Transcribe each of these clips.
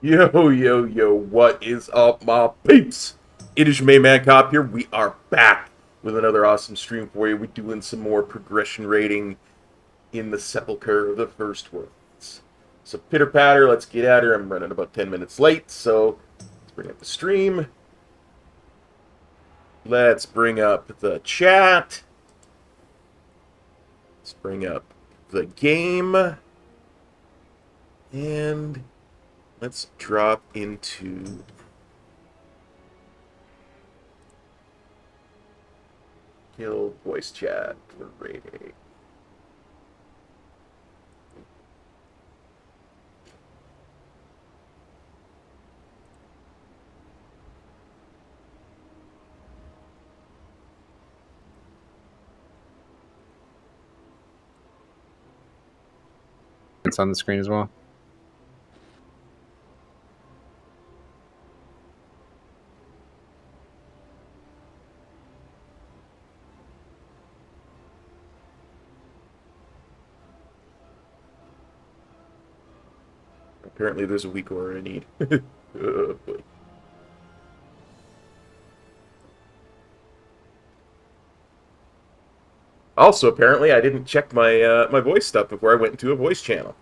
Yo, yo, yo, what is up, my peeps? It is your main man, Cop here. We are back with another awesome stream for you. We're doing some more progression rating in the Sepulcher of the First Worlds. So, pitter patter, let's get at her. I'm running about 10 minutes late, so let's bring up the stream. Let's bring up the chat. Let's bring up the game. And let's drop into Guild voice chat for rating. It's on the screen as well. Apparently there's a weak aura I need. Oh, boy. Also, apparently I didn't check my my voice stuff before I went into a voice channel.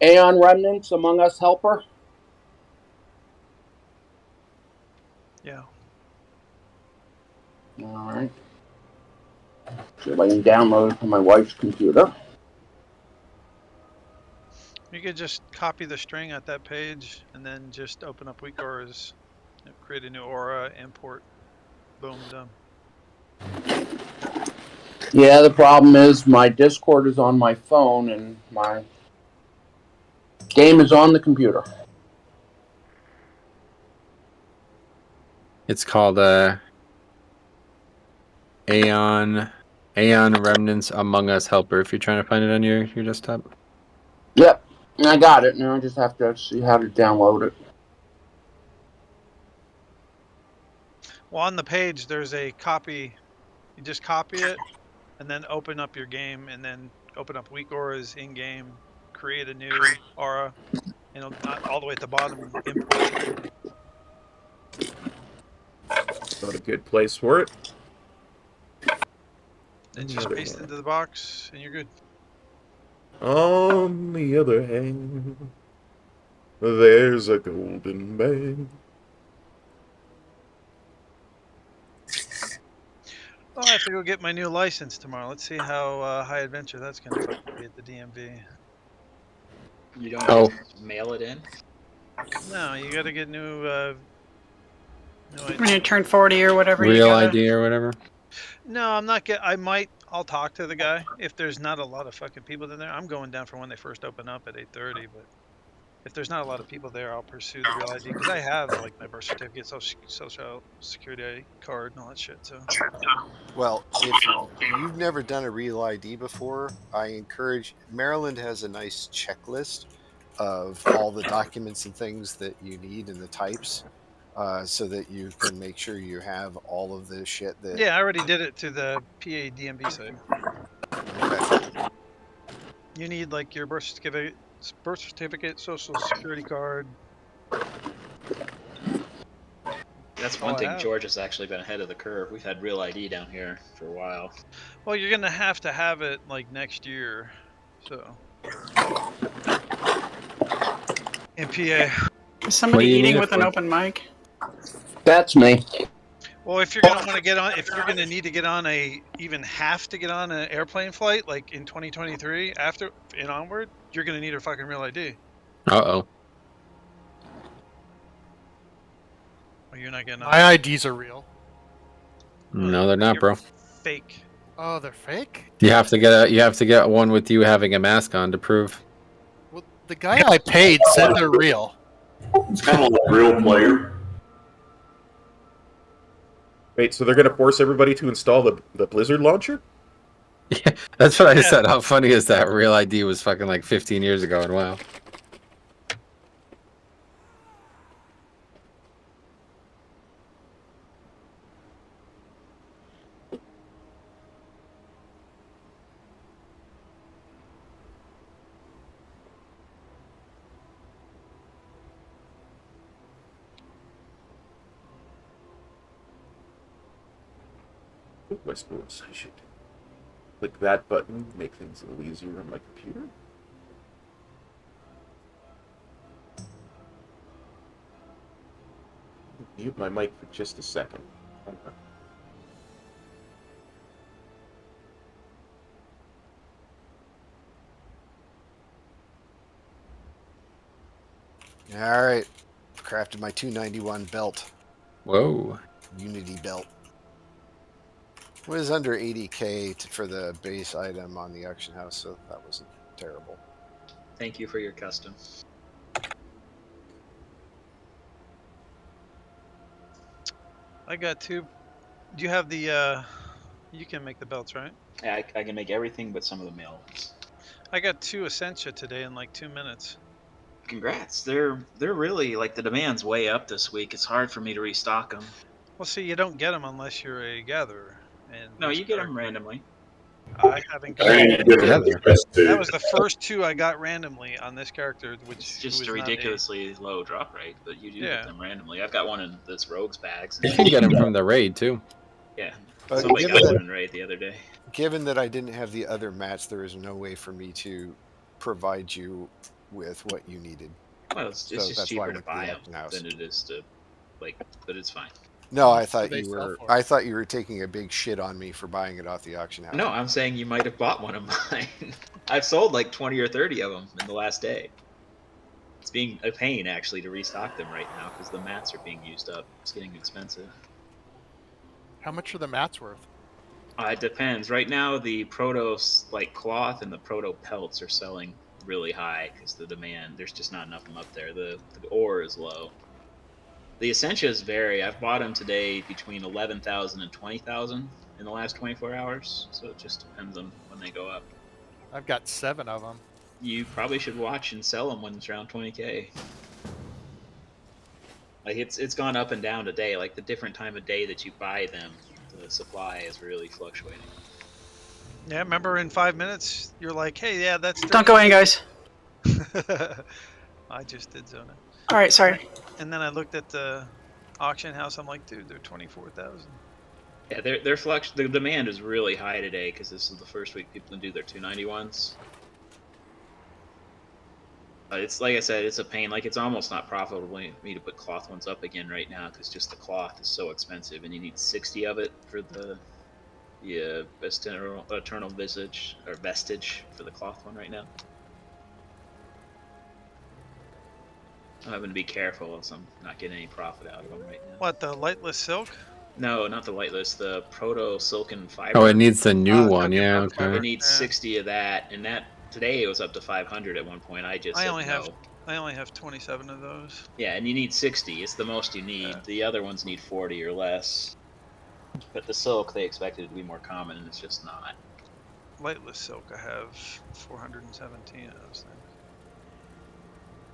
Aeon Remnants, Among Us Helper? Yeah. Alright. See if I can download it from my wife's computer. You could just copy the string at that page and then just open up weak auras, create a new aura, import, boom, done. Yeah, the problem is my Discord is on my phone and my game is on the computer. It's called Aeon Remnants Among Us Helper. If you're trying to find it on your desktop. Yep, I got it. Now I just have to see how to download it. Well, on the page, there's a copy. You just copy it and then open up your game and then open up weak auras in game, create a new aura, and not all the way at the bottom, import. Not a good place for it. Then just paste it into the box and you're good. On the other hand, there's a golden man. Oh, I have to go get my new license tomorrow. Let's see how high adventure that's going to be at the DMV. You don't Oh. just mail it in? No, you got to get new When you turn 40 or whatever, you Real gotta. ID or whatever. No, I'm not get. I'll talk to the guy if there's not a lot of fucking people in there. I'm going down for when they first open up at 8:30, but if there's not a lot of people there, I'll pursue the real ID because I have like my birth certificate, social security card, and all that shit. So Well, if you've never done a real ID before, I encourage. Maryland has a nice checklist of all the documents and things that you need and the types, so that you can make sure you have all of the shit that. yeah, I already did it to the PA DMV site. Okay. You need like your birth certificate, social security card. That's Oh, one I thing have. Georgia's actually been ahead of the curve. We've had Real ID down here for a while. Well, you're gonna have to have it like next year, so. In PA. Is somebody What do you eating need it with an for? open mic? That's me. Well, if you're gonna want to get on, if you're gonna need to get on even have to get on an airplane flight, like in 2023, after and onward, you're gonna need a fucking real ID. Uh-oh. Or you're not getting on. My IDs are real. No, they're not, You're bro. Fake. Oh, they're fake? You have to get one with you having a mask on to prove. Well, the guy I paid said they're real. It's kind of like Real Player. Wait, so they're going to force everybody to install the Blizzard launcher? Yeah, that's what I Yeah. said. How funny is that? Real ID was fucking like 15 years ago, and wow. I suppose I should click that button, make things a little easier on my computer. Mute my mic for just a second. Hold on. All right. Crafted my 291 belt, Whoa. Unity belt. Was under 80K for the base item on the auction house, so that wasn't terrible. Thank you for your custom. I got two. Do you have the? You can make the belts, right? Yeah, I can make everything but some of the mail ones. I got 2 Essentia today in like 2 minutes. Congrats. They're really like the demand's way up this week. It's hard for me to restock them. Well, see, you don't get them unless you're a gatherer. And No, this you get them character- randomly. I haven't got. That was the first 2 I got randomly on this character, which It's just was a not ridiculously low drop rate, but you do Yeah. get them randomly. I've got one in this rogues bags. You can get them from the raid, too. Yeah, But somebody given got one that, in raid the other day. given that I didn't have the other mats, there is no way for me to provide you with what you needed. Well, it's So just that's why I cheaper to went to the buy them auction house. than it is to, like, but it's fine. No, I What thought do they you sell were. for? I thought you were taking a big shit on me for buying it off the auction house. No, I'm saying you might have bought one of mine. I've sold like 20 or 30 of them in the last day. It's being a pain actually to restock them right now because the mats are being used up. It's getting expensive. How much are the mats worth? It depends. Right now, the proto like cloth and the proto pelts are selling really high because the demand. There's just not enough of them up there. The ore is low. The Essentias vary. I've bought them today between 11,000 and 20,000 in the last 24 hours. So it just depends on when they go up. I've got 7 of them. You probably should watch and sell them when it's around 20K. Like it's gone up and down today. Like the different time of day that you buy them, the supply is really fluctuating. Yeah, remember in 5 minutes, you're like, hey, yeah, that's. Don't go in, guys. I just did zone it. All right, sorry. And then I looked at the auction house. I'm like, dude, they're 24,000. Yeah, the demand is really high today because this is the first week people can do their 291s. It's like I said, it's a pain. Like it's almost not profitable for me to put cloth ones up again right now because just the cloth is so expensive, and you need 60 of it for the eternal visage or vestige for the cloth one right now. I'm having to be careful so I'm not getting any profit out of them right now. What, the lightless silk? No, not the lightless. The proto silken fiber. Oh, it needs the new one. Token Yeah, proto okay. fiber. It needs Yeah. 60 of that, and that today it was up to 500 at one point. I just said only no. have 27 of those. Yeah, and you need 60. It's the most you need. Yeah. The other ones need 40 or less. But the silk, they expected it to be more common, and it's just not. Lightless silk, I have 417 of those things.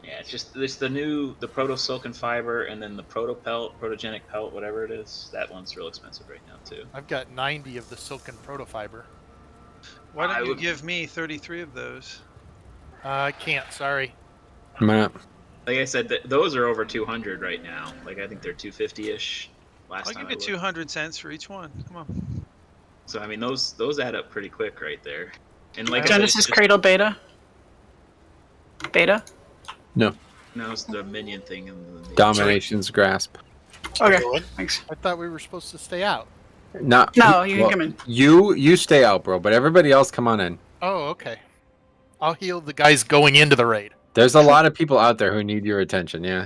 Yeah, it's the proto silken fiber, and then the proto pelt, protogenic pelt, whatever it is. That one's real expensive right now too. I've got 90 of the silken protofiber. Why don't I you would- give me 33 of those? I can't. Sorry. Matt. Like I said, those are over 200 right now. Like I think they're 250-ish. Last I'll time give I you looked. 200 cents for each one. Come on. So I mean, those add up pretty quick right there. And like I said, Genesis it's just- Cradle Beta? Beta? now it's the minion thing and the Domination's Grasp. Okay, thanks. I thought we were supposed to stay out. Not, No, you can well, come in. You stay out, bro, but everybody else come on in. Oh, okay. I'll heal the guys going into the raid. There's a lot of people out there who need your attention, yeah.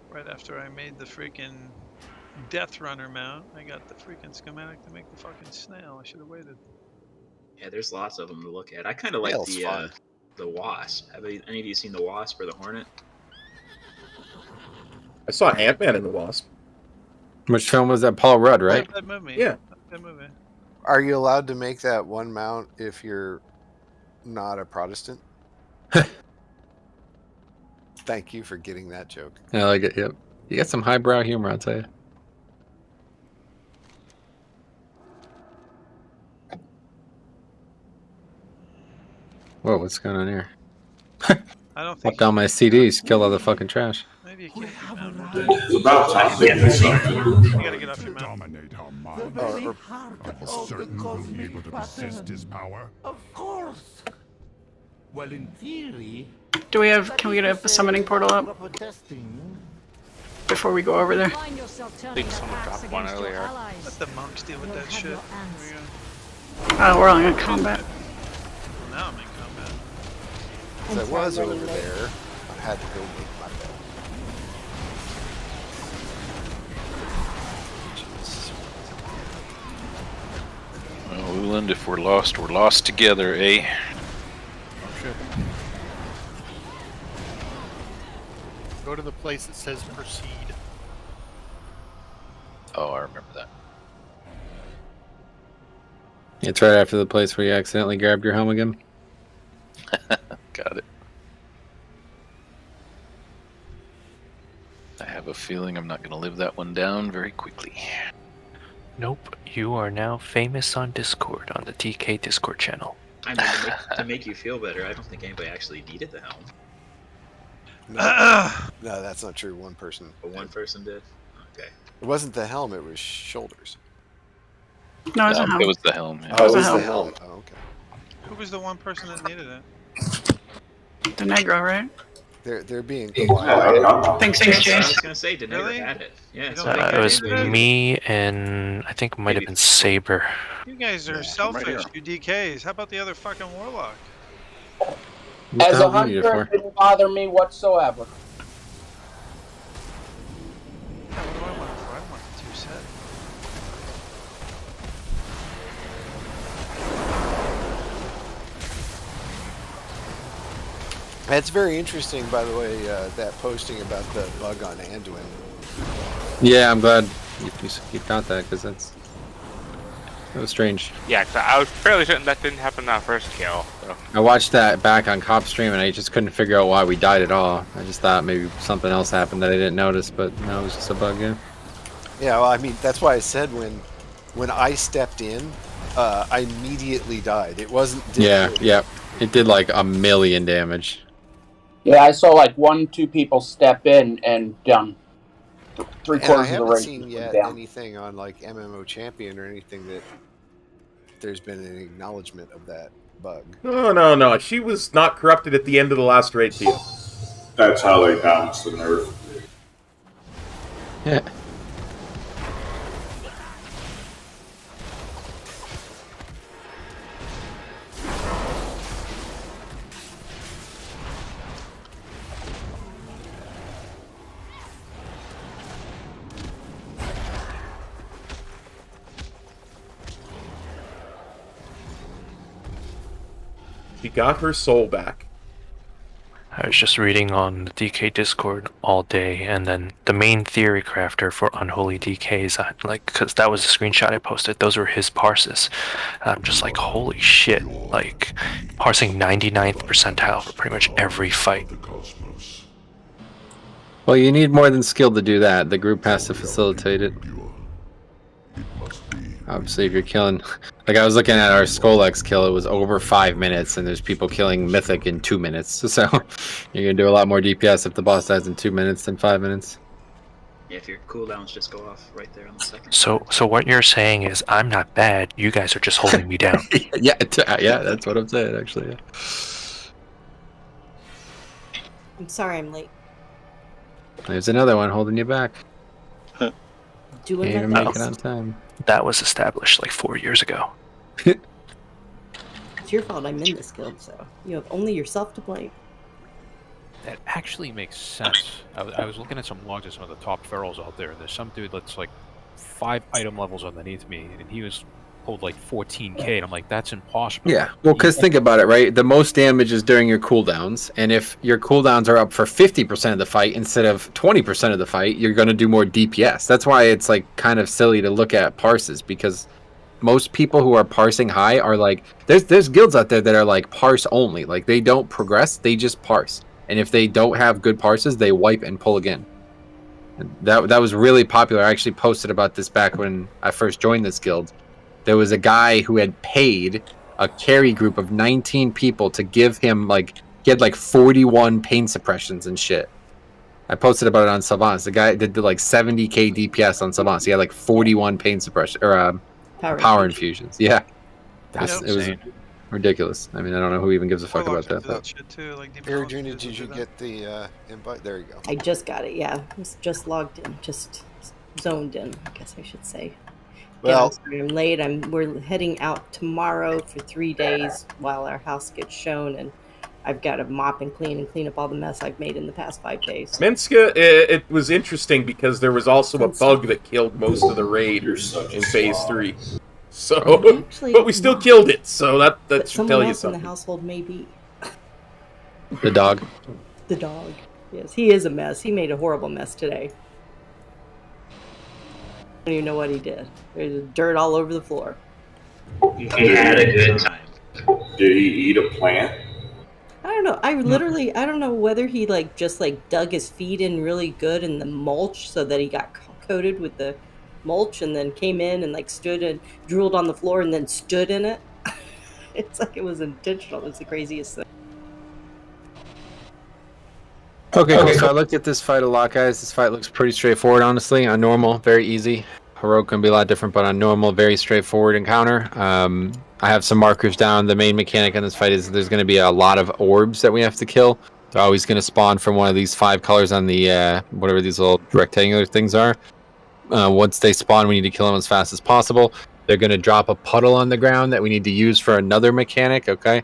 Right after I made the freaking Death Runner mount, I got the freaking schematic to make the fucking snail. I should have waited. Yeah, there's lots of them to look at. I kind of like Snail's fun. the wasp. Have any of you seen the wasp or the hornet? I saw Ant-Man and the Wasp. Which film was that? Paul Rudd, right? That movie. Yeah. That movie. Are you allowed to make that one mount if you're not a Protestant? Thank you for getting that joke. I like it, yep. You got some highbrow humor, I'll tell you. Whoa, what's going on here? I don't Pop think down my CDs, kill all the fucking trash. maybe you can't get mount. It's about time to get something. You gotta get off your mount. Dominate our mind. Or Are you certain we'll be able to resist his power? Of course. Well, in theory, Can we get a summoning portal up protesting. before we go over there? I think someone dropped one earlier. Let the monks deal with that shit. Here we go. Oh, we're only in combat. Well, now I'm in combat. as I was over there, I had to go make my bed. Well, Uland, if we're lost together, eh? Go to the place that says proceed. Oh, I remember that. It's right after the place where you accidentally grabbed your helm again. Got it. I have a feeling I'm not going to live that one down very quickly. Nope, you are now famous on Discord, on the TK Discord channel. I mean, to make you feel better, I don't think anybody actually needed the helm. No, that's not true. One person. But one person did? Okay. It wasn't the helm, it was shoulders. No, it's a It helm. was the helm. Yeah. Oh, it was was a the helm. helm. Oh, okay. Who was the one person that needed it? The Negro, right? They're being Thanks, I James. was going to say, Denever Really? had it. Yeah, You so don't I think It was anybody- me and I think it might have been Saber. You guys are selfish, you DKs. How about the other fucking warlock? What the As a hell do you need it hunter, for? it didn't bother me whatsoever. Yeah, what do I want it for? I don't want the 2 set. That's very interesting, by the way, that posting about the bug on Anduin. Yeah, I'm glad you got that, because that was strange. Yeah, cause I was fairly certain that didn't happen that first kill. So. I watched that back on Cop Stream, and I just couldn't figure out why we died at all. I just thought maybe something else happened that I didn't notice, but no, it was just a bug, yeah. Yeah, well, I mean, that's why I said when I stepped in, I immediately died. It wasn't... Yeah. It did like 1,000,000 damage. Yeah, I saw like 1-2 people step in and done. Three And I quarters of the haven't race seen was yet down. anything on like MMO Champion or anything that there's been an acknowledgement of that bug. No. She was not corrupted at the end of the last raid deal. That's how they balance the nerf. Yeah. She got her soul back. I was just reading on the DK Discord all day, and then the main theory crafter for Unholy DKs, because that was the screenshot I posted, those were his parses. I'm just like, holy shit, like, parsing 99th percentile for pretty much every fight. Well, you need more than skill to do that. The group has to facilitate it. Obviously, if you're killing... Like, I was looking at our Skolex kill, it was over 5 minutes, and there's people killing Mythic in 2 minutes. So, you're going to do a lot more DPS if the boss dies in 2 minutes than 5 minutes. Yeah, if your cooldowns just go off right there on the second. So what you're saying is, I'm not bad, you guys are just holding me down. Yeah, that's what I'm saying, actually. Yeah. I'm sorry I'm late. There's another one holding you back. Doing Can't even my make it best. on time. That was established like 4 years ago. It's your fault I'm in this guild, so you have only yourself to blame. That actually makes sense. I was looking at some logs of some of the top ferals out there. There's some dude that's like 5 item levels underneath me, and he was pulled like 14k, and I'm like, that's impossible. Yeah, well, because think about it, right? The most damage is during your cooldowns, and if your cooldowns are up for 50% of the fight instead of 20% of the fight, you're going to do more DPS. That's why it's like kind of silly to look at parses, because most people who are parsing high are like, there's guilds out there that are like parse only, like they don't progress, they just parse, and if they don't have good parses, they wipe and pull again. And that was really popular. I actually posted about this back when I first joined this guild. There was a guy who had paid a carry group of 19 people to give him, like, he had like 41 pain suppressions and shit. I posted about it on Savance. The guy did like 70k DPS on Savance. He had like 41 pain suppression, or power infusions. Yeah. It was ridiculous. I mean, I don't know who even gives a fuck about that. But... Arjuna, did you get the invite? There you go. I just got it, yeah. I was just logged in, just zoned in, I guess I should say. Well, I'm sorry I'm late. We're heading out tomorrow for 3 days while our house gets shown, and I've got to mop and clean up all the mess I've made in the past 5 days. Minska, it was interesting because there was also a bug that killed most of the raid in Phase 3. So, Actually, but we still killed it, so that should someone tell you else in something. the household may be. The dog. The dog. Yes, he is a mess. He made a horrible mess today. I don't even know what he did. There's dirt all over the floor. He had a good time. Did he eat a plant? I don't know. I don't know whether he just dug his feet in really good in the mulch so that he got coated with the mulch and then came in and stood and drooled on the floor and then stood in it. It's like it was intentional. It's the craziest thing. Okay, cool. So I looked at this fight a lot, guys. This fight looks pretty straightforward, honestly. On normal, very easy. Heroic can be a lot different, but on normal, very straightforward encounter. I have some markers down. The main mechanic on this fight is there's going to be a lot of orbs that we have to kill. They're always going to spawn from one of these 5 colors on the, whatever these little rectangular things are. Once they spawn, we need to kill them as fast as possible. They're going to drop a puddle on the ground that we need to use for another mechanic, okay?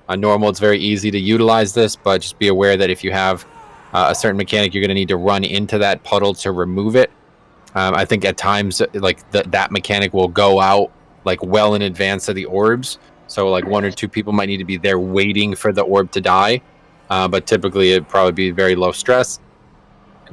On normal, it's very easy to utilize this, but just be aware that if you have a certain mechanic, you're going to need to run into that puddle to remove it. I think at times, that mechanic will go out well in advance of the orbs. So 1 or 2 people might need to be there waiting for the orb to die. But typically, it'd probably be very low stress.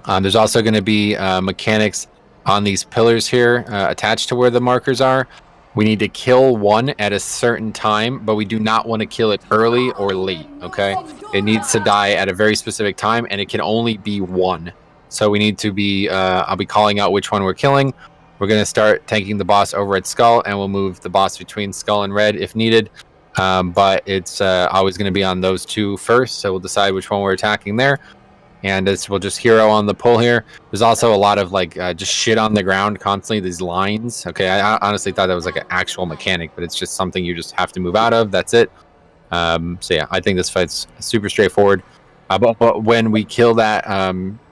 There's also going to be mechanics on these pillars here attached to where the markers are. We need to kill one at a certain time, but we do not want to kill it early or late, okay? It needs to die at a very specific time, and it can only be one. So we need to be, I'll be calling out which one we're killing. We're going to start tanking the boss over at Skull, and we'll move the boss between Skull and Red if needed. But it's always going to be on those 2 first, so we'll decide which one we're attacking there. And we'll just hero on the pull here. There's also a lot of just shit on the ground constantly, these lines. Okay, I honestly thought that was an actual mechanic, but it's just something you just have to move out of. That's it. So yeah, I think this fight's super straightforward. But when we kill that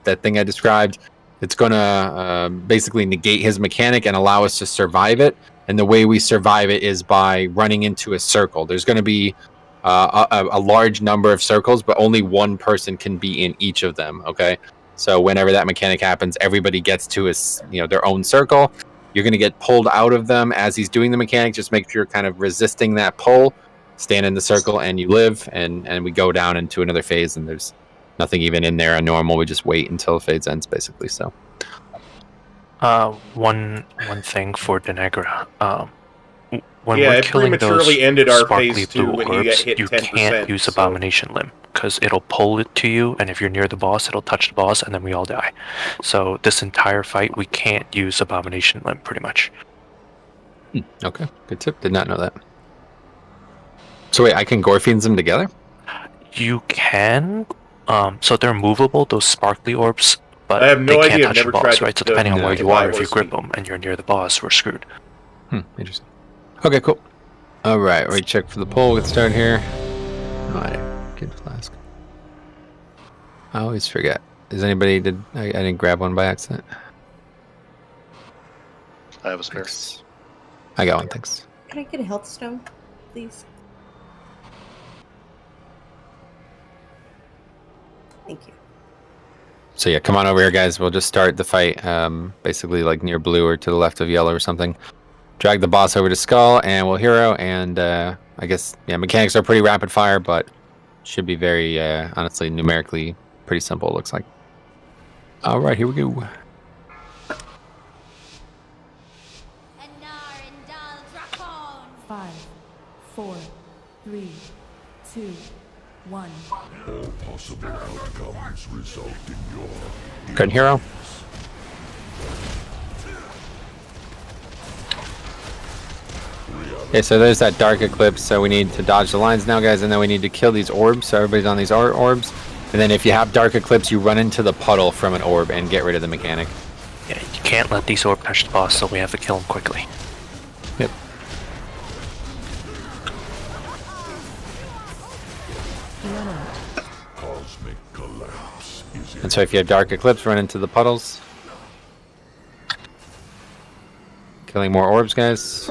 that thing I described, it's gonna basically negate his mechanic and allow us to survive it. And the way we survive it is by running into a circle. There's going to be a large number of circles, but only one person can be in each of them. Okay, so whenever that mechanic happens, everybody gets to their own circle. You're going to get pulled out of them as he's doing the mechanic. Just make sure you're kind of resisting that pull, stand in the circle and you live, and we go down into another phase, and there's nothing even in there on normal. We just wait until phase ends, basically. So, one thing for Denegra. When Yeah, we're it killing prematurely those ended our sparkly phase 2 blue when you orbs, get hit you 10%. can't use Abomination Limb because it'll pull it to you, and if you're near the boss, it'll touch the boss, and then we all die. So this entire fight, we can't use Abomination Limb, pretty much. Okay, good tip. Did not know that. So wait, I can gore fiends them together? You can. So they're movable, those sparkly orbs, but I have no they can't idea. I've touch never the boss, tried right? to- So depending on to where you buy are, if you horse grip meat. them and you're near the boss, we're screwed. Interesting. Okay, cool. All right, we check for the pull. We'll get started here. All right, good flask. I always forget. Does anybody I didn't grab one by accident? I have a spare. I got one, thanks. Can I get a health stone, please? Thank you. So yeah, come on over here, guys. We'll just start the fight, basically like near blue or to the left of yellow or something. Drag the boss over to Skull, and we'll hero. And I guess mechanics are pretty rapid fire, but should be very honestly numerically pretty simple. It looks like. All right, here we go. Five, 4, 3, 2, 1. All possible outcomes result in your Good hero. Okay, so there's that dark eclipse. So we need to dodge the lines now, guys, and then we need to kill these orbs. So everybody's on these orbs. And then if you have dark eclipse, you run into the puddle from an orb and get rid of the mechanic. Yeah, you can't let these orbs touch the boss, so we have to kill them quickly. Yep. cosmic collapse is And so if you have dark eclipse, run into the puddles. Killing more orbs, guys.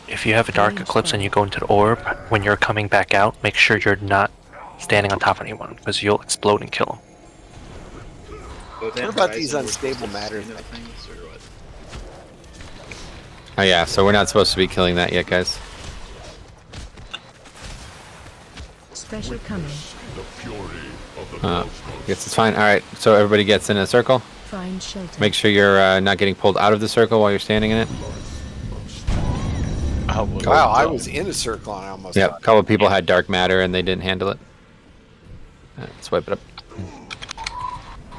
If you have a dark eclipse and you go into the orb, when you're coming back out, make sure you're not standing on top of anyone, because you'll explode and kill them. What about these unstable matter things? Oh yeah, so we're not supposed to be killing that yet, guys. Special coming. the fury of the Guess it's fine. All right, so everybody gets in a circle. Find shelter. Make sure you're not getting pulled out of the circle while you're standing in it. Wow, I was in a circle and I almost Yep, a got couple of people had dark matter and they didn't handle it. Let's wipe it up.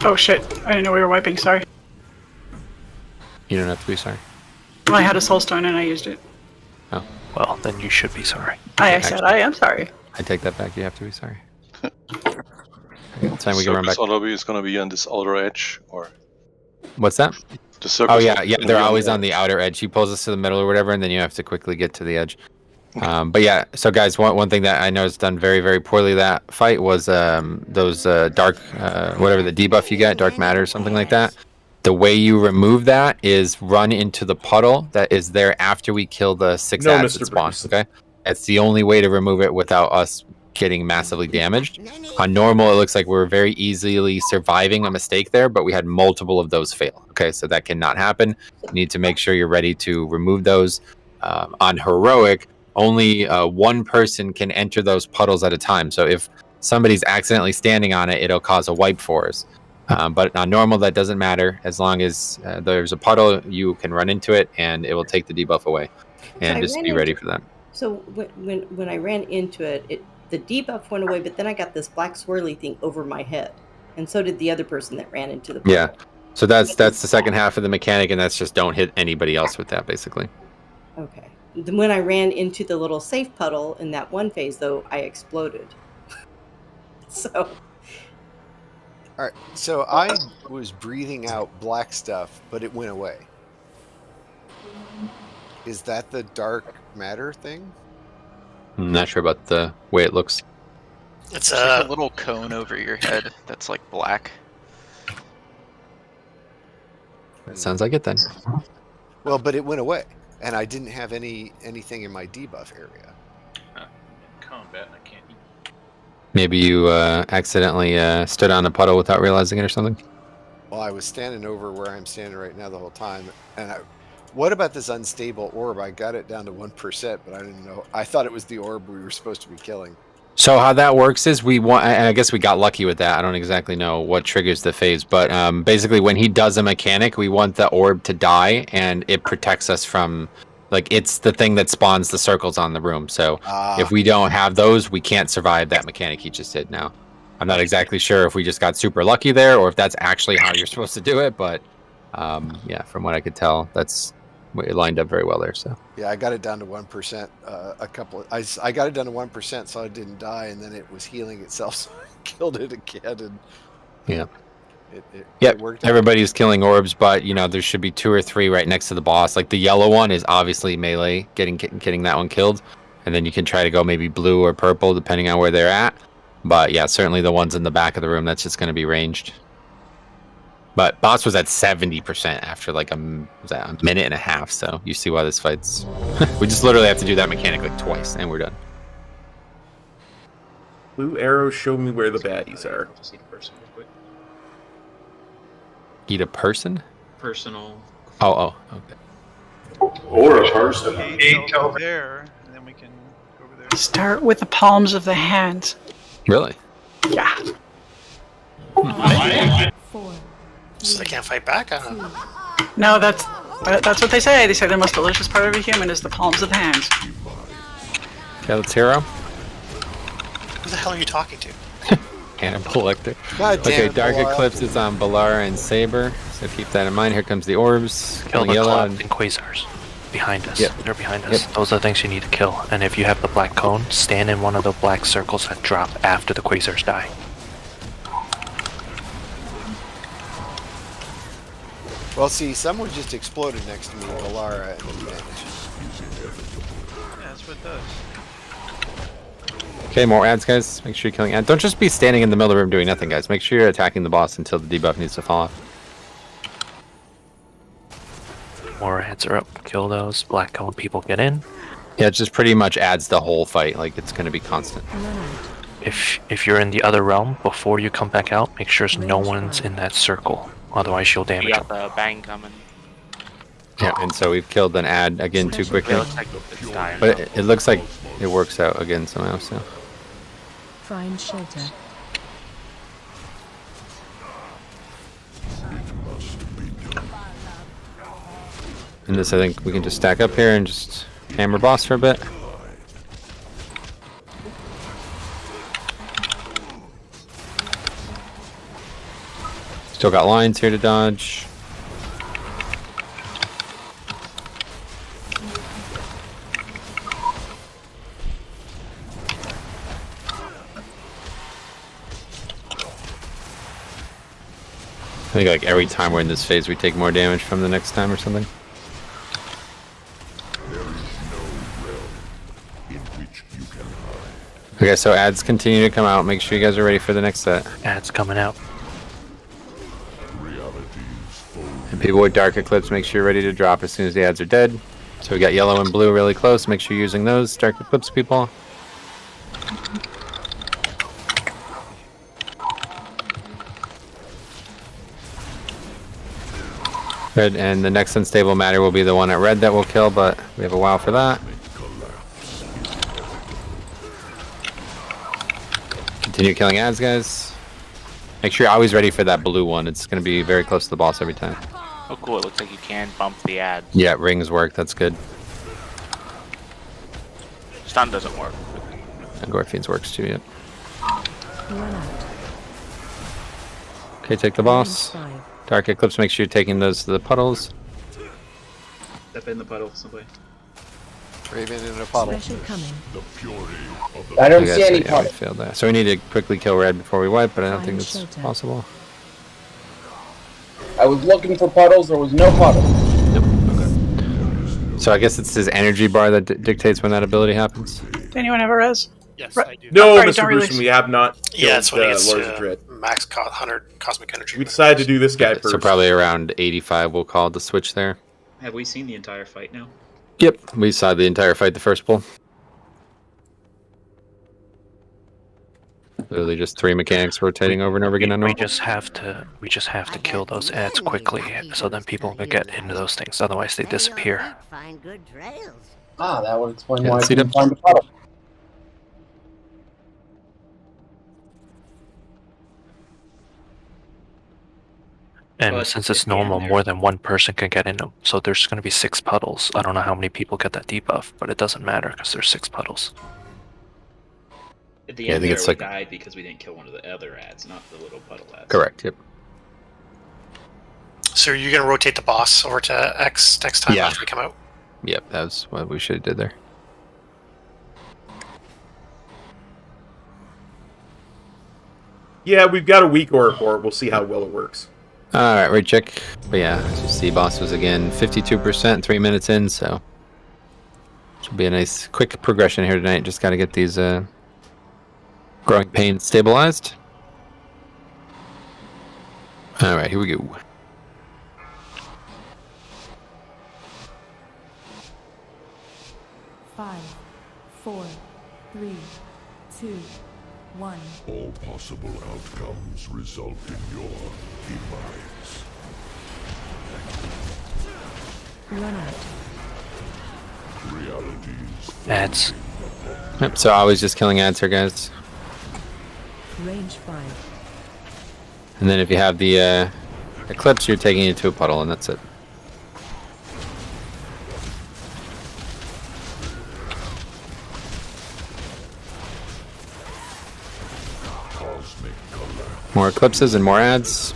Oh shit, I didn't know we were wiping, sorry. You don't have to be sorry. I had a soul stone and I used it. Oh. Well, then you should be sorry. I said I am sorry. I take that back. You have to be sorry. It's fine. We can run back. Circus lobby is gonna be on this outer edge, or What's that? the circus. Oh yeah, lobby yeah. is They're gonna be always on the outer edge. He pulls us to the middle or whatever, and then you have to quickly get to the edge. But yeah, so guys, one thing that I know is done very, very poorly that fight was those dark, whatever the debuff you get, dark matter, something like that. The way you remove that is run into the puddle that is there after we kill the 6 No, ads Mr. that spawn. Okay, that's the only way to remove it without us getting massively damaged. On normal, it looks like we're very easily surviving a mistake there, but we had multiple of those fail. Okay, so that cannot happen. You need to make sure you're ready to remove those. On heroic, only one person can enter those puddles at a time. So if somebody's accidentally standing on it, it'll cause a wipe for us. But on normal, that doesn't matter. As long as there's a puddle, you can run into it, and it will take the debuff away. And I just ran be ready into- for that. So when I ran into it, the debuff went away, but then I got this black swirly thing over my head, and so did the other person that ran into the. Yeah. So that's the second half of the mechanic, and that's just don't hit anybody else with that, basically. Okay. Then when I ran into the little safe puddle in that one phase, though, I exploded. So. All right, so I was breathing out black stuff, but it went away. Is that the dark matter thing? I'm not sure about the way it looks. It's like a little cone over your head that's like black. That sounds like it then. Well, but it went away, and I didn't have anything in my debuff area. Combat, I can't eat. Maybe you accidentally stood on a puddle without realizing it or something. Well, I was standing over where I'm standing right now the whole time, and What about this unstable orb? I got it down to 1%, but I didn't know. I thought it was the orb we were supposed to be killing. So how that works is we want, and I guess we got lucky with that. I don't exactly know what triggers the phase, but basically when he does a mechanic, we want the orb to die, and it protects us from, like, it's the thing that spawns the circles on the room. So if we don't have those, we can't survive that mechanic he just did now. I'm not exactly sure if we just got super lucky there, or if that's actually how you're supposed to do it, but yeah, from what I could tell, it lined up very well there. So yeah, I got it down to 1%. I got it down to 1%, so I didn't die, and then it was healing itself, so I killed it again. And yeah, it worked. Everybody's killing orbs, but there should be 2 or 3 right next to the boss. Like the yellow one is obviously melee, getting that one killed, and then you can try to go maybe blue or purple depending on where they're at. But yeah, certainly the ones in the back of the room, that's just going to be ranged. But boss was at 70% after like a minute and a half, so you see why this fight's... we just literally have to do that mechanic like twice, and we're done. Blue arrows show me where the baddies are. Just eat a person real quick. Eat a person? Personal. Oh, okay. Or a person. Over there, and then we can go over there. Start with the palms of the hands. Really? Yeah. 4. So they can't fight back? I don't know. No, that's what they say. They say the most delicious part of a human is the palms of the hands. Okay, let's hero. Who the hell are you talking to? Hannibal Lecter. God damn Okay, it, Dark Balara. Eclipse is on Balara and Saber, so keep that in mind. Here comes the orbs. Kill Killing the yellow. cloth and quasars. Behind us. Yep. They're behind us. Yep. Those are the things you need to kill. And if you have the black cone, stand in one of the black circles that drop after the quasars die. Well, see, someone just exploded next to me, Balara, and advantage. Yeah, that's what it does. Okay, more ads, guys. Make sure you're killing ads. Don't just be standing in the middle of the room doing nothing, guys. Make sure you're attacking the boss until the debuff needs to fall off. More ads are up. Kill those. Black cone people get in. Yeah, it just pretty much adds the whole fight. Like, it's going to be constant. If you're in the other realm, before you come back out, make sure no one's in that circle. Otherwise, you'll damage We them. got the bang coming. Yeah, and so we've killed an ad again too quickly. It looks like it's dying. But it looks like it works out again somehow, so. Find shelter. And this, I think we can just stack up here and just hammer boss for a bit. Still got lines here to dodge. I think like every time we're in this phase we take more damage from the next time or something. Okay, so ads continue to come out. Make sure you guys are ready for the next set. Ads coming out. And people with Dark Eclipse, make sure you're ready to drop as soon as the ads are dead. So we got yellow and blue really close. Make sure you're using those Dark Eclipse people. Good, and the next unstable matter will be the one at red that we'll kill, but we have a while for that. Continue killing ads, guys. Make sure you're always ready for that blue one. It's going to be very close to the boss every time. Oh, cool. It looks like you can bump the ad. Yeah, rings work. That's good. Stun doesn't work. And Gorfian's works too, yep. Okay, take the boss. Dark Eclipse, make sure you're taking those to the puddles. Step in the puddle, somebody. Raven in a puddle. I don't Okay, see so, any yeah, we puddle. failed that. So we need to quickly kill red before we wipe, but I don't think it's possible. I was looking for puddles. There was no puddle. So I guess it's his energy bar that dictates when that ability happens. Does anyone have a res? Yes, I do. No, Alright, Mr. don't Gruesome, release. we have not killed Yeah, that's when he gets Lords of Dread. max 100 cosmic energy. We decided to do this guy first. So probably around 85 we'll call the switch there. Have we seen the entire fight now? Yep, we saw the entire fight the first pull. Literally just 3 mechanics rotating over and over again on We normal. just have to kill those ads quickly, so then people can get into those things. Otherwise, they disappear. Ah, that would explain Yeah, why I see couldn't them? find the puddle. And But since it's at the end normal, there- more than one person can get in them. So there's going to be 6 puddles. I don't know how many people get that debuff, but it doesn't matter because there's 6 puddles. At the Yeah, I end think there, it's we like- died because we didn't kill one of the other ads, not the little puddle ads. Correct, yep. So you're gonna rotate the boss over to X next time Yeah. after we come out? Yep, that's what we should have did there. Yeah, we've got a weak aura for it. We'll see how well it works. Alright, right check. But yeah, as you see, boss was again 52%, 3 minutes in, so should be a nice quick progression here tonight. Just gotta get these growing pains stabilized. Alright, here we go. Five, four, three, two, one. All possible outcomes result in your demise. Run out. Realities. Ads. Yep, so always just killing ads here, guys. Range 5. And then if you have the Eclipse, you're taking it to a puddle, and that's it. Cosmic color. More Eclipses and more ads.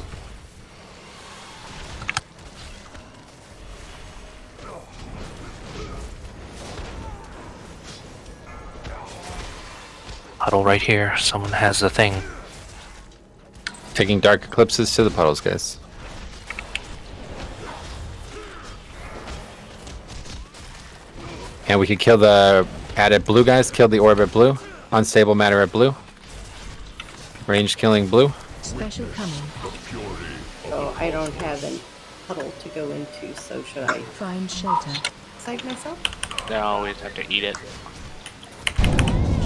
Puddle right here. Someone has the thing. Taking Dark Eclipses to the puddles, guys. And we could kill the ad at blue, guys. Kill the orb at blue. Unstable matter at blue. Ranged killing blue. Special coming. So I don't have a puddle to go into, so should I Find shelter. save myself? No, we just have to eat it.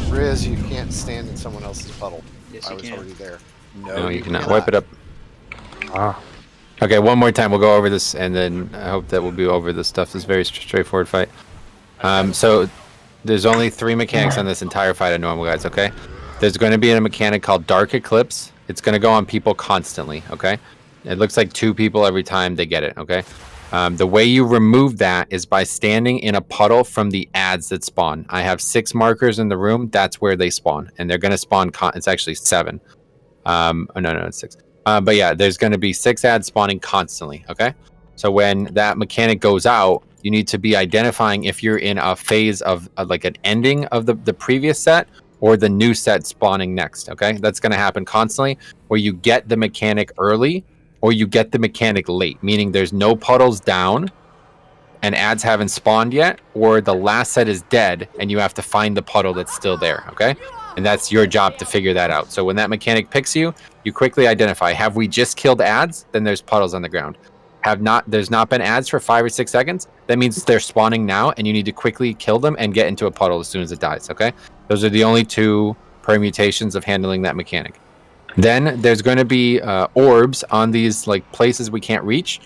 Riz, you can't stand in someone else's puddle. Yes, I you was can. already there. No, you cannot. Wipe it up. Ah. Okay, one more time. We'll go over this, and then I hope that we'll be over this stuff. This is a very straightforward fight. So there's only 3 mechanics on this entire fight of normal, guys, okay? There's going to be a mechanic called Dark Eclipse. It's going to go on people constantly, okay? It looks like 2 people every time they get it, okay? The way you remove that is by standing in a puddle from the ads that spawn. I have 6 markers in the room. That's where they spawn, and they're going to spawn. It's actually 7. No, it's 6. But yeah, there's going to be 6 ads spawning constantly, okay? So when that mechanic goes out, you need to be identifying if you're in a phase of like an ending of the previous set or the new set spawning next, okay? That's going to happen constantly, where you get the mechanic early or you get the mechanic late, meaning there's no puddles down and ads haven't spawned yet, or the last set is dead and you have to find the puddle that's still there, okay? And that's your job to figure that out. So when that mechanic picks you, you quickly identify, have we just killed ads? Then there's puddles on the ground. There's not been ads for 5 or 6 seconds? That means they're spawning now and you need to quickly kill them and get into a puddle as soon as it dies, okay? Those are the only 2 permutations of handling that mechanic. Then there's going to be orbs on these like places we can't reach,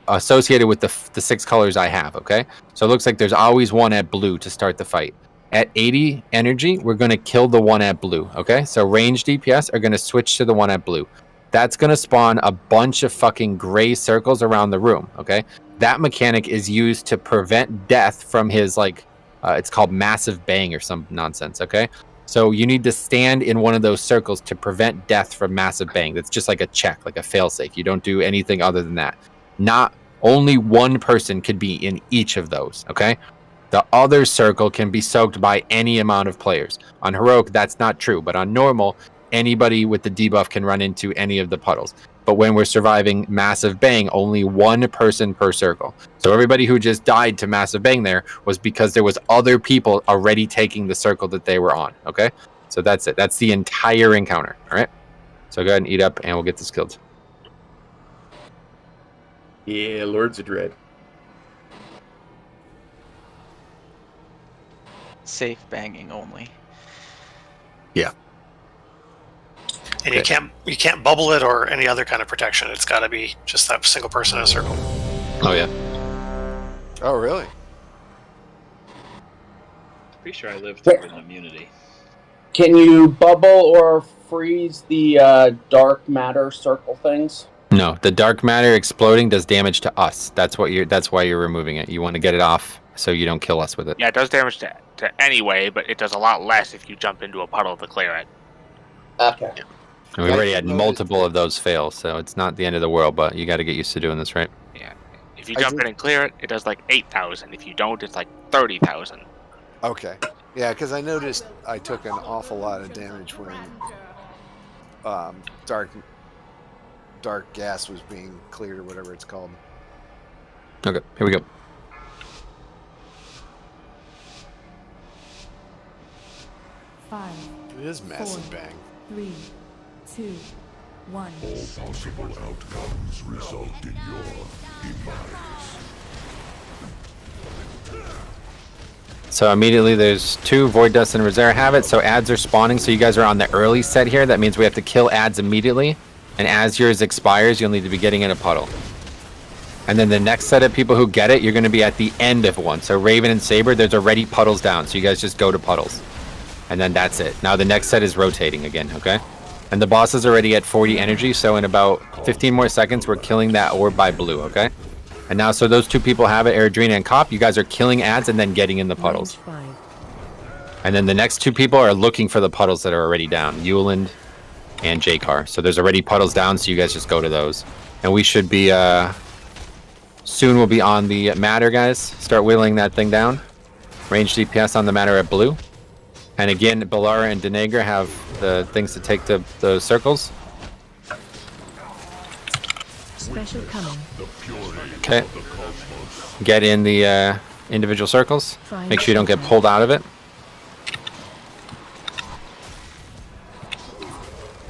associated with the 6 colors I have, okay? So it looks like there's always one at blue to start the fight. At 80 energy, we're going to kill the one at blue, okay? So ranged DPS are going to switch to the one at blue. That's going to spawn a bunch of fucking gray circles around the room, okay? That mechanic is used to prevent death from his, like, it's called massive bang or some nonsense, okay? So you need to stand in one of those circles to prevent death from massive bang. That's just like a check, like a failsafe. You don't do anything other than that. Not only one person could be in each of those, okay? The other circle can be soaked by any amount of players. On Heroic, that's not true, but on Normal, anybody with the debuff can run into any of the puddles. But when we're surviving Massive Bang, only one person per circle. So everybody who just died to Massive Bang there was because there was other people already taking the circle that they were on, okay? So that's it. That's the entire encounter, all right? So go ahead and eat up, and we'll get this killed. Yeah, Lords of Dread. Safe banging only. Yeah. And you can't bubble it or any other kind of protection. It's got to be just that single person in a circle. Oh yeah. Oh really? Pretty sure I lived through an immunity. Can you bubble or freeze the dark matter circle things? No, the dark matter exploding does damage to us. That's why you're removing it. You want to get it off so you don't kill us with it. Yeah, it does damage to anyway, but it does a lot less if you jump into a puddle to clear it. Okay. And we already had multiple of those fail, so it's not the end of the world, but you got to get used to doing this, right? Yeah. If you jump in and clear it, it does like 8,000. If you don't, it's like 30,000. Okay. Yeah, because I noticed I took an awful lot of damage when dark gas was being cleared or whatever it's called. Okay, here we go. It is massive bang. 3, 2, 1. All possible outcomes result in your demise. So immediately there's 2 Void Dust and Reserve Habit, so ads are spawning, so you guys are on the early set here. That means we have to kill ads immediately, and as yours expires, you'll need to be getting in a puddle. And then the next set of people who get it, you're going to be at the end of one. So Raven and Saber, there's already puddles down, so you guys just go to puddles. And then that's it. Now the next set is rotating again, okay? And the boss is already at 40 energy, so in about 15 more seconds, we're killing that orb by blue, okay? And now, so those 2 people have it, Eridrina and Cop. You guys are killing ads and then getting in the puddles. And then the next 2 people are looking for the puddles that are already down. Euland and J-Car. So there's already puddles down, so you guys just go to those. And we should be, soon we'll be on the matter, guys. Start whittling that thing down. Range DPS on the matter at blue. And again, Balara and Denegra have the things to take to those circles. Special coming. Okay. Get in the individual circles. Make sure you don't get pulled out of it.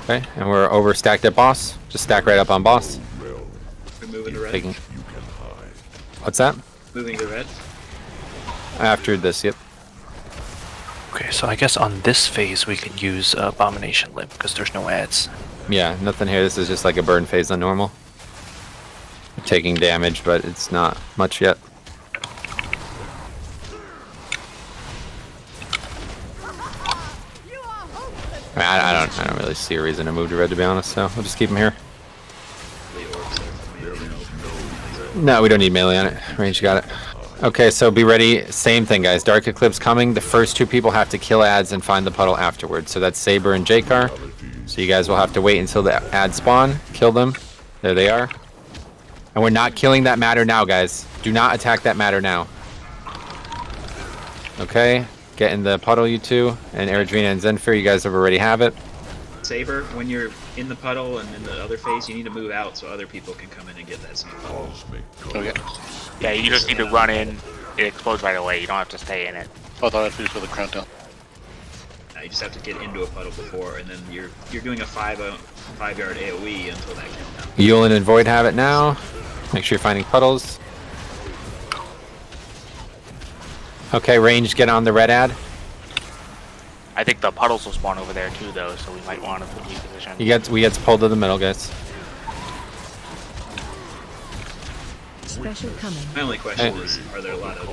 Okay, and we're overstacked at boss. Just stack right up on boss. Moving to red. Taking... What's that? Moving to red. After this, yep. Okay, so I guess on this phase we could use Abomination Limb because there's no ads. Yeah, nothing here. This is just like a burn phase on normal. Taking damage, but it's not much yet. I don't really see a reason to move to red, to be honest. So we'll just keep him here. No, we don't need melee on it. Range got it. Okay, so be ready. Same thing, guys. Dark Eclipse coming. The first 2 people have to kill ads and find the puddle afterwards. So that's Saber and J-Car. So you guys will have to wait until the ads spawn. Kill them. There they are. And we're not killing that matter now, guys. Do not attack that matter now. Okay. Get in the puddle, you 2. And Eridrina and Venthyr, you guys already have it. Saber, when you're in the puddle and in the other phase, you need to move out so other people can come in and get that same puddle. Okay. Yeah, you just need to run in. It explodes right away. You don't have to stay in it. I thought I had to do for the countdown. You just have to get into a puddle before, and then you're doing a 5-yard AOE until that countdown. Euland and Void have it now. Make sure you're finding puddles. Okay, range, get on the red ad. I think the puddles will spawn over there too, though, so we might want to reposition. We get pulled to the middle, guys. Special coming. My only question is, are there a lot of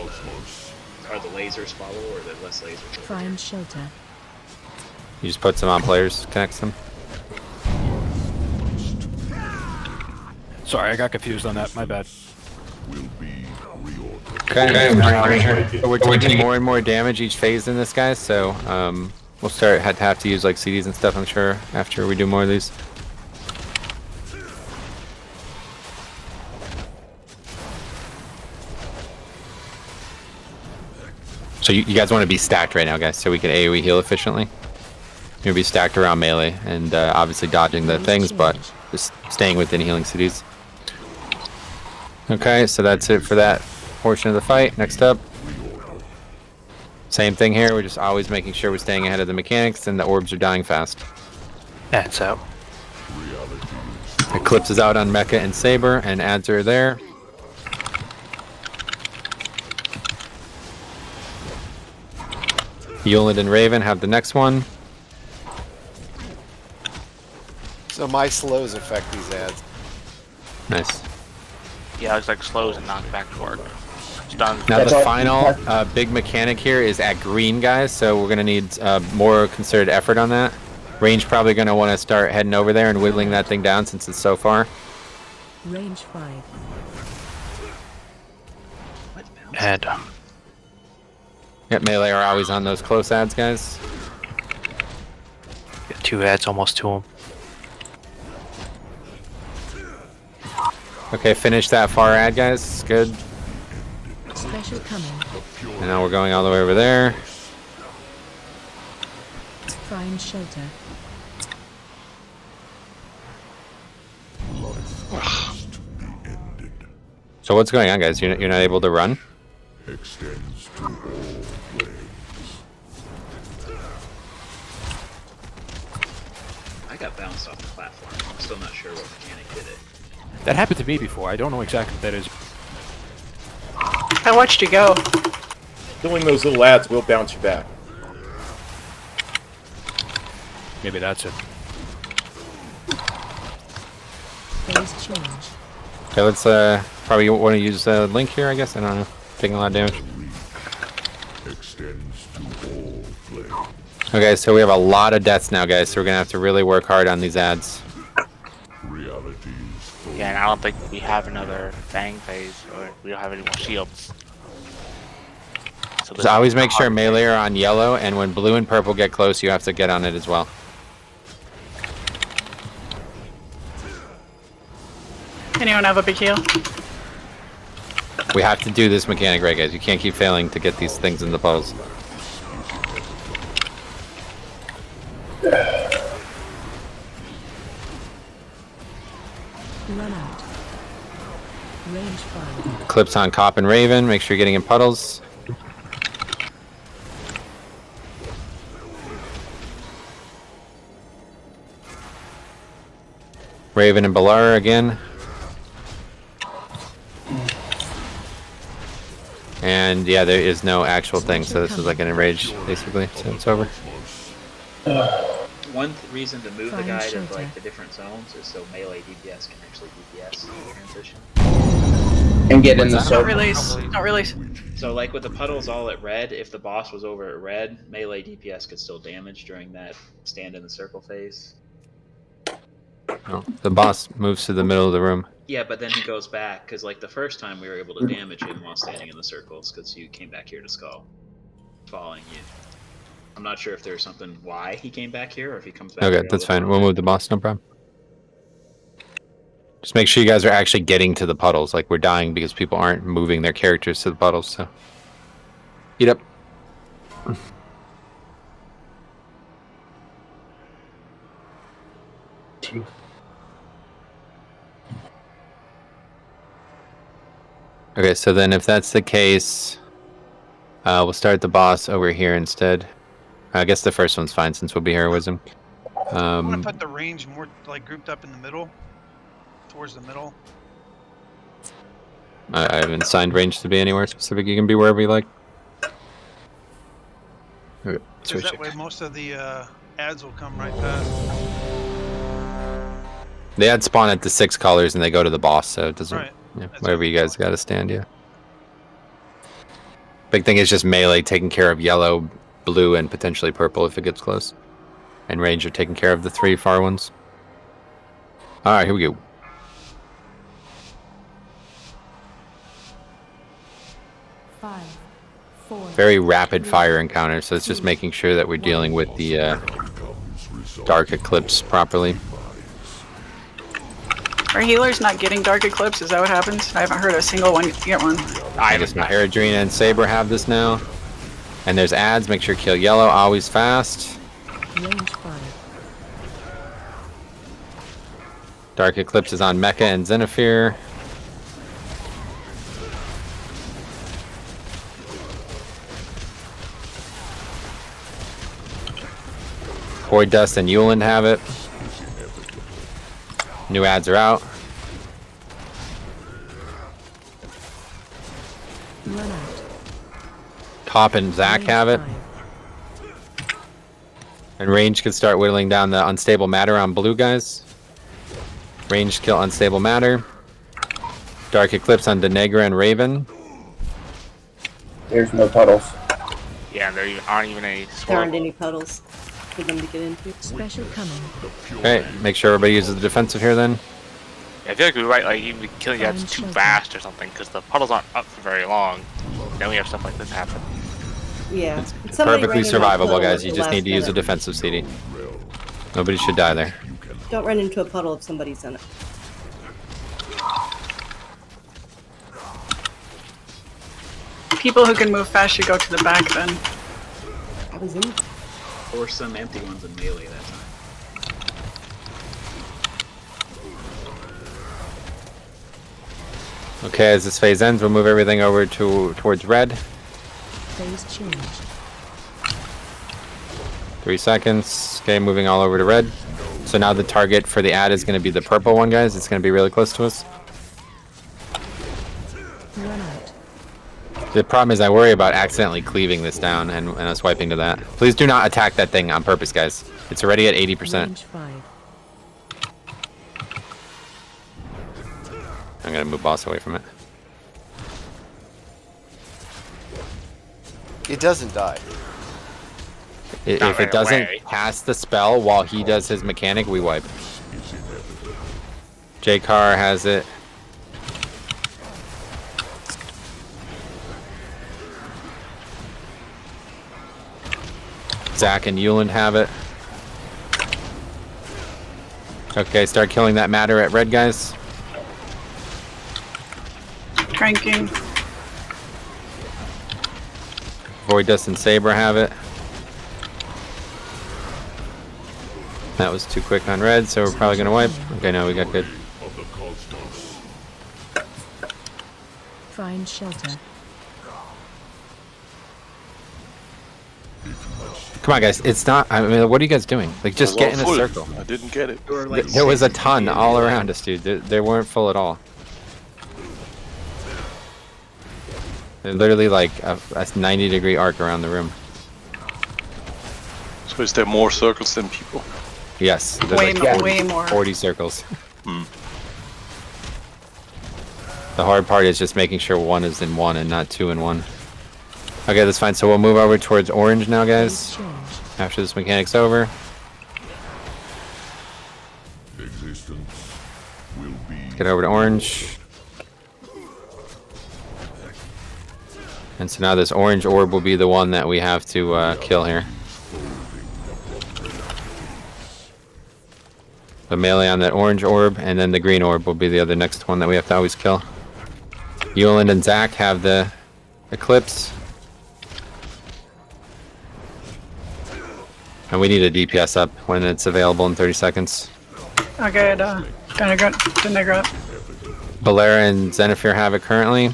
are the lasers follow, or are there less lasers? Find shelter. You just put some on players, connects them. Sorry, I got confused on that. My bad. Okay, so we're taking more and more damage each phase in this, guys. So we'll have to use like CDs and stuff, I'm sure, after we do more of these. So you guys want to be stacked right now, guys, so we can AoE heal efficiently. You'll be stacked around melee and obviously dodging the things, but just staying within healing cities. Okay, so that's it for that portion of the fight. Next up, same thing here. We're just always making sure we're staying ahead of the mechanics and the orbs are dying fast. Ads out. Eclipse is out on Mecha and Saber, and ads are there. Euland and Raven have the next one. So my slows affect these ads. Nice. Yeah, it looks like slows and knockback work. Stuns. Now the final big mechanic here is at green, guys. So we're gonna need more concerted effort on that. Range probably gonna want to start heading over there and whittling that thing down since it's so far. Range 5. And Yep, melee are always on those close ads, guys. get 2 ads almost to him. Okay, finish that far ad, guys. Good. Special coming. And now we're going all the way over there. Find shelter. So what's going on, guys? You're not able to run? Extends to all planes. I got bounced off the platform. I'm still not sure what mechanic did it. That happened to me before. I don't know exactly what that is. I watched you go. Killing those little ads will bounce you back. Maybe that's it. Phase change. Okay, let's probably want to use Link here, I guess. I don't know. Taking a lot of damage. Extends to all planes. Okay, so we have a lot of deaths now, guys. So we're gonna have to really work hard on these ads. Yeah, and I don't think we have another Fang phase, or we don't have any more shields. So Just always make sure melee are on yellow, and when blue and purple get close, you have to get on it as well. Anyone have a big heal? We have to do this mechanic right, guys. You can't keep failing to get these things in the puddles. Run out. Range 5. Eclipse on Cop and Raven. Make sure you're getting in puddles. Raven and Balara again. And yeah, there is no actual thing, so this is like an enrage, basically, so it's over. One reason to move the guy to like the different zones is so melee DPS can actually DPS in transition. And get in the Don't circle. release. Don't release. So like with the puddles all at red, if the boss was over at red, melee DPS could still damage during that stand in the circle phase. Oh, the boss moves to the middle of the room. Yeah, but then he goes back, because like the first time we were able to damage him while standing in the circles, because you came back here to skull, following you. I'm not sure if there's something why he came back here, or if he comes back Okay, here all that's the time. fine. We'll move the boss, no problem. Just make sure you guys are actually getting to the puddles. Like, we're dying because people aren't moving their characters to the puddles, so. Eat up. Okay, so then if that's the case, we'll start the boss over here instead. I guess the first one's fine since we'll be here with him. I want to put the range more like grouped up in the middle, towards the middle. I haven't assigned range to be anywhere specific. You can be wherever you like. Okay, Because switch that it. way most of the ads will come right past. They add spawn at the 6 colors and they go to the boss, so it doesn't. Right. Yeah, wherever you guys got to stand, yeah. Big thing is just melee taking care of yellow, blue, and potentially purple if it gets close. And range are taking care of the 3 far ones. Alright, here we go. Five, 4. Very rapid fire encounter, so it's just making sure that we're dealing with the Dark Eclipse properly. Are healers not getting Dark Eclipse? Is that what happens? I haven't heard a single one get one. I guess my Eridrina and Saber have this now. And there's ads, make sure you kill yellow, always fast. Range 5. Dark Eclipse is on Mecha and Zenithir. Void Dust and Yuland have it. New ads are out. Run out. Top and Zac have it. And range could start whittling down the unstable matter on blue guys. Ranged kill Unstable Matter. Dark Eclipse on Denegra and Raven. There's no puddles. Yeah, there aren't even any There swirl. aren't any puddles for them to get into. Special coming. Okay, make sure everybody uses the defensive here then. Yeah, I feel like we might like even be killing guys too fast or something because the puddles aren't up for very long. Then we have stuff like this happen. Yeah. It's Somebody perfectly ran into a survivable, puddle guys. at You the just last need to use a minute. defensive CD. Nobody should die there. Don't run into a puddle if somebody's in it. People who can move fast should go to the back then. I was in. Or some empty ones in melee that time. Okay, as this phase ends, we'll move everything over towards red. Phase change. 3 seconds. Okay, moving all over to red. So now the target for the ad is going to be the purple one, guys. It's going to be really close to us. Run out. The problem is I worry about accidentally cleaving this down and us wiping to that. Please do not attack that thing on purpose, guys. It's already at 80%. Range 5. I'm going to move boss away from it. It doesn't die. If right it doesn't away. cast the spell while he does his mechanic, we wipe. J-Car has it. Zach and Yuland have it. Okay, start killing that matter at red, guys. Cranking. Void Dust and Saber have it. That was too quick on red, so we're probably gonna wipe. Okay, no, we got good. Find shelter. Come on, guys. It's not. I mean, what are you guys doing? Like, just get in a Full. circle. I didn't get it. There was a ton all around us, dude. They weren't full at all. They're literally like a 90-degree arc around the room. So is there more circles than people? Yes. There's Way like more, 40, way more. 40 circles. Hmm. The hard part is just making sure one is in one and not two in one. Okay, that's fine. So we'll move over towards orange now, guys. After this mechanic's over. Existence will be Get over to orange. And so now this orange orb will be the one that we have to kill here. The melee on that orange orb, and then the green orb will be the other next one that we have to always kill. Yuland and Zach have the Eclipse. And we need a DPS up when it's available in 30 seconds. Okay, Denegra. Balera and Zenithir have it currently.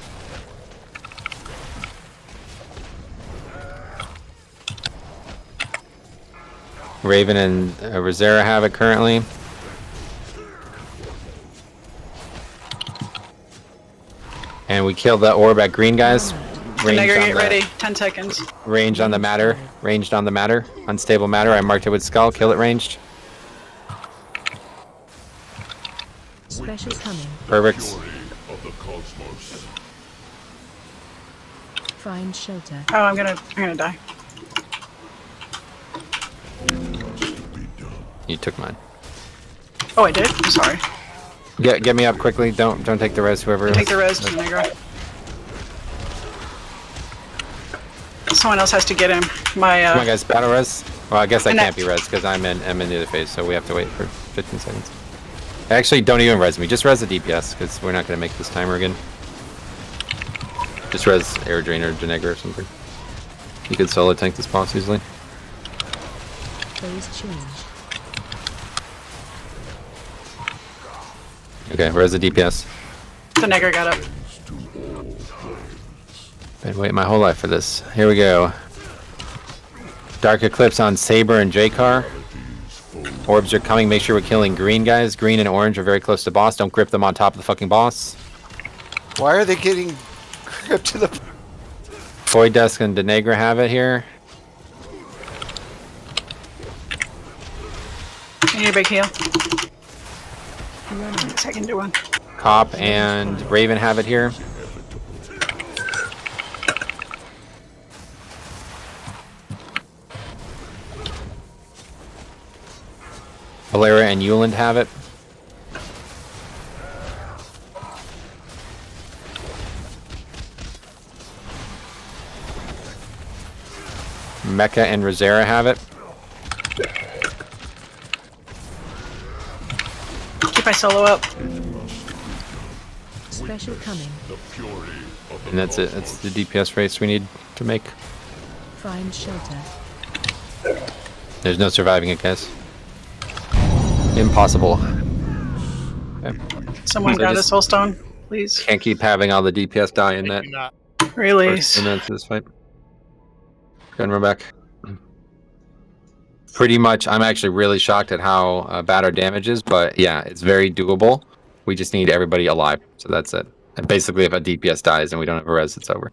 Raven and Rosera have it currently. And we killed the orb at green, guys. Denegra, get ready. 10 seconds. Range on the matter. Ranged on the matter. Unstable matter. I marked it with skull. Kill it ranged. Special coming. Perfect. of the cosmos. Find shelter. Oh, I'm gonna die. You took mine. Oh, I did? I'm sorry. Get me up quickly. Don't take the res, whoever. Take the res, Denegra. Someone else has to get him. My Come on, guys. Battle res. Well, I guess I Connect. can't be res because I'm in the other phase, so we have to wait for 15 seconds. Actually, don't even res me. Just res the DPS because we're not gonna make this timer again. Just res Air Drain or Denegra or something. You could solo tank this boss easily. Phase change. Okay, res the DPS. Denegra got up. Been waiting my whole life for this. Here we go. Dark Eclipse on Saber and J-Car. Orbs are coming. Make sure we're killing green, guys. Green and orange are very close to boss. Don't grip them on top of the fucking boss. Why are they getting gripped to the... Void Dusk and Denegra have it here. I need a big heal. I can do one. Cop and Raven have it here. Valera and Euland have it. Mecca and Rosera have it. Keep my solo up. Special coming. And that's it. That's the DPS race we need to make. Find shelter. There's no surviving it, guys. Impossible. Okay. Someone So grab the just soul stone, please. Can't keep having all the DPS die in that. Release. First minutes of this fight. Go and run back. Pretty much, I'm actually really shocked at how bad our damage is, but yeah, it's very doable. We just need everybody alive, so that's it. And basically, if a DPS dies and we don't have a res, it's over.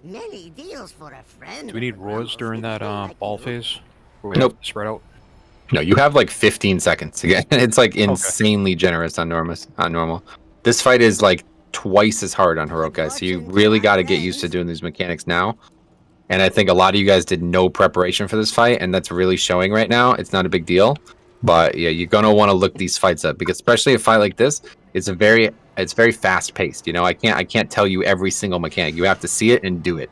Many deals for a friend. Do we need roars during that ball phase? Where we Nope. have to spread out? No, you have like 15 seconds again. It's like insanely generous on normal. This fight is like twice as hard on heroic, guys, so you really got to get used to doing these mechanics now. And I think a lot of you guys did no preparation for this fight, and that's really showing right now. It's not a big deal, but yeah, you're gonna want to look these fights up, because especially a fight like this, it's very fast paced. You know, I can't tell you every single mechanic. You have to see it and do it.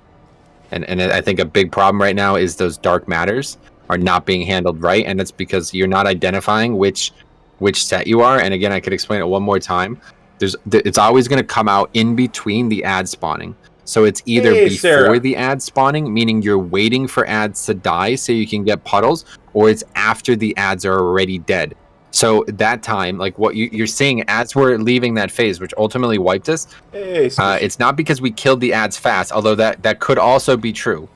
And I think a big problem right now is those dark matters are not being handled right, and it's because you're not identifying which set you are. And again, I could explain it one more time. It's always going to come out in between the ad spawning. So it's either before Sarah. the ad spawning, meaning you're waiting for ads to die so you can get puddles, or it's after the ads are already dead. So that time, like what you're seeing as we're leaving that phase, which ultimately wiped us, it's not because we killed the ads fast, although that could also be true.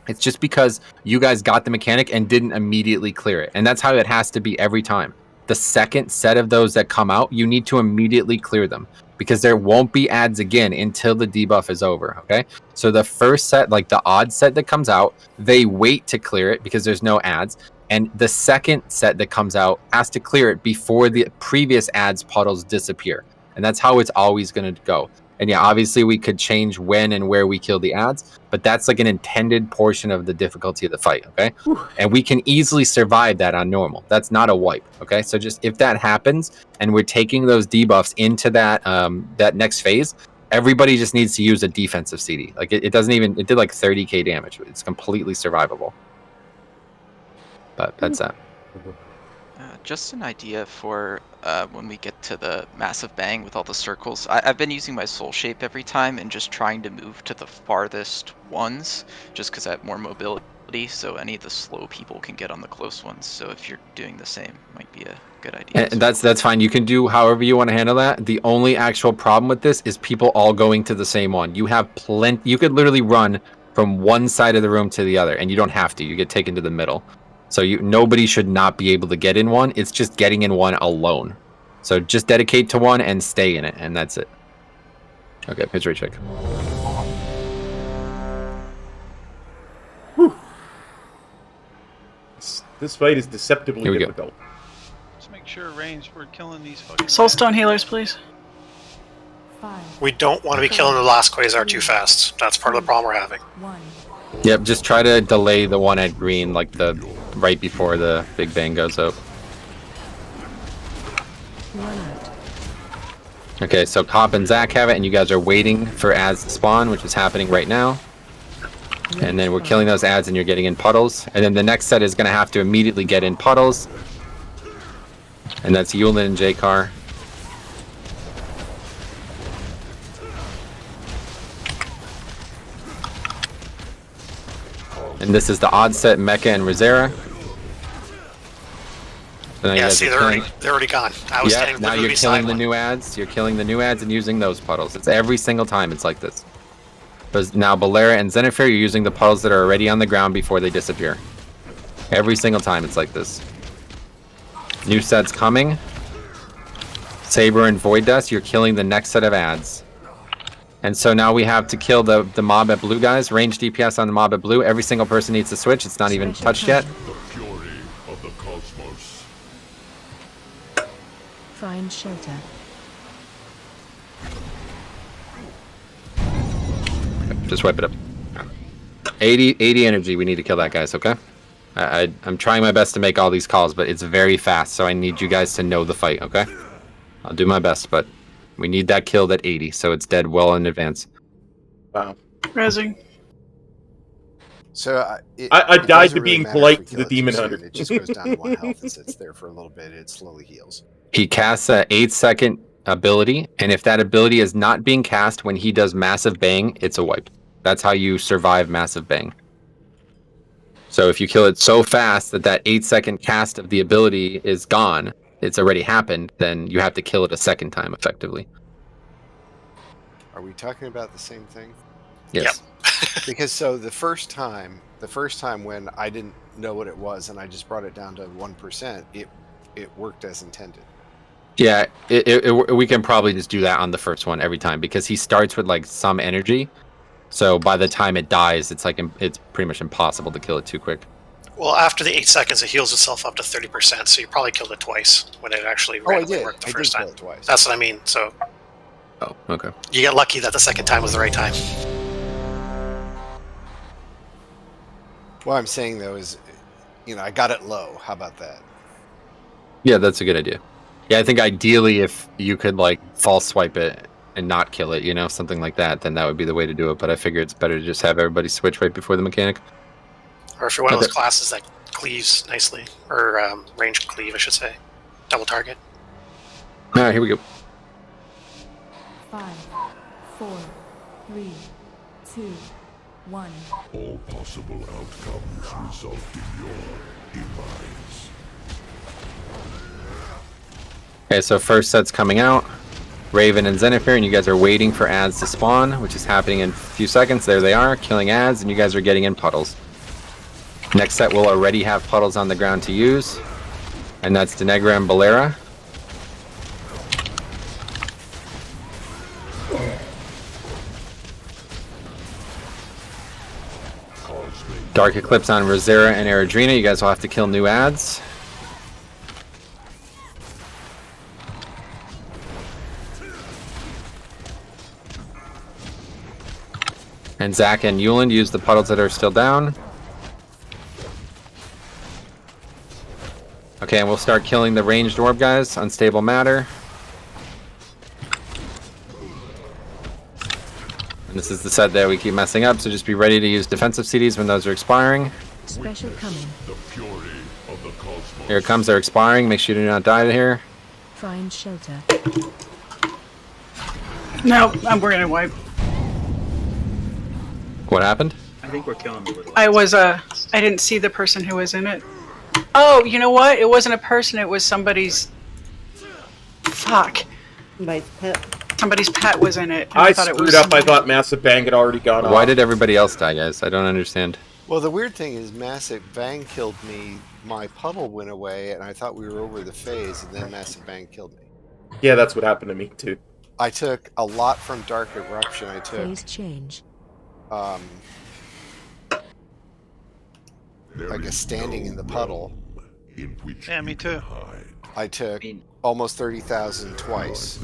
It's just because you guys got the mechanic and didn't immediately clear it. And that's how it has to be every time. The second set of those that come out, you need to immediately clear them, because there won't be ads again until the debuff is over, okay? So the first set, like the odd set that comes out, they wait to clear it because there's no ads. And the second set that comes out has to clear it before the previous ads puddles disappear. And that's how it's always going to go. And yeah, obviously we could change when and where we kill the ads, but that's like an intended portion of the difficulty of the fight, okay? And we can easily survive that on normal. That's not a wipe, okay? So just if that happens and we're taking those debuffs into that that next phase, everybody just needs to use a defensive CD. Like it doesn't even, it did like 30k damage. It's completely survivable. But that's that. Just an idea for when we get to the massive bang with all the circles. I've been using my soul shape every time and just trying to move to the farthest ones, just because I have more mobility, so any of the slow people can get on the close ones. So if you're doing the same, might be a good idea. And that's fine. You can do however you want to handle that. The only actual problem with this is people all going to the same one. You have plenty. You could literally run from one side of the room to the other, and you don't have to. You get taken to the middle. So nobody should not be able to get in one. It's just getting in one alone. So just dedicate to one and stay in it, and that's it. Okay, pitch rate check. This fight is deceptively Here we go. difficult. Just make sure range we're killing these fucking. Soulstone healers, please. We don't want to be killing the last Quasar too fast. That's part of the problem we're having. Yep, just try to delay the one at green, like the right before the big bang goes up. Okay, so Cop and Zach have it, and you guys are waiting for ads to spawn, which is happening right now. And then we're killing those ads, and you're getting in puddles. And then the next set is going to have to immediately get in puddles. And that's Yulin and J-Car. And this is the odd set, Mecha and Rosera. So Yeah, see, they're already gone. I was standing now literally you're killing beside the one. new ads. You're killing the new ads and using those puddles. It's every single time it's like this. But now Balera and Zenithir, you're using the puddles that are already on the ground before they disappear. Every single time it's like this. New sets coming. Saber and Void Dust, you're killing the next set of ads. And so now we have to kill the mob at blue, guys. Range DPS on the mob at blue. Every single person needs to switch. It's not even touched yet. The fury of the cosmos. Find shelter. Just wipe it up. 80 energy. We need to kill that, guys, okay? I'm trying my best to make all these calls, but it's very fast, so I need you guys to know the fight, okay? I'll do my best, but we need that killed at 80, so it's dead well in advance. Wow. Rezzing. So I died doesn't to being matter polite if to we the kill it demon too soon. hunter. It just goes down to 1 health and sits there for a little bit. It slowly heals. He casts a 8-second ability, and if that ability is not being cast when he does Massive Bang, it's a wipe. That's how you survive Massive Bang. So if you kill it so fast that that 8-second cast of the ability is gone, it's already happened, then you have to kill it a second time, effectively. Are we talking about the same thing? Yes. Because so the first time when I didn't know what it was and I just brought it down to 1%, it worked as intended. Yeah, we can probably just do that on the first one every time because he starts with like some energy. So by the time it dies, it's like it's pretty much impossible to kill it too quick. Well, after the 8 seconds, it heals itself up to 30%, so you probably killed it twice when it actually randomly worked the first time. Kill it twice. That's what I mean. So Oh, okay. you get lucky that the second time was the right time. What I'm saying though is, I got it low. How about that? Yeah, that's a good idea. Yeah, I think ideally if you could like false swipe it and not kill it, something like that, then that would be the way to do it. But I figure it's better to just have everybody switch right before the mechanic. Or if you're one of those classes that cleaves nicely, or range cleave, I should say. Double target. All right, here we go. 5, 4, 3, 2, 1. All possible outcomes result in your demise. Okay, so first set's coming out. Raven and Zenifer, and you guys are waiting for ads to spawn, which is happening in a few seconds. There they are, killing ads, and you guys are getting in puddles. Next set will already have puddles on the ground to use, and that's Denegra and Bolera. Dark Eclipse on Rosera and Eridrina. You guys will have to kill new ads. And Zach and Yuland use the puddles that are still down. Okay, and we'll start killing the ranged orb guys. Unstable matter. And this is the set that we keep messing up, so just be ready to use defensive CDs when those are expiring. Special coming. The fury of the cosmos. Here it comes, they're expiring. Make sure you do not die here. Find shelter. No, we're gonna wipe. What happened? I think we're killing the little. I didn't see the person who was in it. Oh, you know what? It wasn't a person, it was somebody's... Fuck. My pet. Somebody's pet was in it. I thought it screwed was up. I somebody. thought Massive Bang had already gone off. Why did everybody else die, guys? I don't understand. Well, the weird thing is Massive Bang killed me, my puddle went away, and I thought we were over the phase, and then Massive Bang killed me. Yeah, that's what happened to me, too. I took a lot from Dark Eruption. I took... Phase change. I guess standing in the puddle. Yeah, me too. I took almost 30,000 twice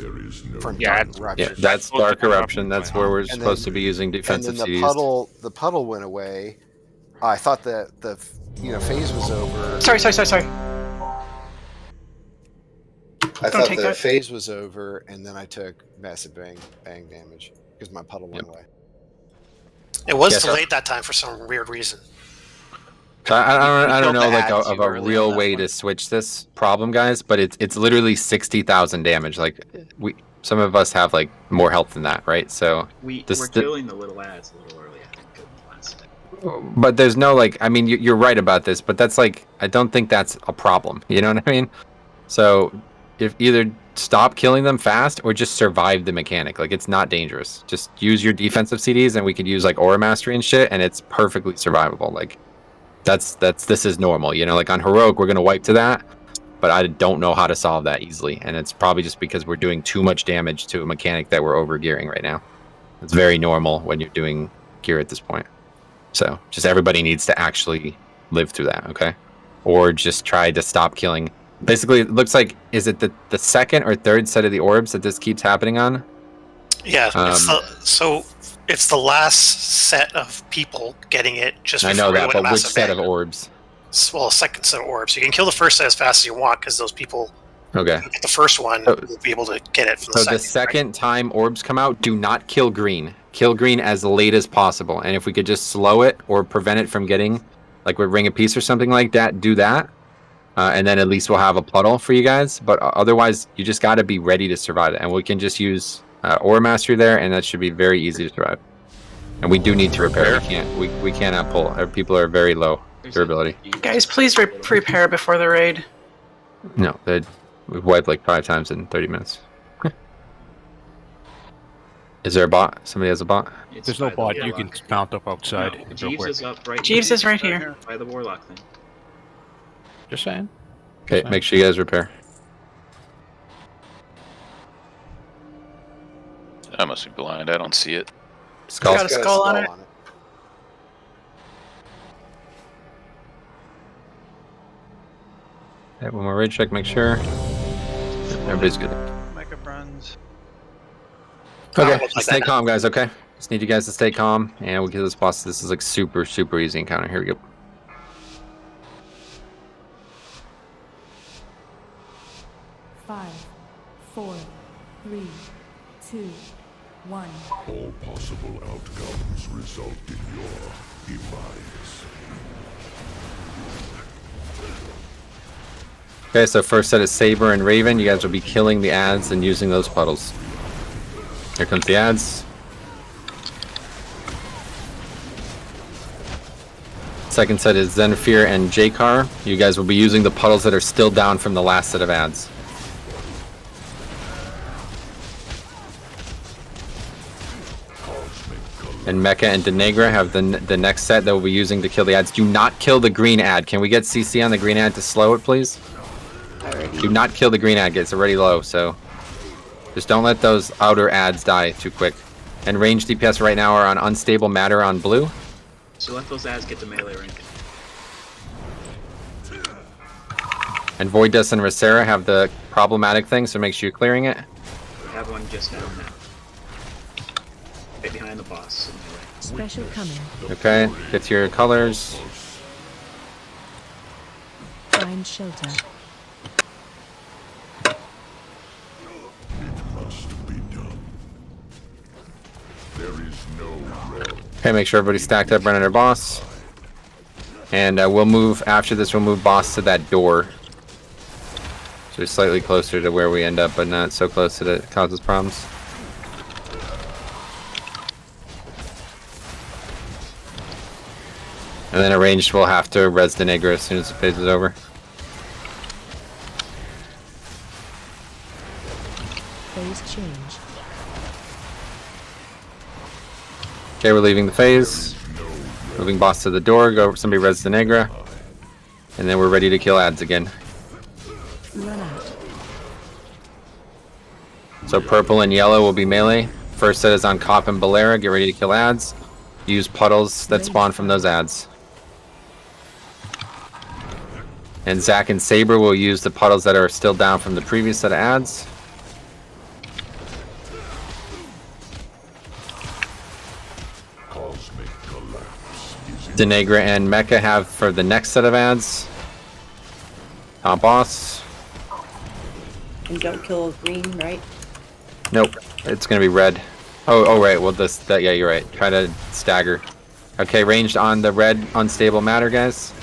from Yeah, Dark Eruption. Yeah, that's Dark Eruption. That's where we're supposed to be using defensive And then CDs. the puddle went away. I thought that the phase was over. Sorry. I thought the phase was over, and then I took Massive Bang damage because my puddle went away. It was delayed that time for some weird reason. So I don't know killed the like ads of too a early on real that way one. to switch this problem, guys, but it's literally 60,000 damage. Like some of us have like more health than that, right? So We're killing the little ads a little early, I think, last time. but there's no like, I mean, you're right about this, but that's like, I don't think that's a problem. You know what I mean? So if either stop killing them fast or just survive the mechanic. Like it's not dangerous. Just use your defensive CDs and we could use like Aura Mastery and shit, and it's perfectly survivable. Like this is normal. Like on Heroic, we're gonna wipe to that, but I don't know how to solve that easily, and it's probably just because we're doing too much damage to a mechanic that we're over gearing right now. It's very normal when you're doing gear at this point. So just everybody needs to actually live through that, okay? Or just try to stop killing. Basically, it looks like, is it the second or third set of the orbs that this keeps happening on? Yeah, it's the last set of people getting it just before I know we that, went but which massive set bang. of orbs? Well, second set of orbs. You can kill the first set as fast as you want because those people Okay. who get the first one will be able to get it from the So second. the second time orbs come out, do not kill green. Kill green as late as possible. And if we could just slow it or prevent it from getting, like with Ring of Peace or something like that, do that. And then at least we'll have a puddle for you guys. But otherwise, you just got to be ready to survive it. And we can just use Aura Mastery there, and that should be very easy to survive. And we do need to repair. We cannot pull. Our people are very low durability. Guys, please prepare before the raid. No, we've wiped like 5 times in 30 minutes. Is there a bot? Somebody has a bot? There's no bot. You can mount up outside. No, real Jeeves quick. is up right. Jeeves is right here. By the Warlock thing. Just saying. Okay, make sure you guys repair. I must be blind. I don't see it. Skull. Got a skull on it. Okay, one more raid check, make sure. Everybody's good. Mega runs. Okay, just stay calm, guys, okay? Just need you guys to stay calm, and we'll get this boss. This is like super, super easy encounter. Here we go. Five, 4, 3, 2, 1. All possible outcomes result in your demise. Okay, so first set is Saber and Raven. You guys will be killing the ads and using those puddles. Here comes the ads. Second set is Venthyr and Jakar. You guys will be using the puddles that are still down from the last set of ads. And Mecha and Denegra have the next set that we'll be using to kill the ads. Do not kill the green ad. Can we get CC on the green ad to slow it, please? Do not kill the green ad. It's already low, so just don't let those outer ads die too quick. And range DPS right now are on Unstable Matter on blue. So let those ads get to melee rank. And Void Dust and Rosera have the problematic thing, so make sure you're clearing it. We have one just down now. Right behind the boss. Special coming. Okay, get to your colors. Find shelter. Okay, make sure everybody's stacked up running their boss. And we'll move, after this, we'll move boss to that door. So we're slightly closer to where we end up, but not so close that it causes problems. And then arranged, we'll have to res Denegra as soon as the phase is over. Phase change. Okay, we're leaving the phase. Moving boss to the door, go somebody res Denegra. And then we're ready to kill ads again. Run out. So purple and yellow will be melee. First set is on Cop and Balera. Get ready to kill ads. Use puddles that spawn from those ads. And Zack and Saber will use the puddles that are still down from the previous set of ads. Denegra and Mecha have for the next set of ads. Top boss. And don't kill green, right? Nope, it's gonna be red. Oh right. Well, yeah, you're right. Try to stagger. Okay, ranged on the red unstable matter, guys.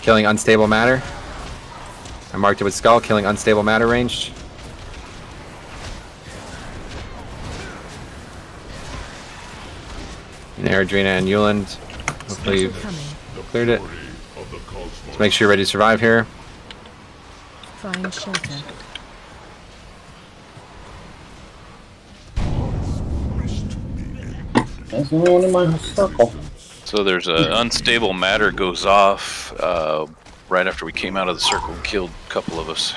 Killing unstable matter. I marked it with skull. Killing unstable matter ranged. And Eridrina and Yuland. Hopefully you've cleared it. Just make sure you're ready to survive here. Find shelter. There's only one in my circle. So there's a unstable matter goes off right after we came out of the circle and killed a couple of us.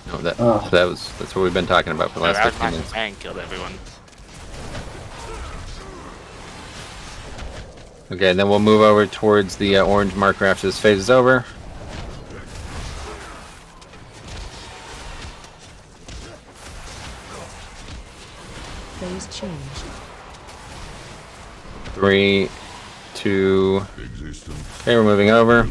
No, that's what we've been talking about for the last 15 minutes. And killed everyone. Okay, then we'll move over towards the orange marker after this phase is over. Phase change. 3, 2. Okay, we're moving over.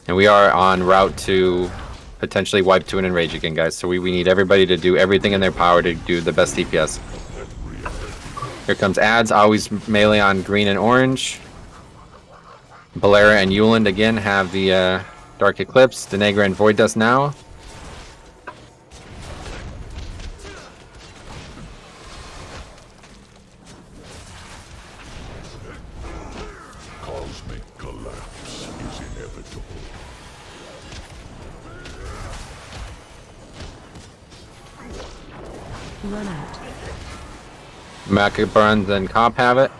And we are en route to potentially wipe to an enrage again, guys. So we need everybody to do everything in their power to do the best DPS. Here comes ads, always melee on green and orange. Balera and Yuland again have the Dark Eclipse. Denegra and Void Dust now. Cosmic collapse is inevitable. Run out. Macabruns and Comp have it.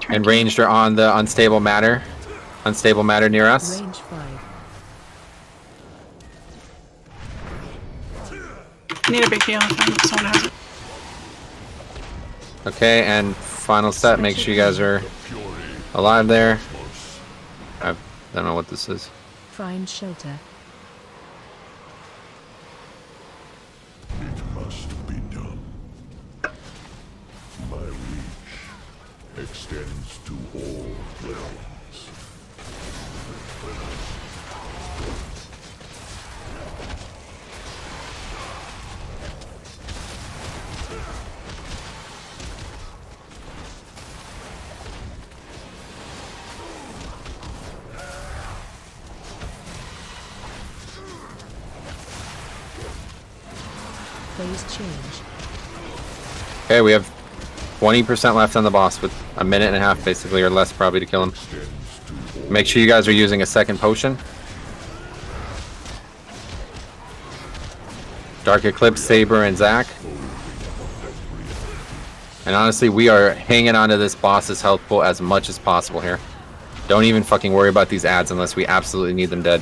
And ranged are on the unstable matter. Unstable matter near us. Range 5. Need a big heal if someone has it. Okay, and final set. Make sure you guys are alive there. I don't know what this is. Find shelter. It must be done. My reach extends to all realms. Phase change. Okay, we have 20% left on the boss with a minute and a half basically, or less probably, to kill him. Make sure you guys are using a second potion. Dark Eclipse, Saber, and Zac. And honestly, we are hanging onto this boss's health pool as much as possible here. Don't even fucking worry about these ads unless we absolutely need them dead.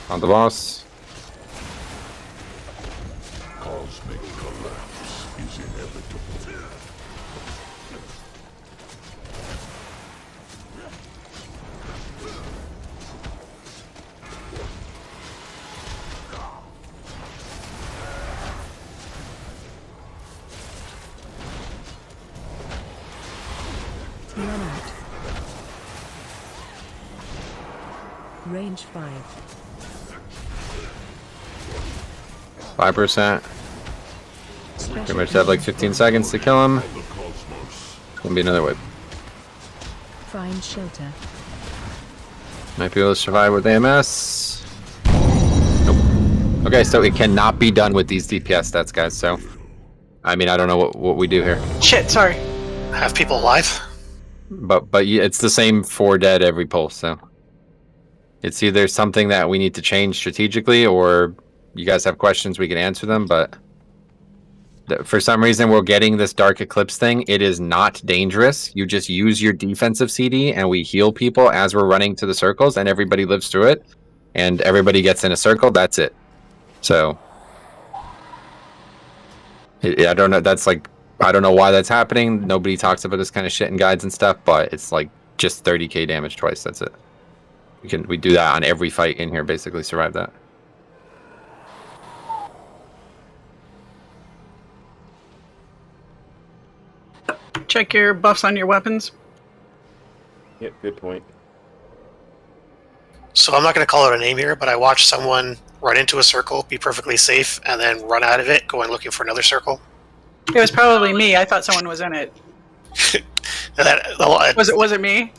On the boss. Cosmic collapse is inevitable. Run out. Range 5. 5%. Pretty much have like 15 seconds to kill him. It's gonna be another whip. Find shelter. Might be able to survive with AMS. Nope. Okay, so it cannot be done with these DPS stats, guys. So, I mean, I don't know what we do here. Shit, sorry. Have people alive? But yeah, it's the same 4 dead every pull. So, it's either something that we need to change strategically, or you guys have questions, we can answer them. But for some reason, we're getting this Dark Eclipse thing. It is not dangerous. You just use your defensive CD, and we heal people as we're running to the circles, and everybody lives through it, and everybody gets in a circle. That's it. So, I don't know. That's like, I don't know why that's happening. Nobody talks about this kind of shit in guides and stuff, but it's like just 30k damage twice. That's it. We do that on every fight in here. Basically, survive that. Check your buffs on your weapons. Yep, good point. So I'm not going to call out a name here, but I watched someone run into a circle, be perfectly safe, and then run out of it, going looking for another circle. It was probably me. I thought someone was in it. Was it me?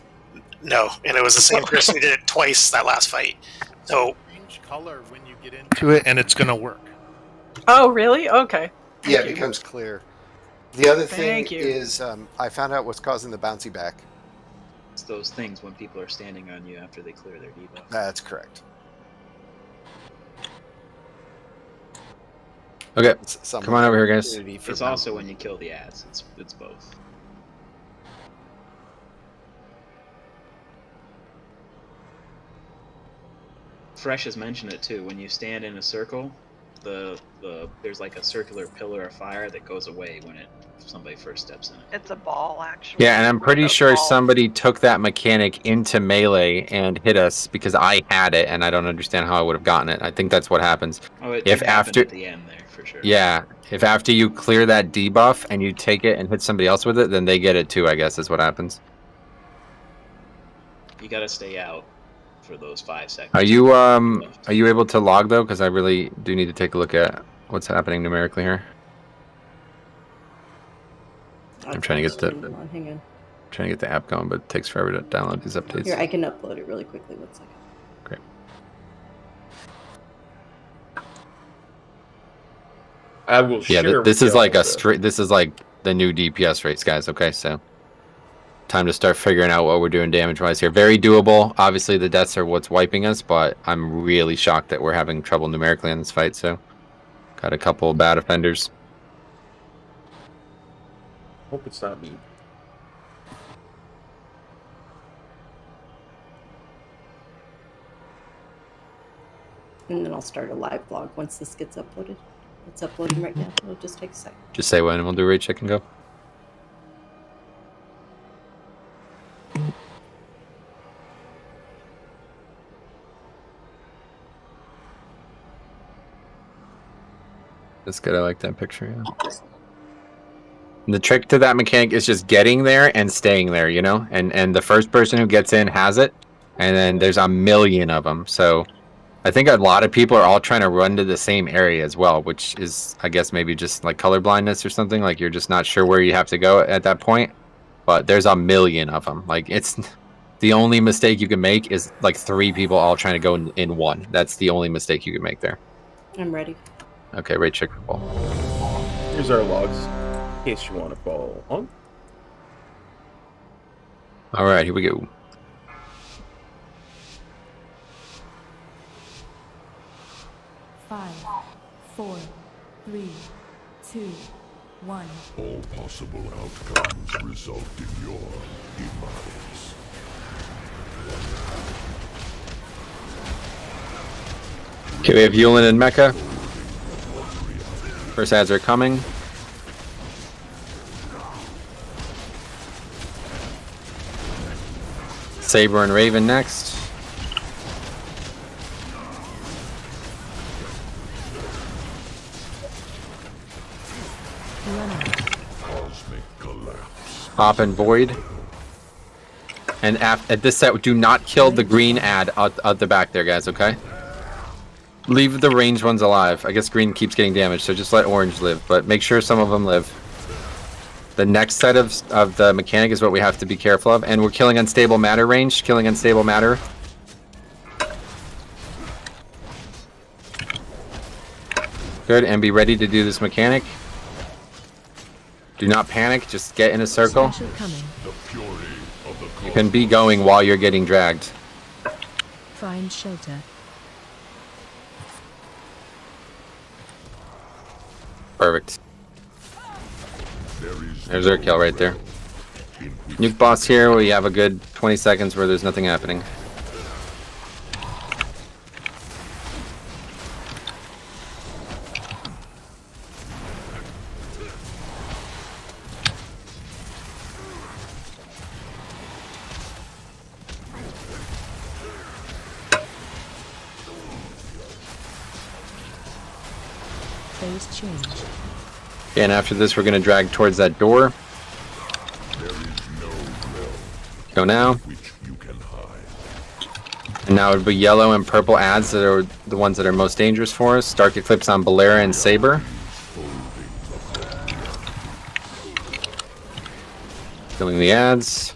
No, and it was the same person who did it twice that last fight. So change color when you get into it, and it's going to work. Oh, really? Okay. Yeah, it becomes clear. The other thing Thank you. is I found out what's causing the bouncy back. It's those things when people are standing on you after they clear their debuff. That's correct. Okay, come on over here, guys. It's also when you kill the ads. It's both. Fresh has mentioned it too. When you stand in a circle, there's like a circular pillar of fire that goes away when somebody first steps in it. It's a ball, actually. Yeah, and I'm pretty Like a sure ball. somebody took that mechanic into melee and hit us because I had it, and I don't understand how I would have gotten it. I think that's what happens. Oh, it If did happen after at the end there for sure. Yeah, if after you clear that debuff and you take it and hit somebody else with it, then they get it too, I guess is what happens. You gotta stay out for those 5 seconds. Are you able to log though? Because I really do need to take a look at what's happening numerically here. I'm trying to get Hang on. trying to get the app going, but it takes forever to download these updates. Here, I can upload it really quickly. 1 second. Great. I will share. This with is like y'all a straight. This is like the new DPS rates, guys. Okay, so time to start figuring out what we're doing damage-wise here. Very doable. Obviously, the deaths are what's wiping us, but I'm really shocked that we're having trouble numerically in this fight. So, got a couple bad offenders. Hope it's not me. And then I'll start a live vlog once this gets uploaded. It's uploading right now. It'll just take a second. Just say when, and we'll do a raid check and go. That's good. I like that picture. Yeah. And the trick to that mechanic is just getting there and staying there, you know? And the first person who gets in has it, and then there's a million of them. So I think a lot of people are all trying to run to the same area as well, which is, I guess, maybe just like color blindness or something. Like you're just not sure where you have to go at that point. But there's a million of them. Like it's the only mistake you can make is like 3 people all trying to go in one. That's the only mistake you can make there. I'm ready. Okay, raid check for ball. Here's our logs, in case you want to follow along. All right, here we go. Five, 4, 3, 2, 1. All possible outcomes result in your demise. Okay, we have Yulin and Mecha. First ads are coming. Saber and Raven next. Pop and Void. And at this set, do not kill the green ad out the back there, guys, okay? Leave the ranged ones alive. I guess green keeps getting damaged, so just let orange live. But make sure some of them live. The next set of the mechanic is what we have to be careful of. And we're killing unstable matter range. Killing unstable matter. Good, and be ready to do this mechanic. Do not panic, just get in a circle. You can be going while you're getting dragged. Find shelter. Perfect. There's our kill right there. Nuke boss here, we have a good 20 seconds where there's nothing happening. Phase change. And after this, we're going to drag towards that door. Go now. And now it would be yellow and purple ads that are the ones that are most dangerous for us. Dark Eclipse on Balera and Saber. Killing the ads.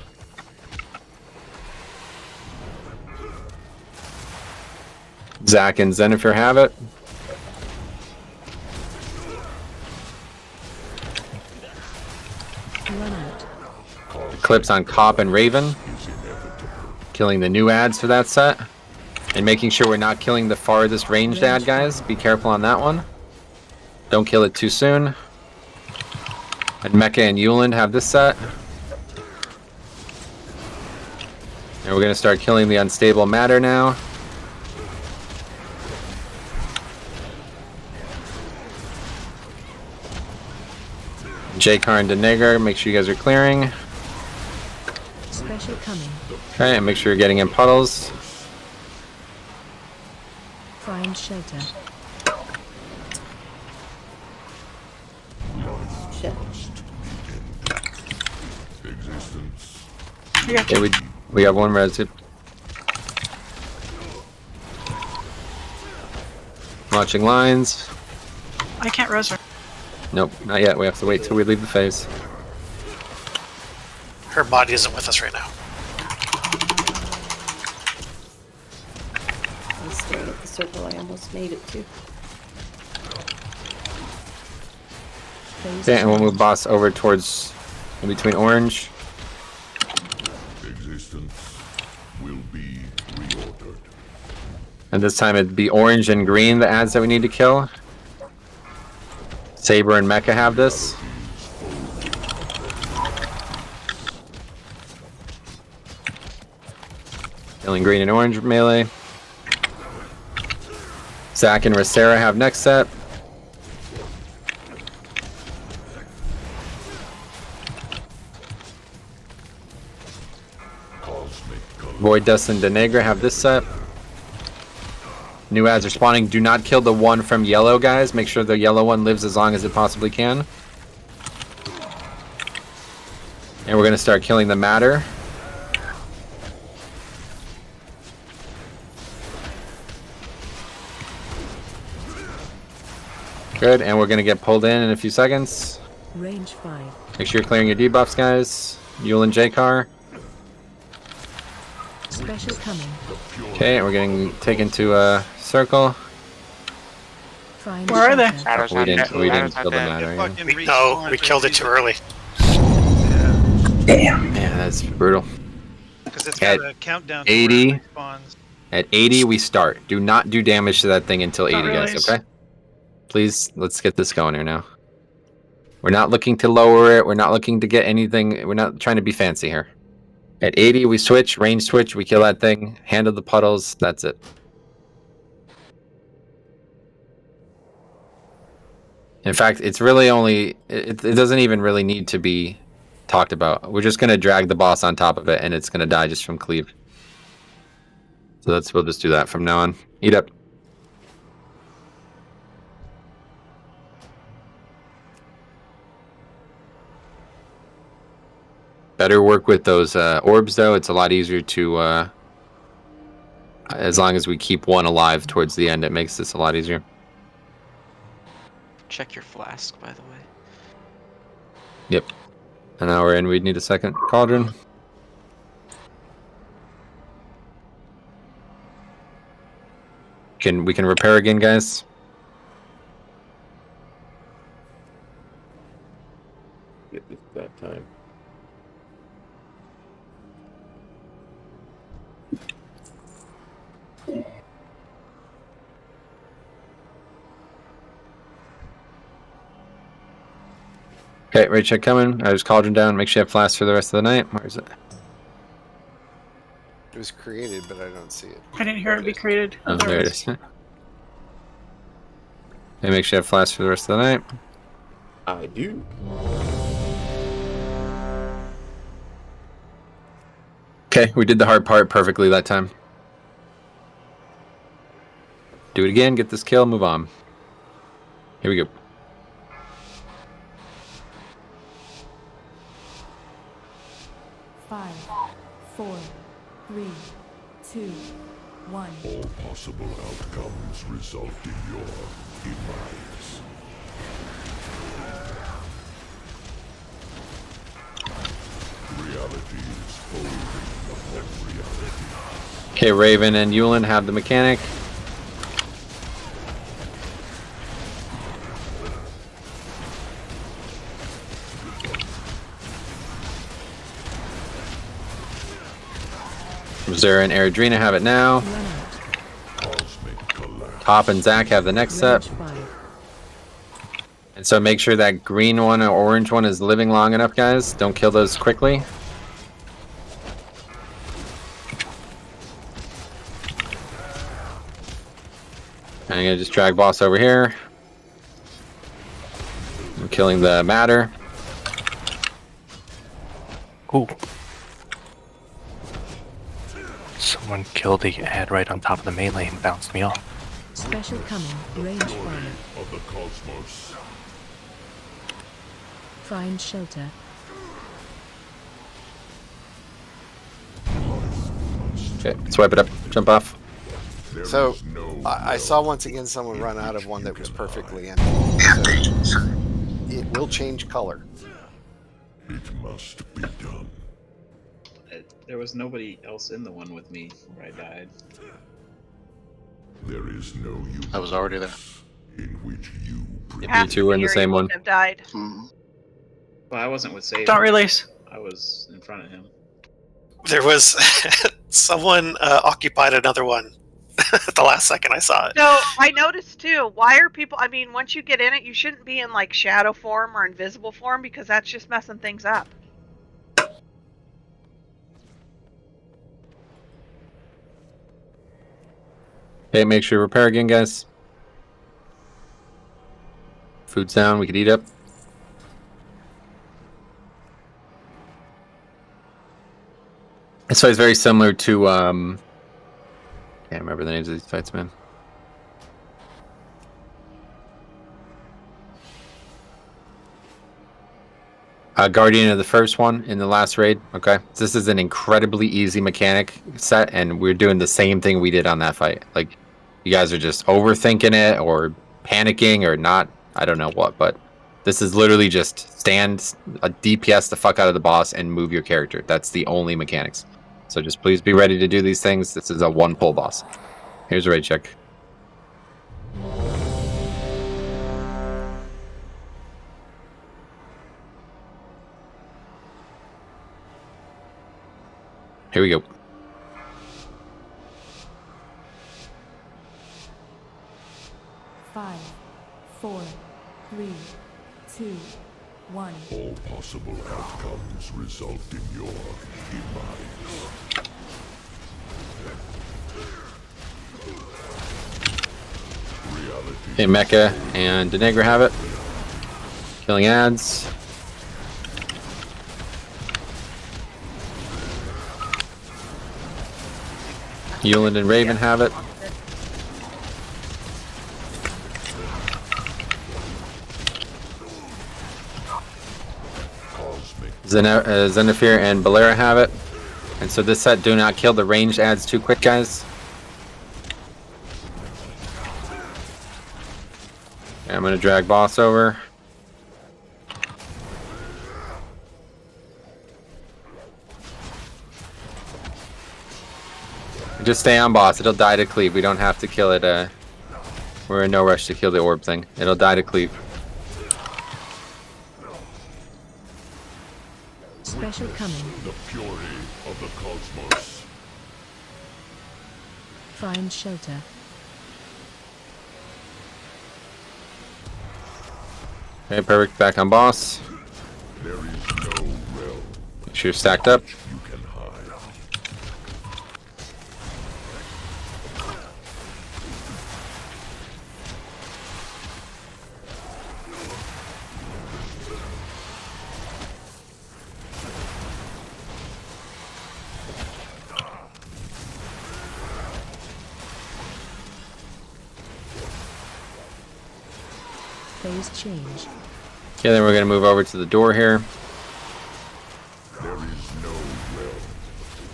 Zac and Zenithir have it. Eclipse on Cop and Raven. Killing the new ads for that set. And making sure we're not killing the farthest ranged ad, guys. Be careful on that one. Don't kill it too soon. And Mecha and Yulin have this set. And we're going to start killing the unstable matter now. J-Car and Denegar, make sure you guys are clearing. Special coming. Okay, and make sure you're getting in puddles. Find shelter. Shit. Existence. Okay, we have one res. Watching lines. I can't res her. Nope, not yet. We have to wait till we leave the phase. Her body isn't with us right now. I'm staying at the circle I almost made it to. Okay, and we'll move boss over towards in between orange. Existence will be reordered. And this time it'd be orange and green, the ads that we need to kill. Saber and Mecha have this. Killing green and orange melee. Zach and Racera have next set. Void Dust and Denegra have this set. New ads are spawning. Do not kill the one from yellow, guys. Make sure the yellow one lives as long as it possibly can. And we're going to start killing the matter. Good, and we're going to get pulled in a few seconds. Range 5. Make sure you're clearing your debuffs, guys. Yule and J-Car. Special coming. Okay, we're getting taken to a circle. Find Where are they? shelter. We didn't kill the matter. Yeah. Fucking No, respawn we for killed it too early. Yeah, that's brutal. Because it's At got a countdown to where 80, it respawns. at 80 we start. Do not do damage to that thing until 80, guys, release. okay? Please, let's get this going here now. We're not looking to lower it. We're not looking to get anything. We're not trying to be fancy here. At 80, we switch, range switch, we kill that thing, handle the puddles, that's it. In fact, it's really only, it doesn't even really need to be talked about. We're just going to drag the boss on top of it, and it's going to die just from cleave. So we'll just do that from now on. Eat up. Better work with those orbs, though. It's a lot easier to, as long as we keep one alive towards the end, it makes this a lot easier. Check your flask, by the way. Yep. An hour in, we'd need a second cauldron. We can repair again, guys. Get this that time. Okay, raid check coming. I just cauldron down. Make sure you have flasks for the rest of the night. Where is it? It was created, but I don't see it. I didn't hear it be created. Oh, there it is. Okay, make sure you have flasks for the rest of the night. I do. Okay, we did the hard part perfectly that time. Do it again, get this kill, move on. Here we go. Five, 4, 3, 2, 1. All possible outcomes result in your demise. Reality is folding upon reality. Okay, Raven and Yulin have the mechanic. Zera and Eridrina have it now. Top and Zach have the next set. And so make sure that green one or orange one is living long enough, guys. Don't kill those quickly. I'm gonna just drag boss over here. I'm killing the matter. Ooh. Someone killed the ad right on top of the melee and bounced me off. Special coming. Range fire. Of the cosmos. Find shelter. Okay, swipe it up. Jump off. So, I saw once again someone run out of one that was perfectly empty. So, it will change color. It must be done. There was nobody else in the one with me where I died. There is no universe I was already there. in which you You two were in the same one. Have died. Well, I wasn't with Save. Don't release. I was in front of him. There was someone occupied another one at the last second I saw it. So I noticed too. Why are people? I mean, once you get in it, you shouldn't be in like shadow form or invisible form because that's just messing things up. Okay, make sure you repair again, guys. Food's down, we could eat up. This fight is very similar to, can't remember the names of these fights, man. Guardian of the first one in the last raid. Okay, this is an incredibly easy mechanic set, and we're doing the same thing we did on that fight. Like, you guys are just overthinking it or panicking or not. I don't know what, but this is literally just stand a DPS the fuck out of the boss and move your character. That's the only mechanics. So just please be ready to do these things. This is a one pull boss. Here's a raid check. Here we go. Five, 4, 3, 2, 1. All possible outcomes result in your demise. Okay, Mecha and Denegra have it. Killing ads. Yuland and Raven have it. Venthyr and Balera have it. And so this set, do not kill the ranged ads too quick, guys. Okay, I'm going to drag boss over. Just stay on boss. It'll die to cleave. We don't have to kill it. We're in no rush to kill the orb thing. It'll die to cleave. Special coming. The fury of the cosmos. Find shelter. Okay, perfect. Back on boss. There is no realm. Make sure you're stacked up. You can hide. Phase change. Okay, then we're going to move over to the door here. There is no realm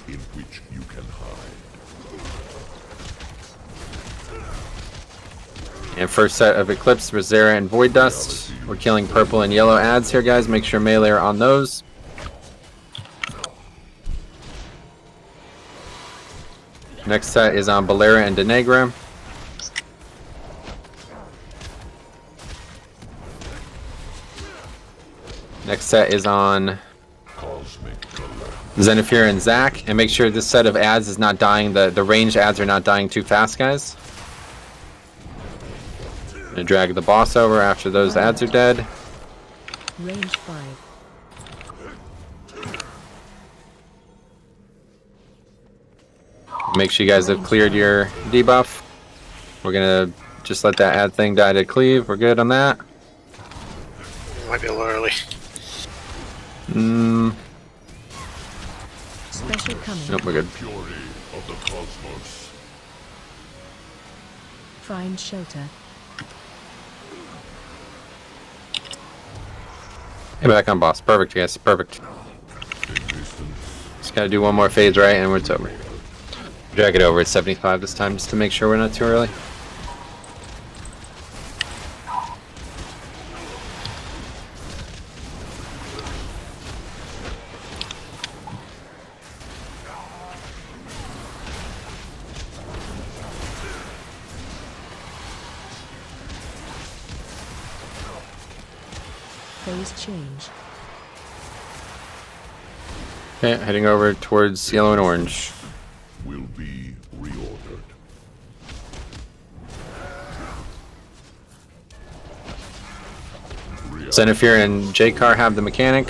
in which you can hide. And first set of Eclipse, Rosera, and Void Dust. We're killing purple and yellow ads here, guys. Make sure melee are on those. Next set is on Balera and Denegra. Next set is on Venthyr and Zac. And make sure this set of ads is not dying. The ranged ads are not dying too fast, guys. I'm gonna drag the boss over after those ads are dead. Range 5. Make sure you guys have cleared your debuff. We're gonna just let that ad thing die to cleave. We're good on that. Might be a little early. Special coming. Nope, we're good. Fury of the cosmos. Find shelter. Hey, back on boss. Perfect, guys. Perfect. Just gotta do one more phase right, and it's over. Drag it over at 75 this time, just to make sure we're not too early. Phase change. Okay, heading over towards yellow and orange. Will be reordered. Venthyr and J-Car have the mechanic.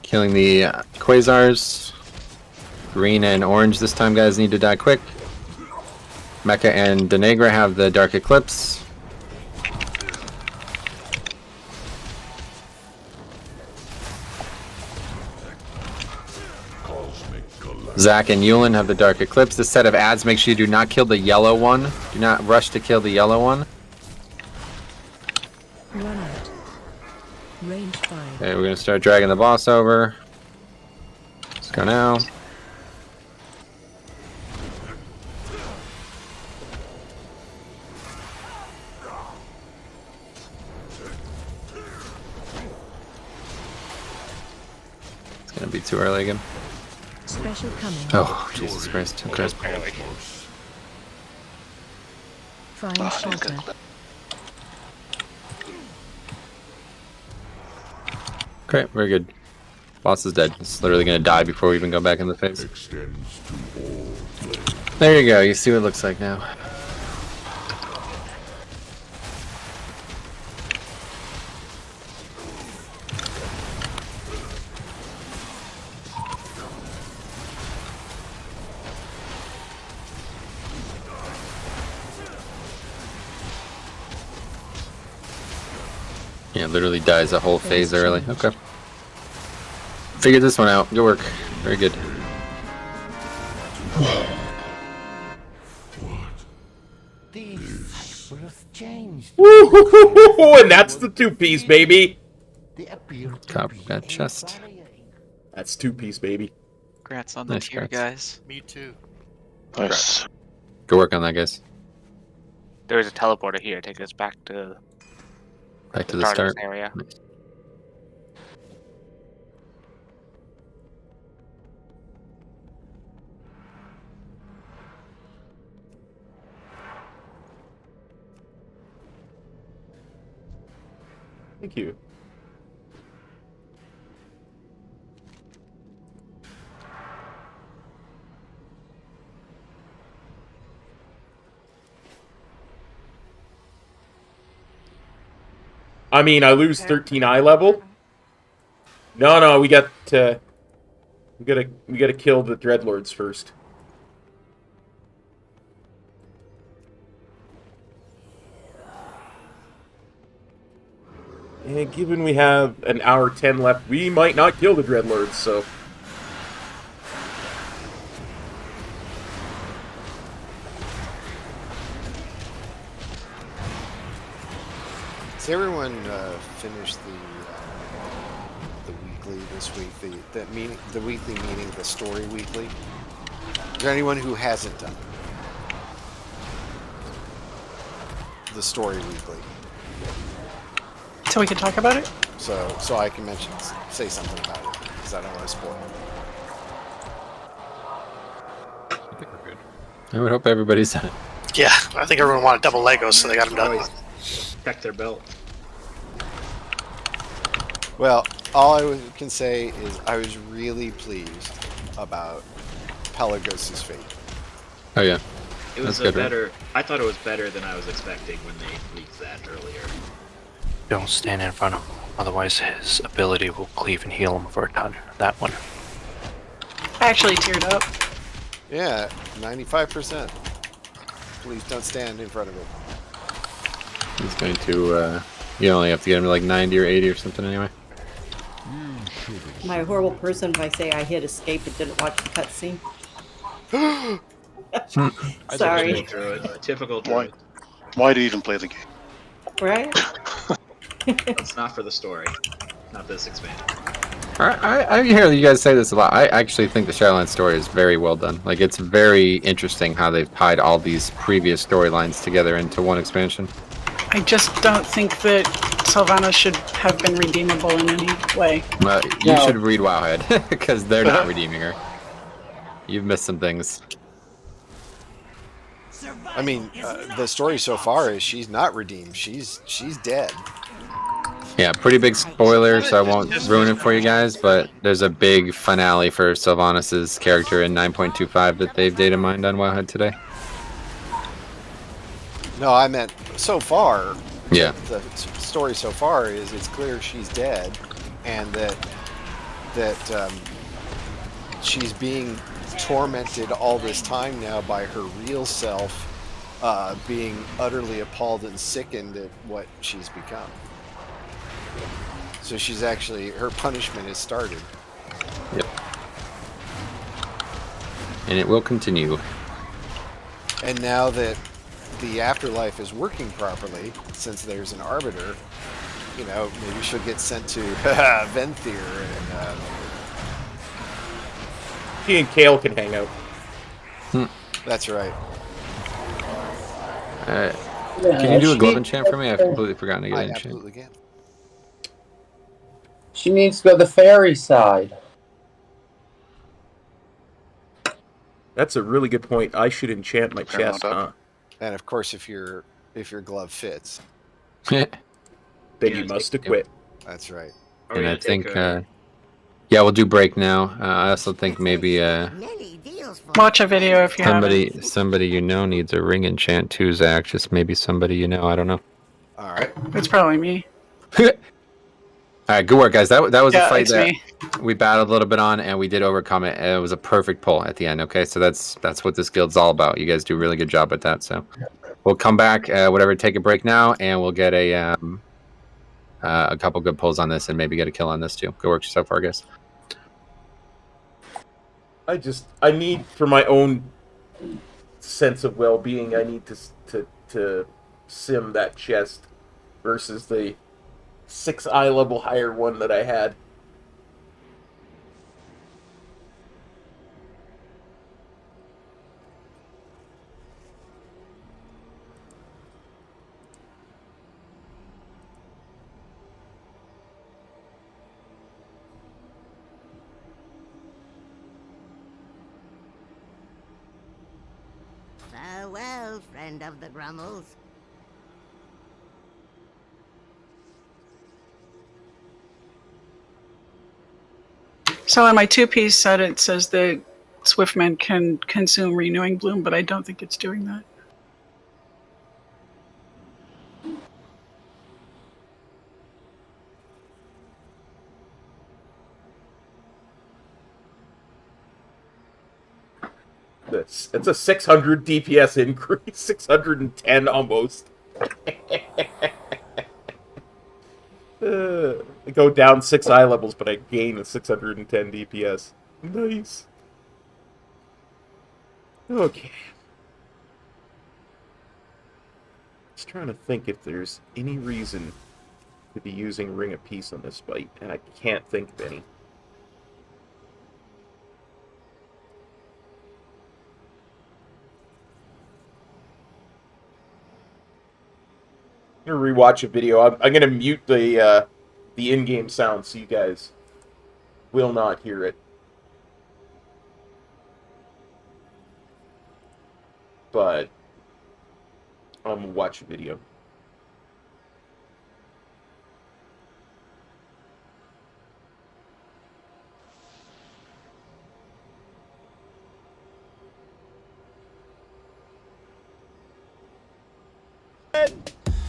Killing the Quasars. Green and orange this time, guys, need to die quick. Mecha and Denegra have the Dark Eclipse. Zach and Yulin have the Dark Eclipse. This set of ads, make sure you do not kill the yellow one. Do not rush to kill the yellow one. Run out. Range 5. Okay, we're gonna start dragging the boss over. Let's go now. It's gonna be too early again. Special coming. Oh, Jesus Christ. Okay. Find shelter. Okay, very good. Boss is dead. It's literally gonna die before we even go back in the phase. There you go. You see what it looks like now. Yeah, literally dies a whole phase early. Okay. Figured this one out. Good work. Very good. Woo! And that's the two-piece, baby. Cop got chest. That's two-piece, baby. Congrats on the Nice, tier, congrats. guys. Me too. Nice. Good work on that, guys. There is a teleporter here. Take us back to the start. area. Thank you. I mean, I lose 13 eye level. No, we got to. We gotta kill the Dreadlords first. And given we have an hour 10 left, we might not kill the Dreadlords, so. Has everyone finished the weekly this week? The weekly meeting, the story weekly. Is there anyone who hasn't done the story weekly? So we can talk about it? So I can say something about it, because I don't want to spoil it. I think we're good. I would hope everybody's done it. Yeah, I think everyone wanted double Legos, so they got them done. Check their belt. Well, all I can say is I was really pleased about Pelagos' fate. Oh yeah. It was That's good, better. Right? I thought it was better than I was expecting when they leaked that earlier. Don't stand in front of him, otherwise his ability will cleave and heal him for a ton. That one. I actually teared up. Yeah, 95%. Please don't stand in front of him. He's going to, you only have to get him to like 90 or 80 or something anyway. Am I a horrible person if I say I hit escape and didn't watch the cutscene? Sorry. Typical druid. Why do you even play the game? Right? It's not for the story. Not this expansion. I hear you guys say this a lot. I actually think the Shadowlands story is very well done. Like, it's very interesting how they've tied all these previous storylines together into one expansion. I just don't think that Sylvana should have been redeemable in any way. You should read Wowhead, because they're not redeeming her. You've missed some things. I mean, the story so far is she's not redeemed. She's dead. Yeah, pretty big spoiler, so I won't ruin it for you guys, but there's a big finale for Sylvanas' character in 9.25 that they've data mined on Wowhead today. No, I meant so far. Yeah. The story so far is it's clear she's dead, and that she's being tormented all this time now by her real self, being utterly appalled and sickened at what she's become. So she's actually, her punishment has started. Yep. And it will continue. And now that the afterlife is working properly, since there's an arbiter, you know, maybe she'll get sent to Venthyr and she and Kale can hang out. That's right. Can you do a glove enchant for me? I've completely forgotten to get an enchant. Absolutely can. She needs to go the fairy side. That's a really good point. I should enchant my chest, huh? And of course, if your glove fits, then you must equip. That's right. And I think, yeah, we'll do break now. I also think maybe Watch a video if you haven't. somebody you know needs a ring enchant too, Zach. Just maybe somebody you know. I don't know. All right. It's probably me. All right, good work, guys. That was a Yeah, fight it's that me. we battled a little bit on, and we did overcome it. It was a perfect pull at the end. Okay, so that's what this guild's all about. You guys do a really good job at that. So we'll come back, whatever. Take a break now, and we'll get a couple good pulls on this, and maybe get a kill on this too. Good work so far, guys. I need, for my own sense of well-being, I need to sim that chest versus the 6 eye level higher one that I had. Farewell, friend of the Grummels. So in my two-piece set, it says that Swiftman can consume Renewing Bloom, but I don't think it's doing that. It's a 600 DPS increase, 610 almost. I go down 6 eye levels, but I gain a 610 DPS. Nice. Okay. Just trying to think if there's any reason to be using Ring of Peace on this fight, and I can't think of any. I'm gonna rewatch a video. I'm gonna mute the in-game sound so you guys will not hear it. But I'm gonna watch a video.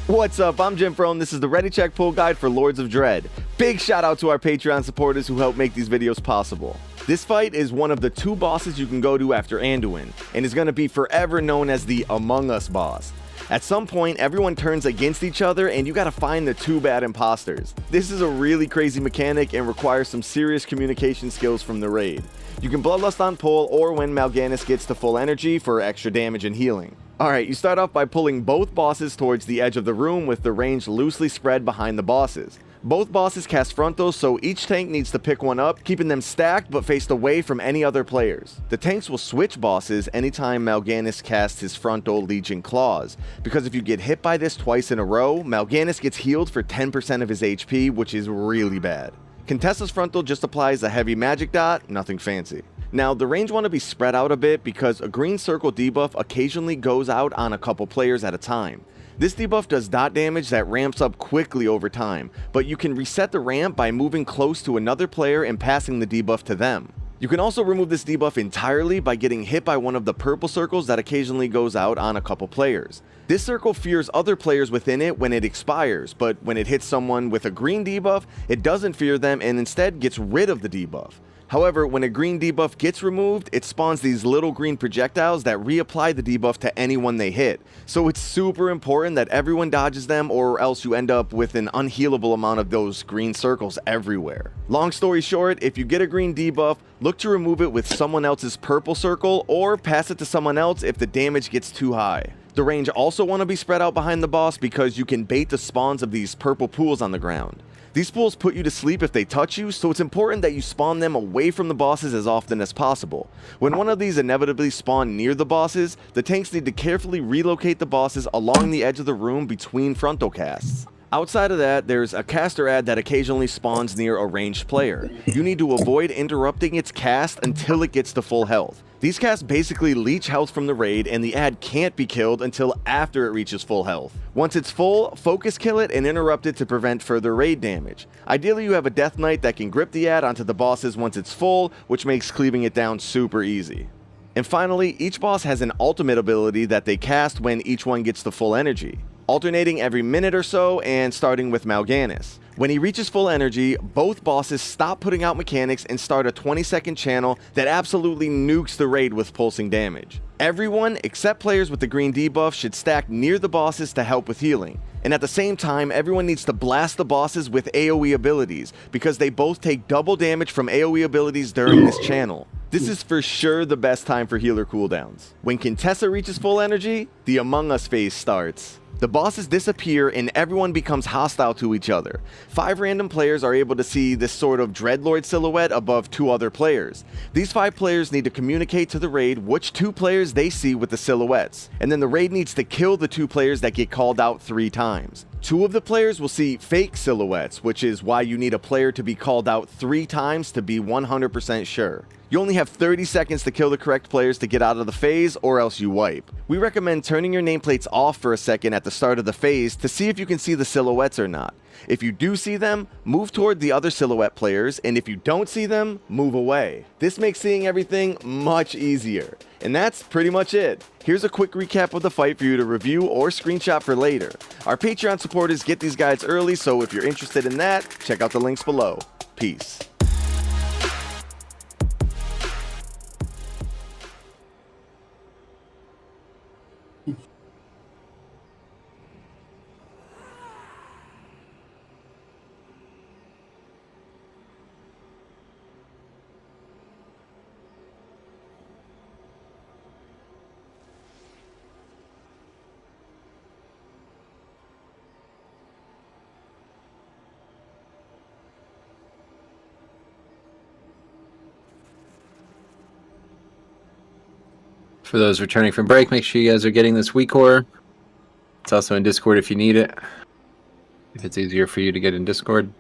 What's up? I'm Jim Frone. This is the Ready Check Pull Guide for Lords of Dread. Big shout out to our Patreon supporters who help make these videos possible. This fight is one of the 2 bosses you can go to after Anduin, and is going to be forever known as the Among Us boss. At some point, everyone turns against each other and you gotta find the 2 bad imposters. This is a really crazy mechanic and requires some serious communication skills from the raid. You can Bloodlust on pull or when Mal'Ganis gets to full energy for extra damage and healing. Alright, you start off by pulling both bosses towards the edge of the room with the range loosely spread behind the bosses. Both bosses cast frontals, so each tank needs to pick one up, keeping them stacked but faced away from any other players. The tanks will switch bosses anytime Mal'Ganis casts his frontal Legion Claws, because if you get hit by this twice in a row, Mal'Ganis gets healed for 10% of his HP, which is really bad. Contessa's frontal just applies a heavy magic dot, nothing fancy. Now, the range want to be spread out a bit because a green circle debuff occasionally goes out on a couple players at a time. This debuff does dot damage that ramps up quickly over time, but you can reset the ramp by moving close to another player and passing the debuff to them. You can also remove this debuff entirely by getting hit by one of the purple circles that occasionally goes out on a couple players. This circle fears other players within it when it expires, but when it hits someone with a green debuff, it doesn't fear them and instead gets rid of the debuff. However, when a green debuff gets removed, it spawns these little green projectiles that reapply the debuff to anyone they hit. So it's super important that everyone dodges them or else you end up with an unhealable amount of those green circles everywhere. Long story short, if you get a green debuff, look to remove it with someone else's purple circle or pass it to someone else if the damage gets too high. The range also want to be spread out behind the boss because you can bait the spawns of these purple pools on the ground. These pools put you to sleep if they touch you, so it's important that you spawn them away from the bosses as often as possible. When one of these inevitably spawn near the bosses, the tanks need to carefully relocate the bosses along the edge of the room between frontal casts. Outside of that, there's a caster ad that occasionally spawns near a ranged player. You need to avoid interrupting its cast until it gets to full health. These casts basically leech health from the raid and the ad can't be killed until after it reaches full health. Once it's full, focus kill it and interrupt it to prevent further raid damage. Ideally you have a Death Knight that can grip the ad onto the bosses once it's full, which makes cleaving it down super easy. And finally, each boss has an ultimate ability that they cast when each one gets to full energy, alternating every minute or so and starting with Mal'Ganis. When he reaches full energy, both bosses stop putting out mechanics and start a 20-second channel that absolutely nukes the raid with pulsing damage. Everyone, except players with the green debuff, should stack near the bosses to help with healing. And at the same time, everyone needs to blast the bosses with AoE abilities, because they both take double damage from AoE abilities during this channel. This is for sure the best time for healer cooldowns. When Contessa reaches full energy, the Among Us phase starts. The bosses disappear and everyone becomes hostile to each other. 5 random players are able to see this sort of Dreadlord silhouette above 2 other players. These 5 players need to communicate to the raid which 2 players they see with the silhouettes, and then the raid needs to kill the 2 players that get called out 3 times. 2 of the players will see fake silhouettes, which is why you need a player to be called out 3 times to be 100% sure. You only have 30 seconds to kill the correct players to get out of the phase, or else you wipe. We recommend turning your nameplates off for a second at the start of the phase to see if you can see the silhouettes or not. If you do see them, move toward the other silhouette players, and if you don't see them, move away. This makes seeing everything much easier. And that's pretty much it. Here's a quick recap of the fight for you to review or screenshot for later. Our Patreon supporters get these guides early, so if you're interested in that, check out the links below. Peace. For those returning from break, make sure you guys are getting this weak core. It's also in Discord if you need it. If it's easier for you to get in Discord.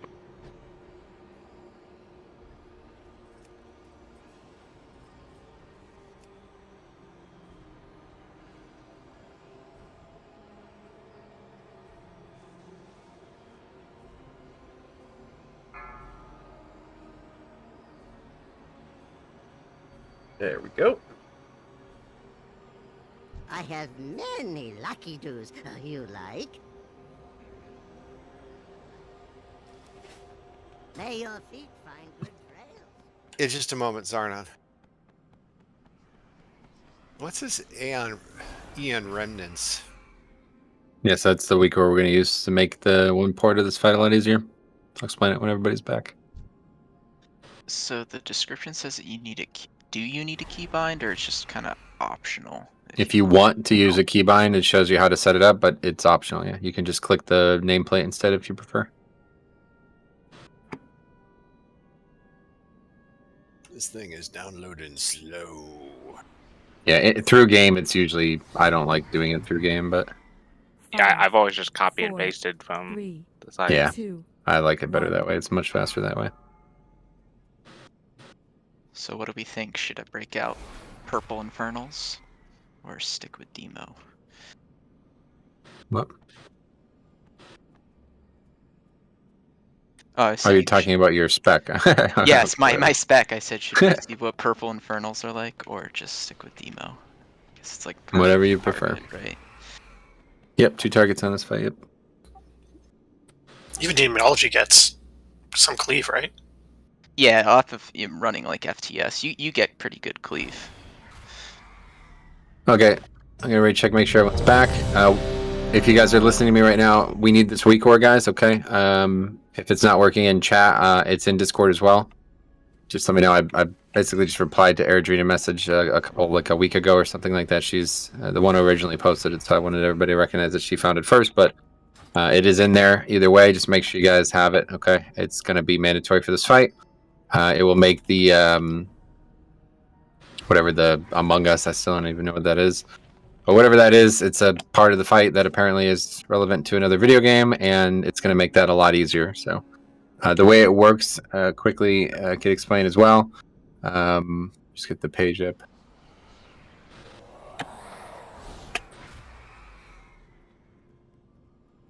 There we go. I have many lucky doos you like. May your feet find good trails. In just a moment, Zarnan. What's this Aeon Remnants? Yes, that's the weaker we're going to use to make the one part of this fight a lot easier. I'll explain it when everybody's back. So the description says that you need a key. Do you need a keybind, or it's just kind of optional? If you want to use a keybind, it shows you how to set it up, but it's optional. Yeah, you can just click the nameplate instead if you prefer. This thing is downloading slow. Yeah, through game, it's usually, I don't like doing it through game, but Yeah, I've always just copy and pasted from the site. yeah, I like it better that way. It's much faster that way. So what do we think? Should I break out Purple Infernals, or stick with Demo? What? Oh, Are you talking about your spec? Yes, my spec. I said, should we see what Purple Infernals are like, or just stick with Demo? Because it's like Whatever you prefer. Right? Yep, 2 targets on this fight. Yep. Even Demonology gets some cleave, right? Yeah, off of running like FTS, you get pretty good cleave. Okay, I'm gonna recheck, make sure everyone's back. If you guys are listening to me right now, we need this weak core, guys. Okay. If it's not working in chat, it's in Discord as well. Just let me know. I basically just replied to Airdrina message a week ago or something like that. She's the one who originally posted it, so I wanted everybody to recognize that she found it first. But it is in there either way. Just make sure you guys have it. Okay, it's gonna be mandatory for this fight. It will make the whatever the Among Us. I still don't even know what that is. But whatever that is, it's a part of the fight that apparently is relevant to another video game, and it's going to make that a lot easier. So the way it works, quickly could explain as well. Just get the page up.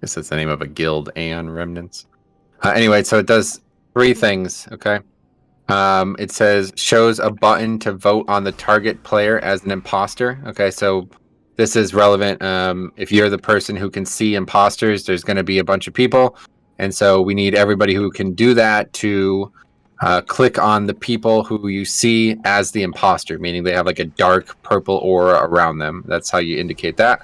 Guess that's the name of a guild, and Remnants. Anyway, so it does 3 things, okay? It says, shows a button to vote on the target player as an imposter. Okay, so this is relevant. If you're the person who can see imposters, there's going to be a bunch of people. And so we need everybody who can do that to click on the people who you see as the imposter, meaning they have like a dark purple aura around them. That's how you indicate that.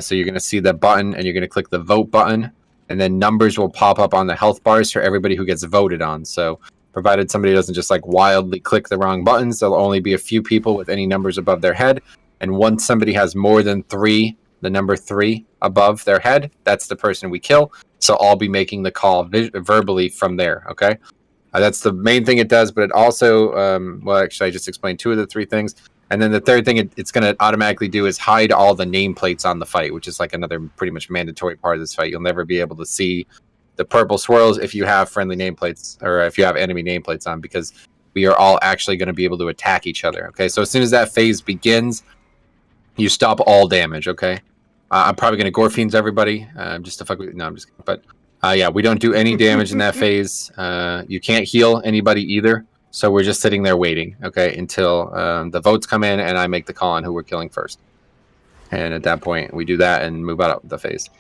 So you're going to see that button, and you're going to click the vote button, and then numbers will pop up on the health bars for everybody who gets voted on. So provided somebody doesn't just like wildly click the wrong buttons, there'll only be a few people with any numbers above their head. And once somebody has more than 3, the number 3 above their head, that's the person we kill. So I'll be making the call verbally from there, okay? That's the main thing it does, but it also, well, actually, I just explained 2 of the 3 things. And then the third thing it's going to automatically do is hide all the nameplates on the fight, which is like another pretty much mandatory part of this fight. You'll never be able to see the purple swirls if you have friendly nameplates, or if you have enemy nameplates on, because we are all actually going to be able to attack each other, okay? So as soon as that phase begins, you stop all damage, okay? I'm probably going to gore fiends everybody, just to fuck with. No, I'm just kidding. But yeah, we don't do any damage in that phase. You can't heal anybody either, so we're just sitting there waiting, okay, until the votes come in and I make the call on who we're killing first. And at that point, we do that and move out of the phase.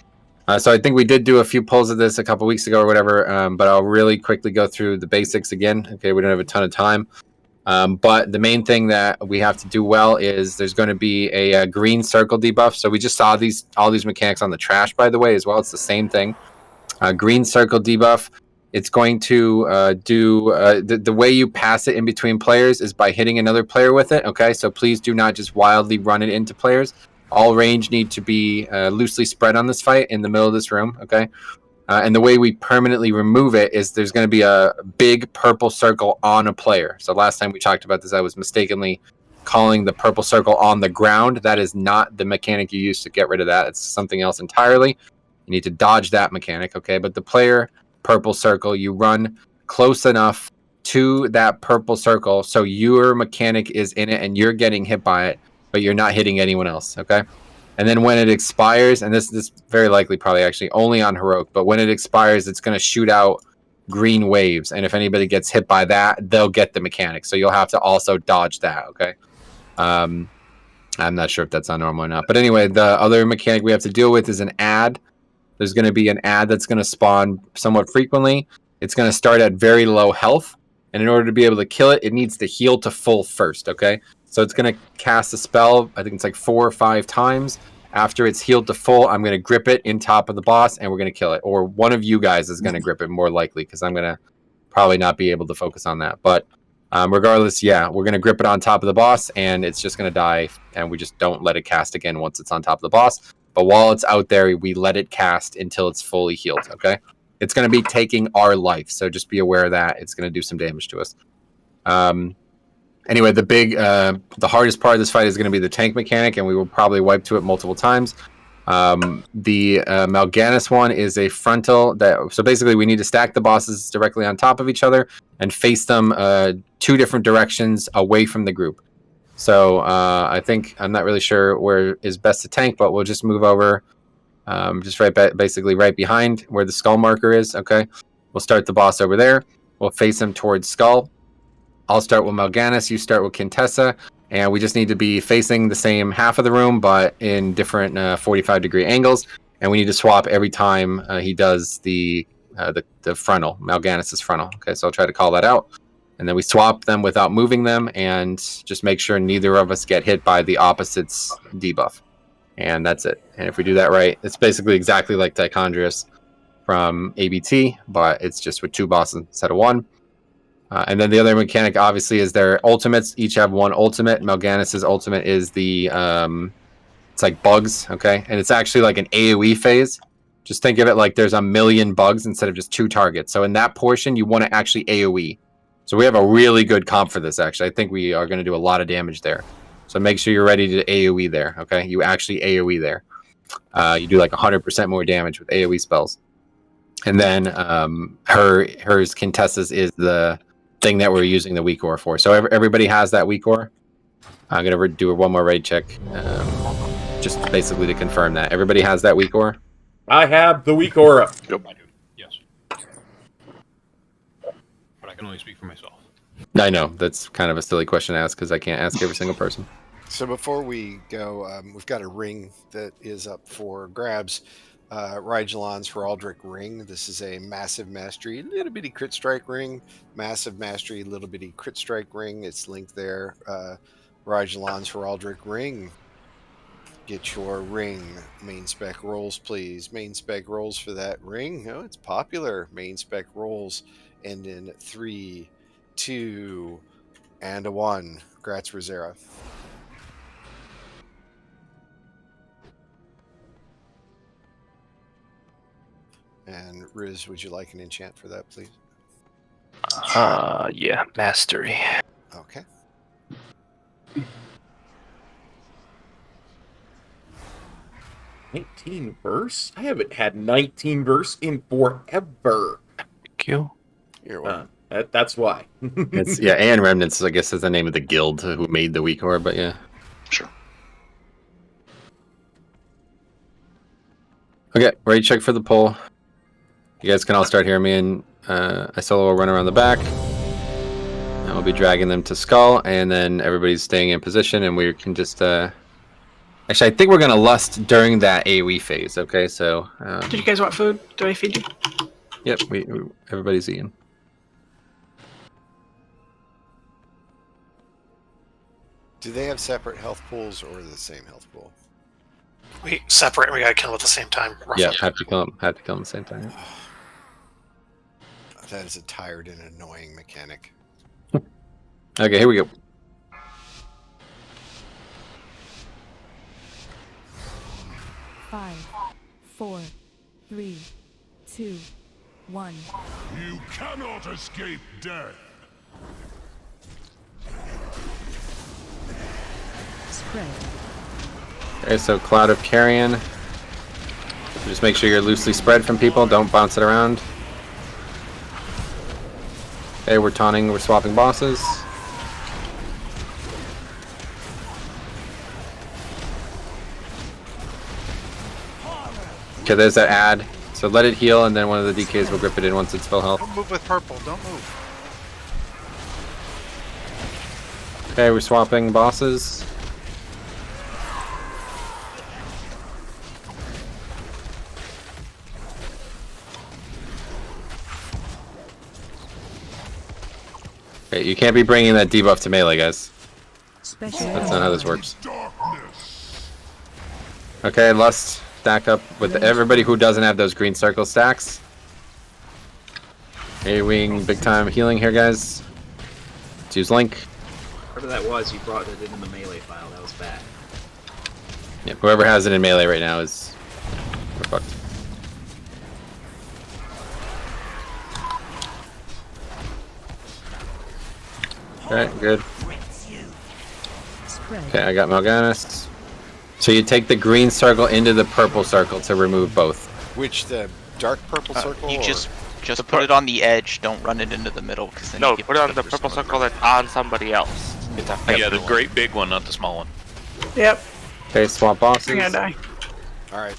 So I think we did do a few pulls of this a couple weeks ago or whatever, but I'll really quickly go through the basics again. Okay, we don't have a ton of time. But the main thing that we have to do well is there's going to be a green circle debuff. So we just saw all these mechanics on the trash, by the way, as well. It's the same thing. Green circle debuff. It's going to do the way you pass it in between players is by hitting another player with it. Okay, so please do not just wildly run it into players. All range need to be loosely spread on this fight in the middle of this room. Okay. And the way we permanently remove it is there's going to be a big purple circle on a player. So last time we talked about this, I was mistakenly calling the purple circle on the ground. That is not the mechanic you use to get rid of that. It's something else entirely. You need to dodge that mechanic, okay? But the player purple circle, you run close enough to that purple circle so your mechanic is in it and you're getting hit by it, but you're not hitting anyone else, okay? And then when it expires, and this very likely probably actually only on Heroic, but when it expires, it's going to shoot out green waves. And if anybody gets hit by that, they'll get the mechanic. So you'll have to also dodge that, okay? I'm not sure if that's on normal or not. But anyway, the other mechanic we have to deal with is an ad. There's going to be an ad that's going to spawn somewhat frequently. It's going to start at very low health. And in order to be able to kill it, it needs to heal to full first, okay? So it's going to cast a spell, I think it's like 4 or 5 times. After it's healed to full, I'm going to grip it in top of the boss, and we're going to kill it. Or one of you guys is going to grip it, more likely, because I'm going to probably not be able to focus on that. But regardless, yeah, we're going to grip it on top of the boss, and it's just going to die, and we just don't let it cast again once it's on top of the boss. But while it's out there, we let it cast until it's fully healed, okay? It's going to be taking our life, so just be aware of that. It's going to do some damage to us. Anyway, the hardest part of this fight is going to be the tank mechanic, and we will probably wipe to it multiple times. The Mal'Ganis one is a frontal. So basically, we need to stack the bosses directly on top of each other and face them 2 different directions away from the group. So I think, I'm not really sure where is best to tank, but we'll just move over just basically right behind where the skull marker is, okay? We'll start the boss over there. We'll face him towards skull. I'll start with Mal'Ganis, you start with Quintessa, and we just need to be facing the same half of the room, but in different 45-degree angles, and we need to swap every time he does the frontal, Mal'Ganis' frontal. Okay, so I'll try to call that out, and then we swap them without moving them, and just make sure neither of us get hit by the opposite's debuff, and that's it. And if we do that right, it's basically exactly like Tichondrius from ABT, but it's just with 2 bosses instead of 1. And then the other mechanic, obviously, is their ultimates. Each have 1 ultimate. Mal'Ganis' ultimate is the, it's like bugs, okay? And it's actually like an AoE phase. Just think of it like there's a million bugs instead of just 2 targets. So in that portion, you want to actually AoE. So we have a really good comp for this, actually. I think we are going to do a lot of damage there. So make sure you're ready to AoE there, okay? You actually AoE there. You do like 100% more damage with AoE spells. And then hers, Quintessa's, is the thing that we're using the weak ore for. So everybody has that weak ore. I'm gonna do one more raid check, just basically to confirm that everybody has that weak ore. I have the weak ore. Yep. I do. Yes. But I can only speak for myself. I know that's kind of a silly question to ask because I can't ask every single person. So before we go, we've got a ring that is up for grabs. Rigelon's Heraldric Ring. This is a massive mastery, little bitty crit strike ring. Massive mastery, little bitty crit strike ring. It's linked there. Rigelon's Heraldric Ring. Get your ring. Main spec rolls, please. Main spec rolls for that ring. Oh, it's popular. Main spec rolls end in 3, 2, and a 1. Grats Rosera. And Riz, would you like an enchant for that, please? Yeah, mastery. Okay. $19 verse? I haven't had 19 verse in forever. Thank you. You're welcome. That's why. It's, yeah, and Remnants, I guess, is the name of the guild who made the weak ore, but yeah. Sure. Okay, ready to check for the pull. You guys can all start hearing me, and Isolo will run around the back. And we'll be dragging them to Skull, and then everybody's staying in position, and we can just... Actually, I think we're going to lust during that AoE phase, okay? So... Did you guys want food? Do I feed you? Yep, everybody's eating. Do they have separate health pools or the same health pool? We separate. We gotta kill them at the same time. Roughly. Yeah, have to kill them at the same time. That is a tired and annoying mechanic. Okay, here we go. Five, 4, 3, 2, 1. You cannot escape death. Spread. Okay, so Cloud of Carrion. Just make sure you're loosely spread from people. Don't bounce it around. Okay, we're taunting. We're swapping bosses. Okay, there's that add. So let it heal, and then one of the DKs will grip it in once it's full health. Don't move with purple. Don't move. Okay, we're swapping bosses. Okay, you can't be bringing that debuff to melee, guys. That's not how this works. Okay, Lust, stack up with everybody who doesn't have those green circle stacks. A-Wing, big time healing here, guys. Let's use Link. Whatever that was, you brought it in the melee file. That was bad. Yep, whoever has it in melee right now is... we're fucked. Okay, good. Okay, I got Mal'Ganis. So you take the green circle into the purple circle to remove both. Which, the dark purple circle? You or- just put it on the edge. Don't run it into the middle, because then No, you get put it on stuff the for purple some circle that's on somebody else. It's a Yeah, the great big one, not the small one. Yep. Okay, swap bosses. I'm gonna die. Alright.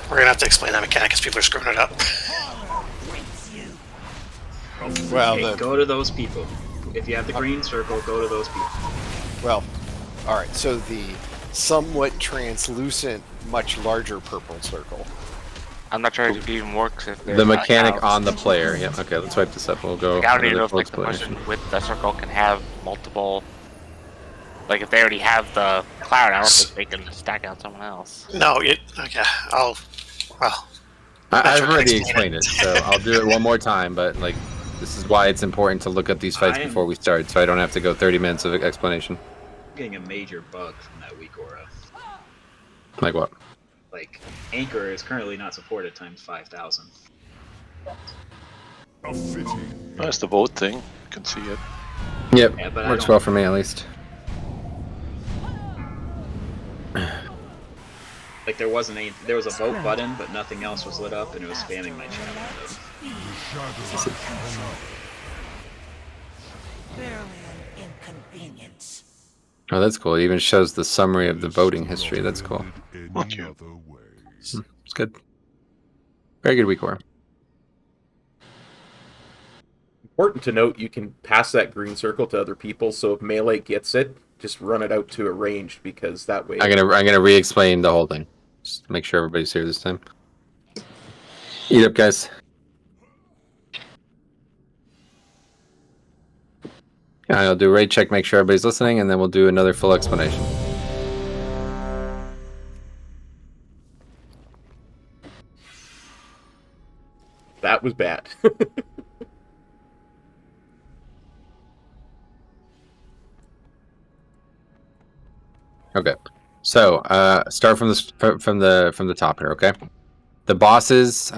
We're gonna have to explain that mechanic because people are screwing it up. Well, Hey, the- go to those people. If you have the green circle, go to those people. Well, alright, so the somewhat translucent, much larger purple circle. I'm not sure if it even works if The mechanic on the player. Yep, okay, let's wipe this up. We'll go... I don't even know another if full like, the explanation. person with the circle can have multiple... Like, if they already have the cloud, I don't think they can stack out someone else. No, okay. Well. I've already explained it, so I'll do it one more time, but, like, this is why it's important to look at these fights before we start, so I don't have to go 30 minutes of explanation. I'm getting a major bug from that weak aura. Like what? Like, Anchor is currently not supported times 5,000. That's the vote thing. You can see it. Yep, Yeah, but I works don't- well for me at least. Like, there was a vote button, but nothing else was lit up, and it was spamming my chat window. Oh, that's cool. It even shows the summary of the voting history. That's cool. It's good. Very good week, War. Important to note, you can pass that green circle to other people, so if melee gets it, just run it out to a ranged, because that way... I'm gonna re-explain the whole thing. Just to make sure everybody's here this time. Eat up, guys. Yeah, I'll do a raid check, make sure everybody's listening, and then we'll do another full explanation. That was bad. Okay, so start from the top here. Okay, the bosses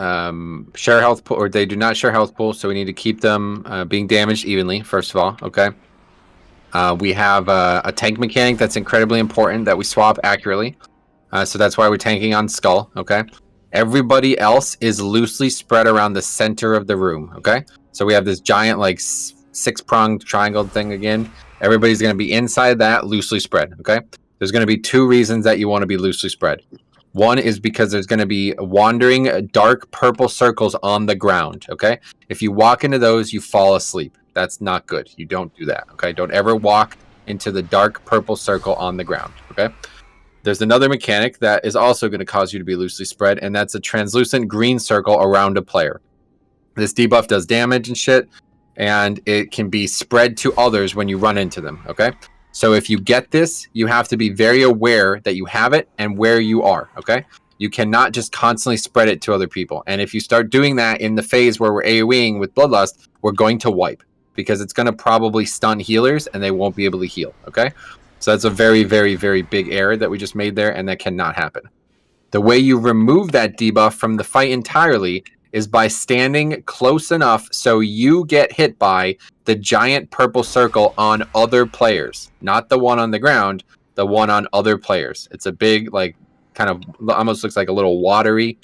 share health pool, or they do not share health pool, so we need to keep them being damaged evenly. First of all, okay. We have a tank mechanic that's incredibly important that we swap accurately, so that's why we're tanking on Skull. Okay, everybody else is loosely spread around the center of the room. Okay, so we have this giant like six-pronged triangle thing again. Everybody's going to be inside that, loosely spread. Okay. There's going to be two reasons that you want to be loosely spread. One is because there's going to be wandering dark purple circles on the ground, okay? If you walk into those, you fall asleep. That's not good. You don't do that, okay? Don't ever walk into the dark purple circle on the ground, okay? There's another mechanic that is also going to cause you to be loosely spread, and that's a translucent green circle around a player. This debuff does damage and shit, and it can be spread to others when you run into them, okay? So if you get this, you have to be very aware that you have it and where you are, okay? You cannot just constantly spread it to other people. And if you start doing that in the phase where we're AoEing with Bloodlust, we're going to wipe, because it's going to probably stun healers and they won't be able to heal, okay? So that's a very, very, very big error that we just made there, and that cannot happen. The way you remove that debuff from the fight entirely is by standing close enough so you get hit by the giant purple circle on other players. Not the one on the ground, the one on other players. It's a big, like, kind of almost looks like a little watery.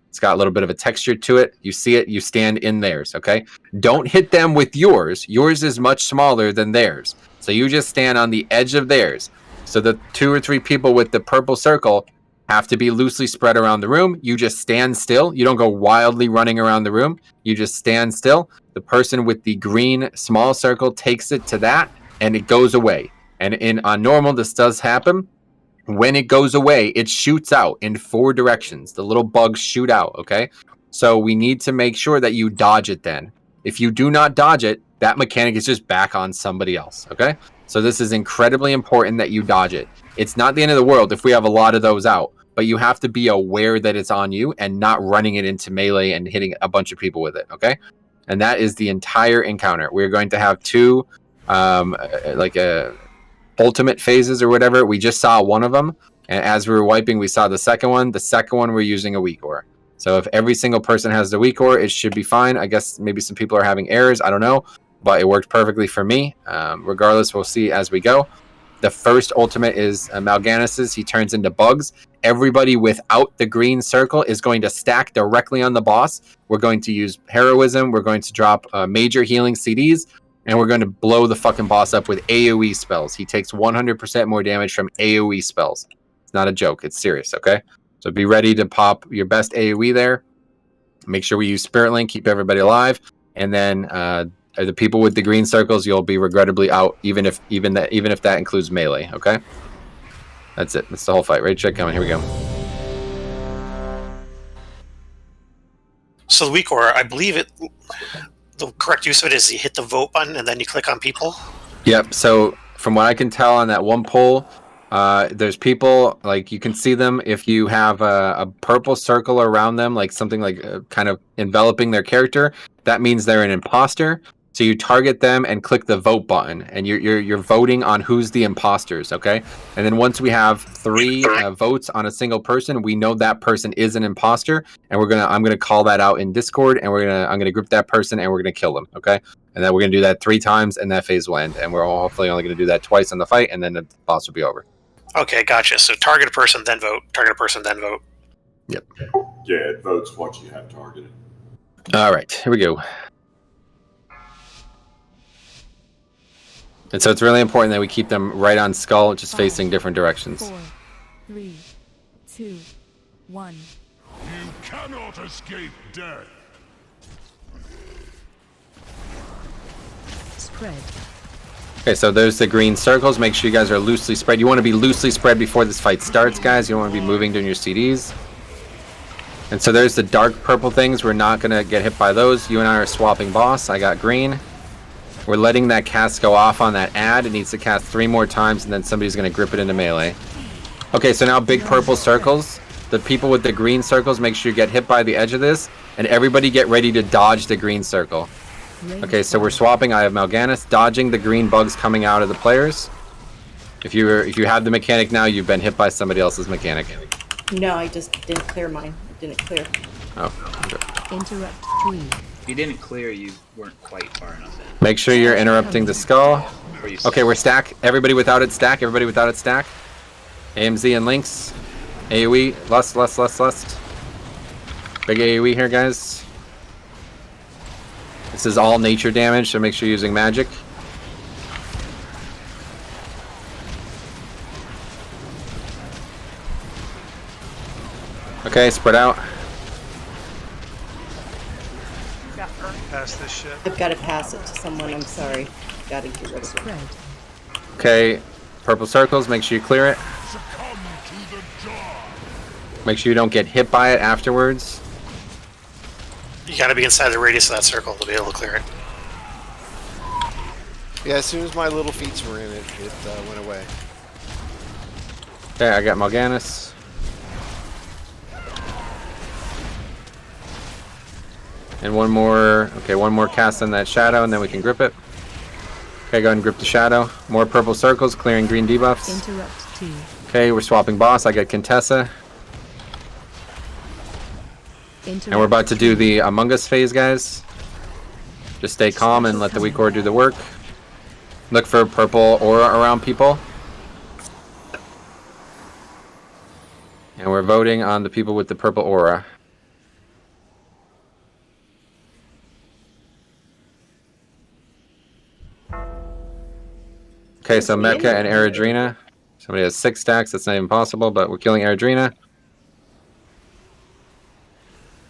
It's got a little bit of a texture to it. You see it, you stand in theirs, okay? Don't hit them with yours. Yours is much smaller than theirs. So you just stand on the edge of theirs. So the 2 or 3 people with the purple circle have to be loosely spread around the room. You just stand still. You don't go wildly running around the room. You just stand still. The person with the green small circle takes it to that, and it goes away. And on normal, this does happen. When it goes away, it shoots out in 4 directions. The little bugs shoot out, okay? So we need to make sure that you dodge it then. If you do not dodge it, that mechanic is just back on somebody else, okay? So this is incredibly important that you dodge it. It's not the end of the world if we have a lot of those out, but you have to be aware that it's on you and not running it into melee and hitting a bunch of people with it, okay? And that is the entire encounter. We're going to have two ultimate phases or whatever. We just saw one of them, and as we were wiping, we saw the second one. The second one, we're using a weak ore. So if every single person has the weak ore, it should be fine. I guess maybe some people are having errors. I don't know, but it worked perfectly for me. Regardless, we'll see as we go. The first ultimate is Mal'Gannis's. He turns into bugs. Everybody without the green circle is going to stack directly on the boss. We're going to use heroism. We're going to drop major healing CDs, and we're going to blow the fucking boss up with AoE spells. He takes 100% more damage from AoE spells. It's not a joke. It's serious, okay? So be ready to pop your best AoE there. Make sure we use Spirit Link, keep everybody alive, and then the people with the green circles, you'll be regrettably out, even if that includes melee. Okay, that's it. That's the whole fight. Ready, check, coming. Here we go. So the weak ore, I believe the correct use of it is you hit the vote button and then you click on people. Yep. So from what I can tell on that one poll, there's people, like, you can see them if you have a purple circle around them, like something like kind of enveloping their character. That means they're an imposter. So you target them and click the vote button, and you're voting on who's the imposters, okay? And then once we have 3 votes on a single person, we know that person is an imposter, and I'm gonna call that out in Discord, and I'm gonna group that person, and we're gonna kill them, okay? And then we're gonna do that 3 times, and that phase will end. And we're hopefully only gonna do that twice in the fight, and then the boss will be over. Okay, gotcha. So target a person, then vote. Target a person, then vote. Yep. Yeah, it votes what you have targeted. All right, here we go. And so it's really important that we keep them right on skull, just facing different directions. 4, 3, 2, 1. You cannot escape death. Spread. Okay, so there's the green circles. Make sure you guys are loosely spread. You want to be loosely spread before this fight starts, guys. You don't want to be moving during your CDs. And so there's the dark purple things. We're not going to get hit by those. You and I are swapping boss. I got green. We're letting that cast go off on that ad. It needs to cast 3 more times, and then somebody's going to grip it into melee. Okay, so now big purple circles. The people with the green circles, make sure you get hit by the edge of this, and everybody get ready to dodge the green circle. Okay, so we're swapping. I have Mal'Gannis dodging the green bugs coming out of the players. If you have the mechanic now, you've been hit by somebody else's mechanic. No, I just didn't clear mine. It didn't clear. Oh. Okay. Interrupt 3. If you didn't clear, you weren't quite far enough in. Make sure you're interrupting the skull. Okay, we're stack. Everybody without it stack. Everybody without it stack. AMZ and links. AoE. Lust. Big AoE here, guys. This is all nature damage, so make sure you're using magic. Okay, spread out. Pass this shit. I've got to pass it to someone. I'm sorry. Got to get rid of it. Okay, purple circles, make sure you clear it. Make sure you don't get hit by it afterwards. You gotta be inside the radius of that circle to be able to clear it. Yeah, as soon as my little feet were in it, it went away. Okay, I got Mal'Gannis. And one more cast on that shadow, and then we can grip it. Okay, go ahead and grip the shadow. More purple circles, clearing green debuffs. Interrupt 2. Okay, we're swapping boss. I got Contessa. And we're about to do the Among Us phase, guys. Just stay calm and let the weak ore do the work. Look for purple aura around people. And we're voting on the people with the purple aura. Okay, so Mecha and Eredrina. Somebody has 6 stacks. That's not even possible, but we're killing Eredrina.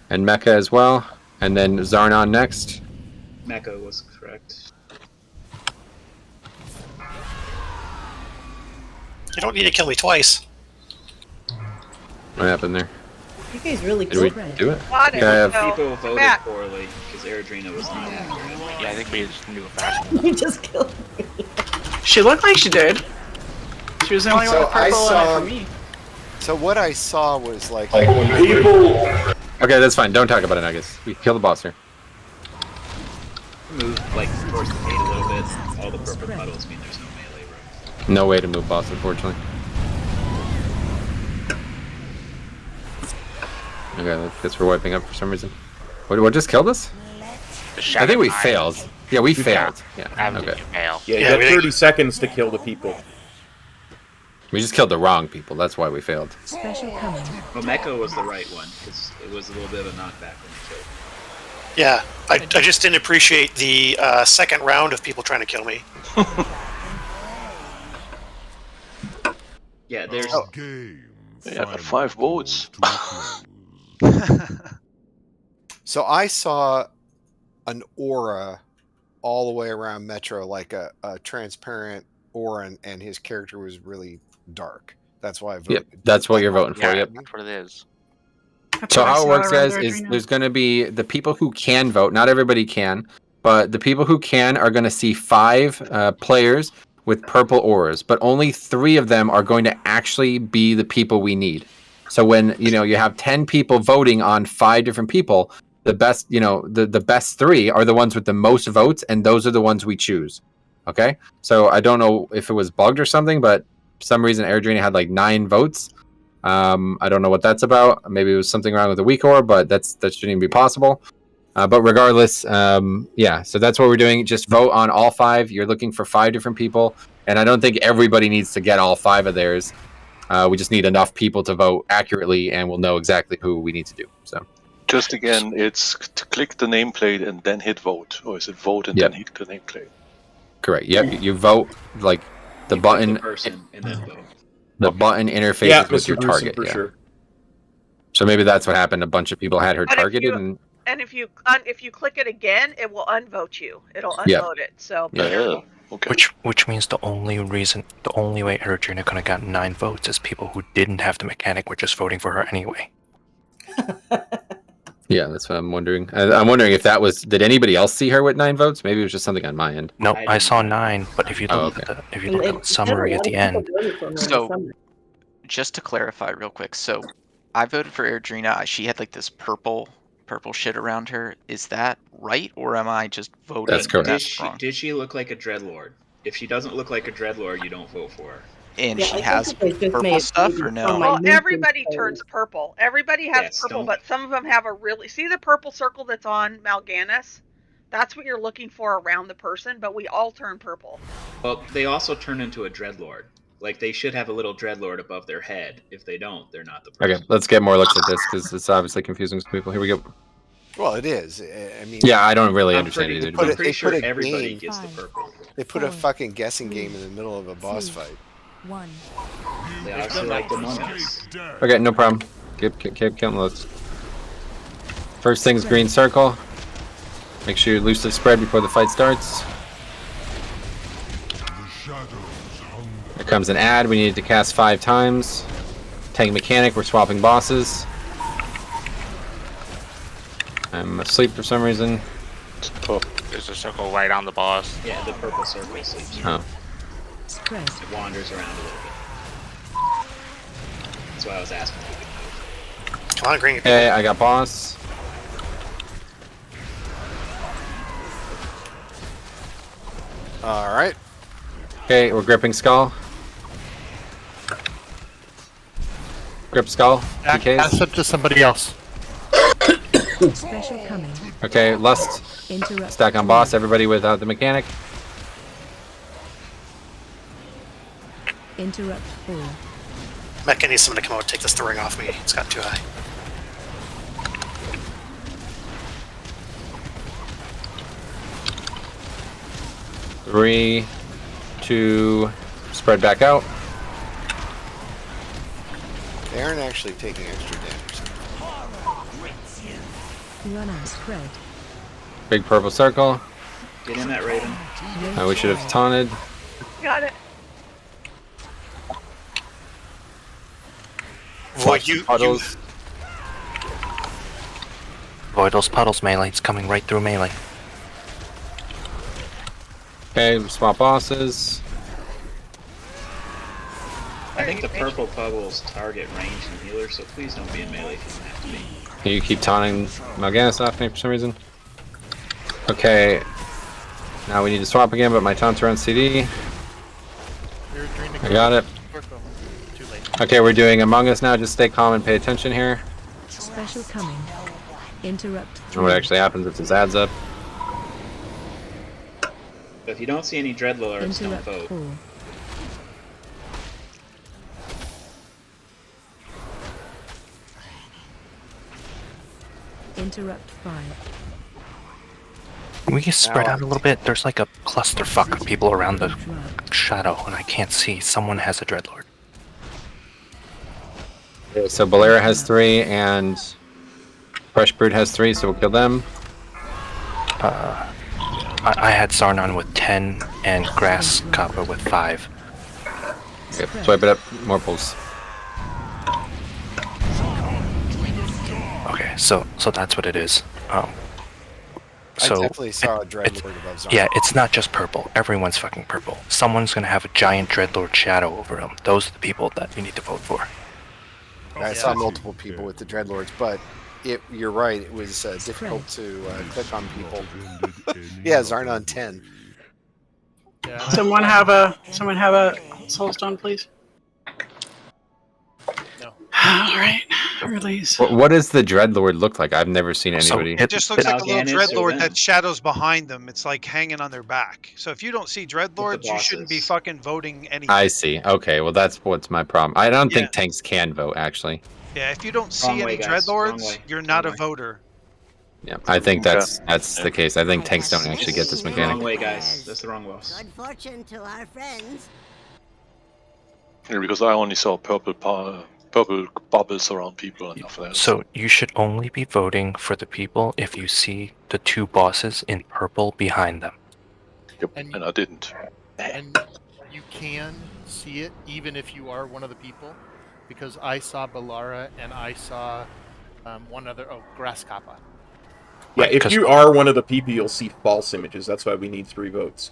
And Mecha as well. And then Zarnon next. Mecha was correct. You don't need to kill me twice. What happened there? You guys really Did we good. do it? Got it. Okay, I have... People voted Matt. poorly because Eredrina was not accurate. Yeah, I think we just knew it fast. You just killed me. She looked like she did. She was the only one with purple on it for me. So what I saw was like when people. Okay, that's fine. Don't talk about it, Nuggets. We kill the boss here. Move like towards the gate a little bit. All the purple puddles mean there's no melee room. No way to move boss, unfortunately. Okay, I guess we're wiping up for some reason. What just killed us? I think we failed. Yeah, we failed. Yeah. Okay. Yeah, you had 30 seconds to kill the people. We just killed the wrong people. That's why we failed. Special coming. Well, Mecca was the right one because it was a little bit of a knockback when you killed. Yeah, I just didn't appreciate the second round of people trying to kill me. Yeah, there's. Yeah, 5 votes. So I saw an aura all the way around Metro, like a transparent aura, and his character was really dark. That's why I voted. Yep, that's what you're voting for. Yep. That's what it is. So how it works, guys, is there's going to be the people who can vote. Not everybody can, but the people who can are going to see 5 players with purple auras, but only 3 of them are going to actually be the people we need. So when you have 10 people voting on 5 different people, the best the best 3 are the ones with the most votes, and those are the ones we choose. Okay, so I don't know if it was bugged or something, but for some reason Airdrina had like 9 votes. I don't know what that's about. Maybe it was something wrong with the weak ore, but that shouldn't even be possible. But regardless, yeah, so that's what we're doing. Just vote on all 5. You're looking for 5 different people, and I don't think everybody needs to get all 5 of theirs. We just need enough people to vote accurately, and we'll know exactly who we need to do. So, just again, it's to click the nameplate and then hit vote, or is it vote and then hit the nameplate? Correct. Yep. You vote like the button. The person and then vote. The button interfaces with your target. For sure. So maybe that's what happened. A bunch of people had her But targeted, and if you click it again, it will unvote you. It'll unvote it. So be careful. Okay. Which means the only way Erigena could have gotten 9 votes is people who didn't have the mechanic were just voting for her anyway. Yeah, that's what I'm wondering. I'm wondering if that was. Did anybody else see her with 9 votes? Maybe it was just something on my end. No, I saw 9, but if you look at the summary at the end. So, just to clarify real quick, so I voted for Airdrina. She had like this purple shit around her. Is that right, or am I just voting? That's correct. Did she look like a Dreadlord? If she doesn't look like a Dreadlord, you don't vote for her. And she has purple stuff, or no? Well, everybody turns purple. Everybody has purple, but some of them have a really... See the purple circle that's on Mal'Ganis? That's what you're looking for around the person, but we all turn purple. Well, they also turn into a Dreadlord. Like, they should have a little Dreadlord above their head. If they don't, they're not the person. Okay, let's get more looks at this, because it's obviously confusing to people. Here we go. Well, it is. I mean, yeah, I don't really understand it. I'm pretty sure everybody gets the purple. They put a fucking guessing game in the middle of a boss fight. 1. They also like Among Us. Okay, no problem. Keep counting looks. First thing's green circle. Make sure you loosely spread before the fight starts. Here comes an ad. We need to cast 5 times. Tank mechanic. We're swapping bosses. I'm asleep for some reason. There's a circle right on the boss. Yeah, the purple circle sleeps. Oh. It wanders around a little bit. That's why I was asking if we could move. Come on, Green. Okay, I got boss. All right. Okay, we're gripping skull. Grip skull. PKs. Pass it to somebody else. Special coming. Okay, lust. Interrupt. Stack on boss. Everybody without the mechanic. Interrupt 4. Mecca needs someone to come out and take this ring off me. It's got too high. Three, 2, spread back out. They aren't actually taking extra damage. Run out. Spread. Big purple circle. Get in that Raven. We should have taunted. Got it. Watch the puddles. Avoid those puddles, melee. It's coming right through melee. Okay, we swap bosses. I think the purple bubbles target range and healer, so please don't be in melee if you don't have to be. Can you keep taunting Mal'Ganis off me for some reason? Okay. Now we need to swap again, but my taunts are on CD. I got it. Okay, we're doing Among Us now. Just stay calm and pay attention here. Special coming. Interrupt. And what actually happens if this adds up. But if you don't see any Dreadlords, don't Interrupt vote. 4. Interrupt 5. We can spread out a little bit. There's like a clusterfuck of people around the shadow, and I can't see. Someone has a Dreadlord. Okay, so Balera has 3, and Fresh Brood has 3, so we'll kill them. I had Sarnon with 10 and Grass Kappa with 5. Okay, swipe it up. More pulls. Okay, so that's what it is. I definitely saw a Dreadlord above Zarn. Yeah, it's not just purple. Everyone's fucking purple. Someone's gonna have a giant Dreadlord shadow over them. Those are the people that we need to vote for. I saw multiple people with the Dreadlords, but you're right. It was difficult to click on people. Yeah, Zarnon 10. Someone have a soulstone, please. No. All right, release. What does the Dreadlord look like? I've never seen anybody. It just looks like a little Dreadlord that shadows behind them. It's like hanging on their back. So if you don't see Dreadlords, you shouldn't be fucking voting anything. I see. Okay, well that's what's my problem. I don't think tanks can vote, actually. Yeah, if you don't see any Dreadlords, you're not a voter. Yeah, I think that's the case. I think tanks don't actually get this mechanic. Wrong way, guys. That's the wrong boss. Good fortune to our friends. Yeah, because I only saw purple bubbles around people and nothing else. So you should only be voting for the people if you see the 2 bosses in purple behind them. Yep, and I didn't. And you can see it even if you are one of the people, because I saw Balara and I saw one other. Grass Kappa. Yeah, if you are one of the people, you'll see false images. That's why we need 3 votes.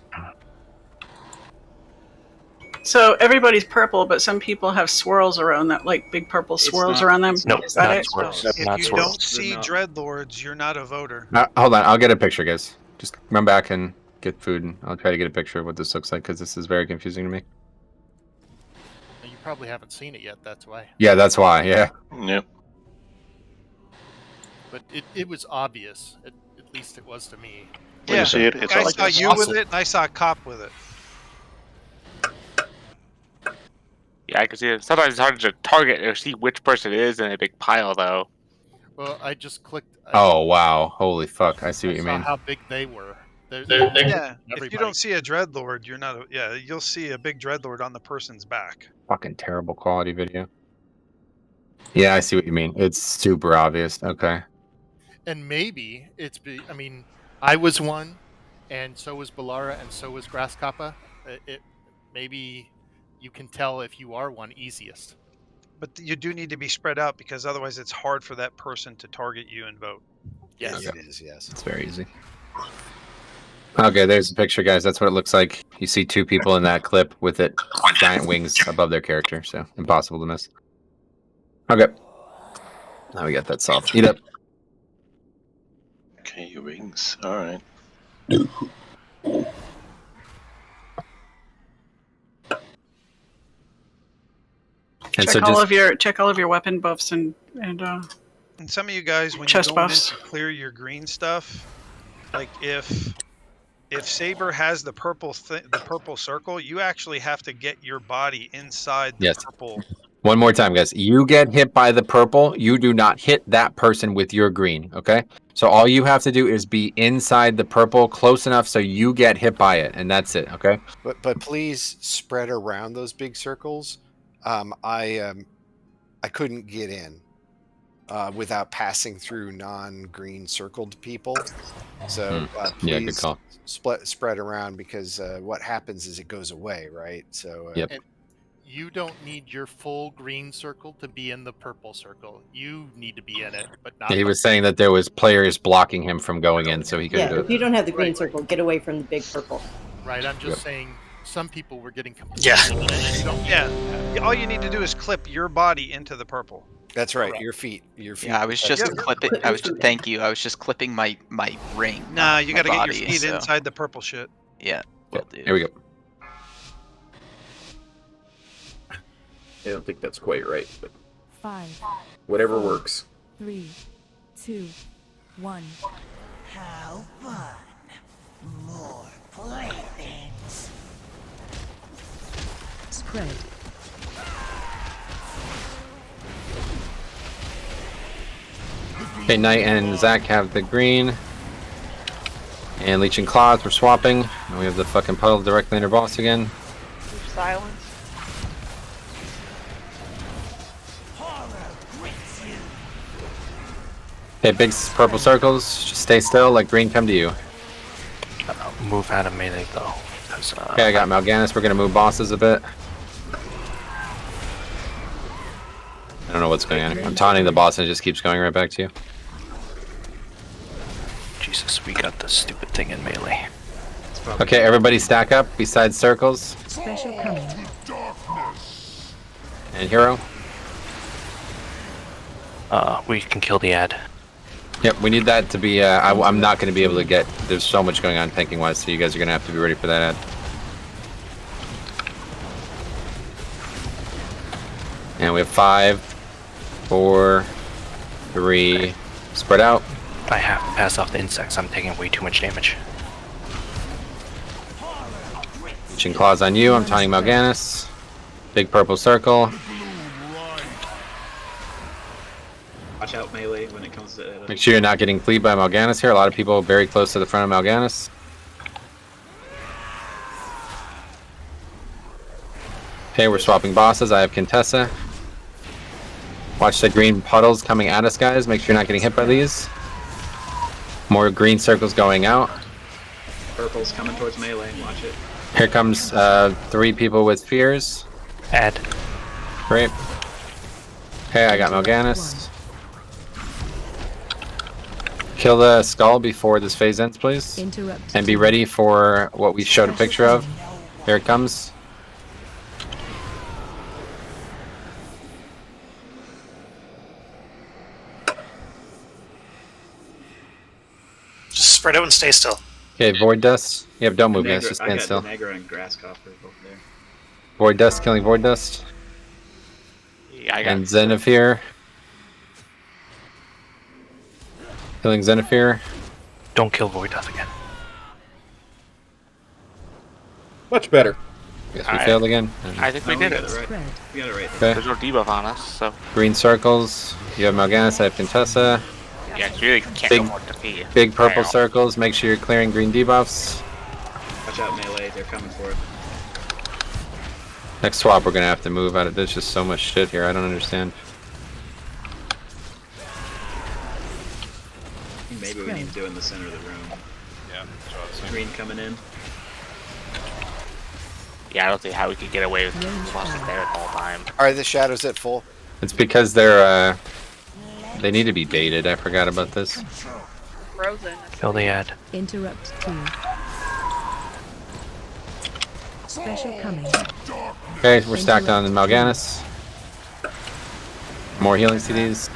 So everybody's purple, but some people have swirls around that, like big purple swirls around them. No, Is that not it? swirls. If Not you swirls. don't see Dreadlords, you're not a voter. Hold on, I'll get a picture, guys. Just run back and get food, and I'll try to get a picture of what this looks like, because this is very confusing to me. You probably haven't seen it yet. That's why. Yeah, that's why. Yeah. Yeah. But it was obvious. At least it was to me. Yeah, you see it, it's I like saw it's you awesome. with it, and I saw a cop with it. Yeah, I can see it. Sometimes it's hard to target or see which person it is in a big pile, though. Well, I just clicked. Oh wow! Holy fuck! I see what you saw mean. how big they were. Yeah, if you don't see a Dreadlord, you're not a... Yeah, you'll see a big Dreadlord on the person's back. Fucking terrible quality video. Yeah, I see what you mean. It's super obvious. Okay. And maybe I mean, I was one, and so was Balara, and so was Grass Kappa. Maybe you can tell if you are one easiest. But you do need to be spread out, because otherwise it's hard for that person to target you and vote. Yes, it is. Yes, it's very easy. Okay, there's a picture, guys. That's what it looks like. You see 2 people in that clip with giant wings above their character, so impossible to miss. Okay. Now we got that solved. Eat up. Okay, wings. Alright. Check all of your weapon buffs and And some of you guys, when chest you go in buffs. to clear your green stuff, like if Saber has the purple circle, you actually have to get your body inside the purple. One more time, guys. You get hit by the purple. You do not hit that person with your green, okay? So all you have to do is be inside the purple close enough so you get hit by it, and that's it, okay? But please spread around those big circles. I couldn't get in without passing through non-green circled people. So yeah, good please call. spread around, because what happens is it goes away, right? So Yep. And you don't need your full green circle to be in the purple circle. You need to be in it, but not. He was saying that there was players blocking him from going in, so he couldn't do If it. you don't have the green circle, get away from the big purple. Right, I'm just Yep. saying some people were getting Yeah. completely. Yeah, all you need to do is clip your body into the purple. That's right. Your feet. Yeah, I was just clipping. Thank you. I was just clipping my ring. Nah, you got to get your feet inside the purple shit. Yeah. Will do. Here we go. I don't think that's quite right, but 5. whatever works. 3, 2, 1. How fun. More playthings. Spread. Okay, Knight and Zach have the green. And Leech and Claws, we're swapping. And we have the fucking puddle directly under boss again. Silence. Okay, big purple circles. Just stay still, let green come to you. Move out of melee though. Okay, I got Mal'Ganis. We're gonna move bosses a bit. I don't know what's going on. I'm taunting the boss and it just keeps going right back to you. Jesus, we got the stupid thing in melee. Okay, everybody stack up besides circles. Special coming. And hero. We can kill the ad. Yep, we need that to be, I'm not going to be able to get, there's so much going on tanking wise, so you guys are going to have to be ready for that ad. And we have 5, 4, 3, spread out. I have to pass off the insects. I'm taking way too much damage. Reaching claws on you. I'm taunting Mal'Ganis. Big purple circle. Watch out melee when it comes to. Make sure you're not getting fleed by Mal'Ganis here. A lot of people very close to the front of Mal'Ganis. Okay, we're swapping bosses. I have Contessa. Watch the green puddles coming at us, guys. Make sure you're not getting hit by these. More green circles going out. Purple's coming towards melee. Watch it. Here comes 3 people with fears. Add. Great. Okay, I got Mal'Ganis. Kill the skull before this phase ends, please. And be ready for what we showed a picture of. Here it comes. Just spread out and stay still. Okay, Void Dust. Yep, don't move, guys. Just I stand got still. Negra and Grasshopper over there. Void Dust, killing Void Dust. Yeah, I got And Zenithir. Killing Zenithir. Don't kill Void Dust again. Much better. Guess we failed again. I think we did it. Right. We got it right. Okay. There's no debuff on us, so Green circles. You have Mal'Ganis, I have Contessa. yeah, you really can't Big- go more defeat. Big purple Wow. circles. Make sure you're clearing green debuffs. Watch out melee. They're coming for it. Next swap, we're gonna have to move out of. There's just so much shit here. I don't understand. Maybe we need to do it in the center of the room. Yeah. Green coming in. Yeah, I don't see how we could get away with bosses there at all time. Are the shadows at full? It's because they're they need to be baited. I forgot about this. Frozen. Kill the ad. Interrupt 2. Special coming. Okay, we're stacked on Mal'Ganis. More healing CDs.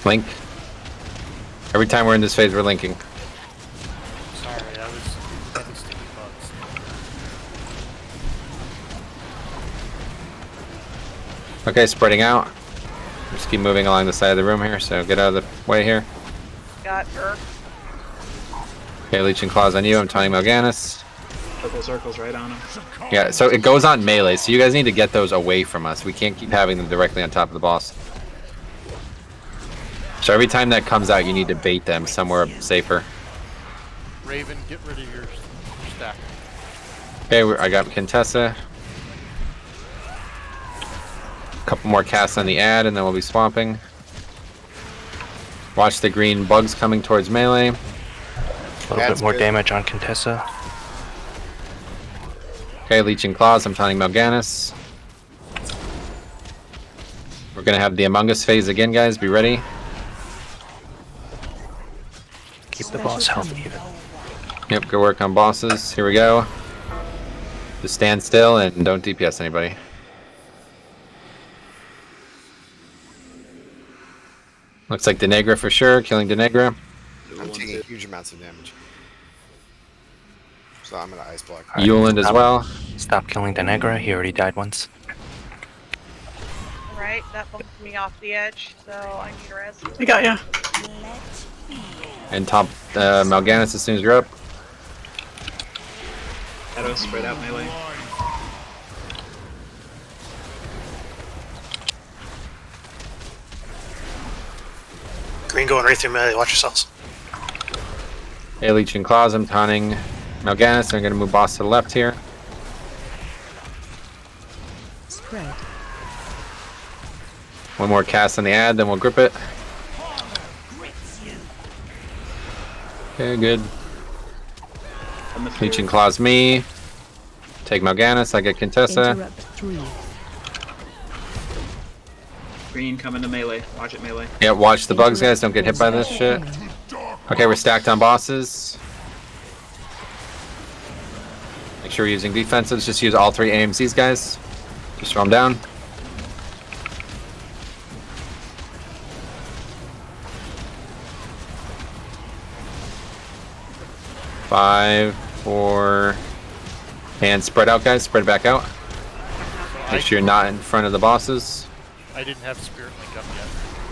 Link. Every time we're in this phase, we're linking. Sorry, I was having stupid bugs. Okay, spreading out. Just keep moving along the side of the room here, so get out of the way here. Got her. Okay, Leech and Claws on you. I'm taunting Mal'Ganis. Purple circles right on him. Yeah, so it goes on melee, so you guys need to get those away from us. We can't keep having them directly on top of the boss. So every time that comes out, you need to bait them somewhere safer. Raven, get rid of your stack. Okay, I got Contessa. Couple more casts on the ad, and then we'll be swapping. Watch the green bugs coming towards melee. A little bit more damage on Contessa. Okay, Leech and Claws, I'm taunting Mal'Ganis. We're gonna have the Among Us phase again, guys. Be ready. Keep the boss health even. Yep, good work on bosses. Here we go. Just stand still and don't DPS anybody. Looks like Denegra for sure, killing Denegra. I'm taking huge amounts of damage. So I'm gonna ice block. Yuland as well. Stop killing Denegra, he already died once. Alright, that bumped me off the edge, so I need res. I got ya. And top Mal'Ganis as soon as you're up. Shadow spread out melee. Green going right through melee. Watch yourselves. Hey, Leech and Claws, I'm taunting Mal'Ganis. I'm going to move boss to the left here. Spread. One more cast on the ad, then we'll grip it. Okay, good. Leech and Claws me. Take Mal'Ganis, I get Contessa. Interrupt 3. Green coming to melee. Watch it melee. Yeah, watch the bugs, guys. Don't get hit by this shit. Okay, we're stacked on bosses. Make sure we're using defensives. Just use all 3 AMCs, guys. Just throw them down. Five, 4, and spread out, guys. Spread back out. Make sure you're not in front of the bosses. I didn't have Spirit Link up yet.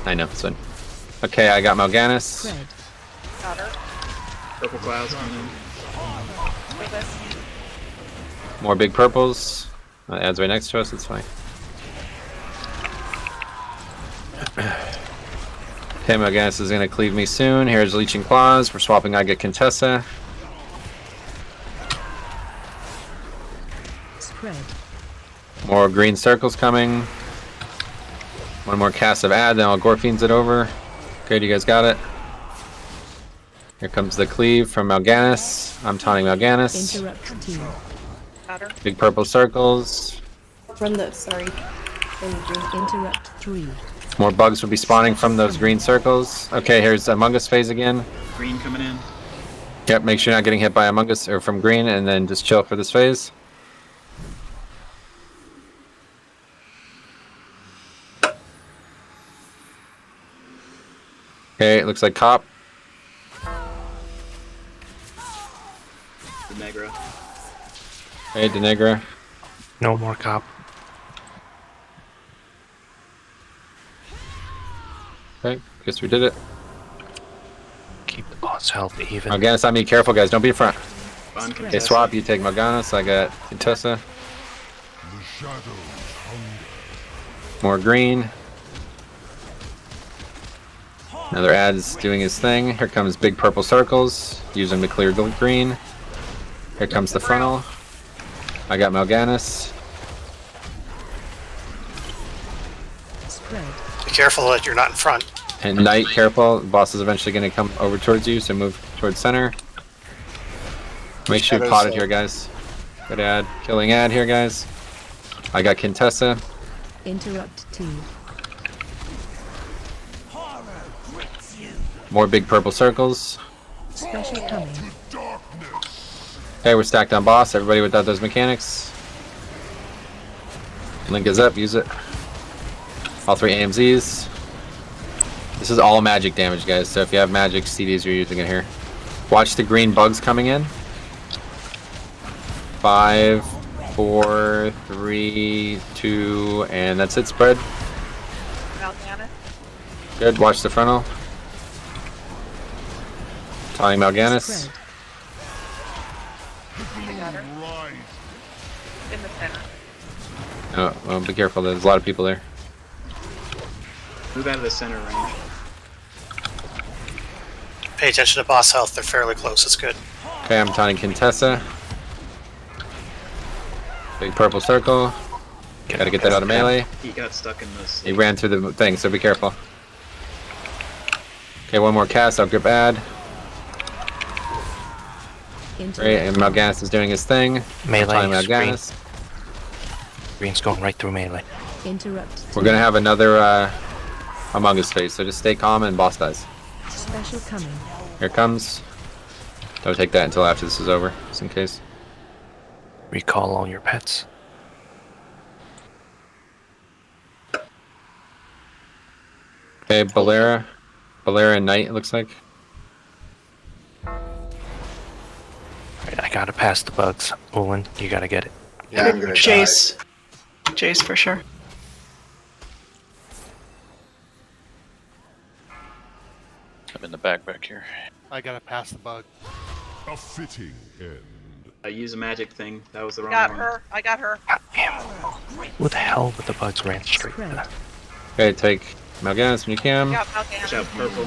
I know, it's fine. Okay, I got Mal'Ganis. Got her. Purple clouds coming in. More big purples. Adds right next to us, it's fine. Okay, Mal'Ganis is going to cleave me soon. Here's Leeching Claws. We're swapping, I get Contessa. Spread. More green circles coming. One more cast of ad, then I'll Gorfiends it over. Good, you guys got it. Here comes the cleave from Mal'Ganis. I'm taunting Mal'Ganis. Interrupt 2. Big purple circles. From the, sorry. From the green. Interrupt 3. More bugs will be spawning from those green circles. Okay, here's Among Us phase again. Green coming in. Yep, make sure you're not getting hit by Among Us or from green, and then just chill for this phase. Okay, it looks like Cop. Denegra. Hey, Denegra. No more Cop. Okay, guess we did it. Keep the boss health even. Mal'Ganis on me, careful guys, don't be in front. Fun Okay, Contessa. swap, you take Mal'Ganis, I got Contessa. More green. Another ad is doing his thing. Here comes big purple circles. Use them to clear green. Here comes the frontal. I got Mal'Ganis. Spread. Be careful that you're not in front. And Knight, careful. The boss is eventually going to come over towards you, so move towards center. Make sure you're potted here, guys. Good ad. Killing ad here, guys. I got Contessa. Interrupt 2. More big purple circles. Special coming. Okay, we're stacked on boss. Everybody without those mechanics. Link is up, use it. All 3 AMZs. This is all magic damage, guys, so if you have magic CDs, you're using it here. Watch the green bugs coming in. 5, 4, 3, 2, and that's it, spread. Mal'Ganis. Good, watch the frontal. Taunting Mal'Ganis. I got her. In the center. Oh, well, be careful, there's a lot of people there. Move out of the center range. Pay attention to boss health. They're fairly close. It's good. Okay, I'm taunting Contessa. Big purple circle. Gotta get that out of melee. He got stuck in this. He ran through the thing, so be careful. Okay, one more cast, I'll grip ad. Great, and Mal'Ganis is doing his thing. Melee, Mal'Ganis. Green's going right through melee. Interrupt. We're gonna have another Among Us phase, so just stay calm and boss dies. Special coming. Here it comes. Don't take that until after this is over, just in case. Recall all your pets. Okay, Balera and Knight, it looks like. Right, I gotta pass the bugs. Olin, you gotta get it. Yeah, I'm gonna Jace. Jace for sure. I'm in the back here. I gotta pass the bug. A fitting end. I use a magic thing. That was the wrong Got one. her. I got her. What the hell with the bugs ran straight? Okay, take Mal'Ganis when you can. Got Mal'Ganis. Watch out, purple.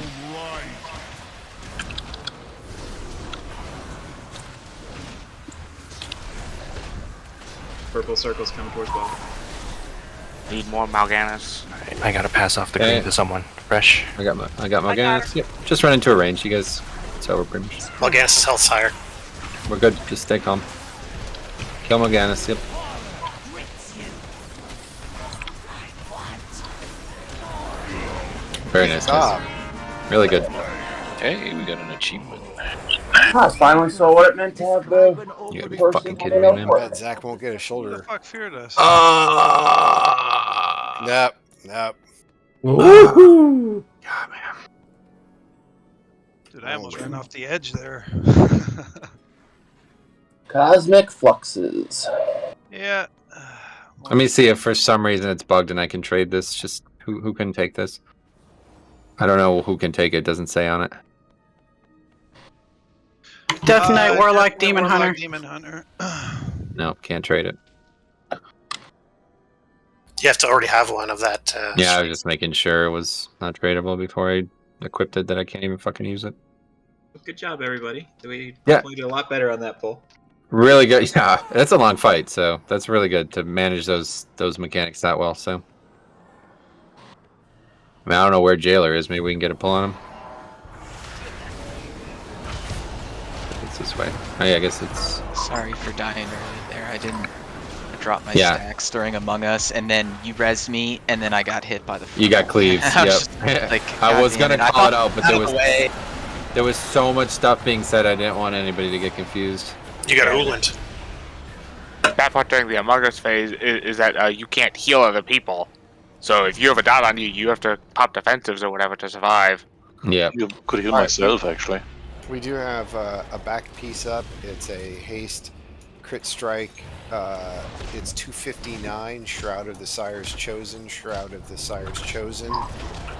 Purple circles come towards bottom. Need more Mal'Ganis. I gotta pass off the green to someone. Fresh. I got Mal'Ganis. Yep. Just run into a range. You guys, it's over pretty much. Mal'Ganis' health's higher. We're good. Just stay calm. Kill Mal'Ganis. Yep. Very nice. Guys. Really good. Hey, we got an achievement. I finally saw what it meant to have the You gotta be person fucking kidding coming me, up man. for it. Bet Zach won't get a Who the shoulder. fuck feared us? Nope. Woohoo! Dude, I almost ran off the edge there. Cosmic fluxes. Yeah. Let me see if for some reason it's bugged and I can trade this. Just who can take this? I don't know who can take it. It doesn't say on it. Death Knight, Warlock, Death Knight, Demon Warlock, Hunter. Demon Hunter. No, can't trade it. You have to already have one of that. Yeah, I was just making sure it was not tradable before I equipped it that I can't even fucking use it. Good job, everybody. We Yeah. definitely did a lot better on that pull. Really good. Yeah, that's a long fight, so that's really good to manage those mechanics that well. So, I mean, I don't know where Jailer is. Maybe we can get a pull on him. It's this way. Oh yeah, I guess it's. Sorry for dying early there. I didn't drop my Yeah. stacks during Among Us, and then you rezzed me, and then I got hit by the. You got cleaved. I was Yep. just like, I was "God gonna damn call I it out, but thought there was so much stuff being said. I didn't want anybody to get confused. You got Uland. Bad part during the Among Us phase is that you can't heal other people. So if you have a dot on you, you have to pop defensives or whatever to survive. Yeah. Could heal Alright. myself, actually. We do have a back piece up. It's a haste crit strike. It's 259. Shroud of the Sire's Chosen. Shroud of the Sire's Chosen.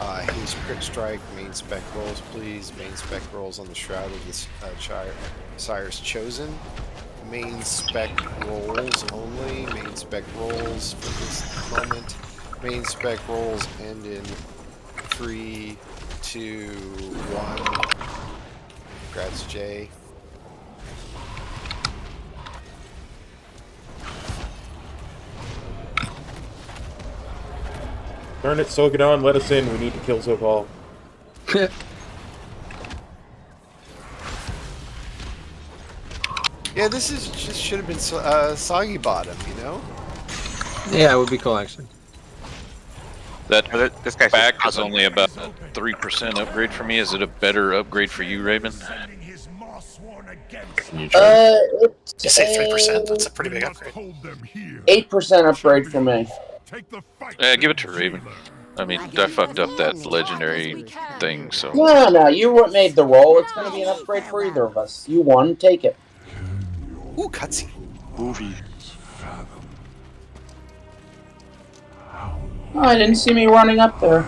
Haste crit strike. Main spec rolls, please. Main spec rolls on the Shroud of the Sire's Chosen. Main spec rolls only. Main spec rolls for this moment. Main spec rolls end in 3, 2, 1. Congrats, Jay. Turn it, Sogadon, let us in. We need to kill Zopal. Yeah, this is just should have been Soggy Bottom, you know? Yeah, it would be cool actually. That This guy's back just is only about a 3% upgrade for me. Is it a better upgrade for you, Raven? Can you trade? You say 3%? That's a pretty big upgrade. 8% upgrade for me. Give it to Raven. I mean, I fucked up that legendary thing, so... No, you what made the roll. It's going to be an upgrade for either of us. You won, take it. Ooh, cutscene. Movie. Oh, I didn't see me running up there.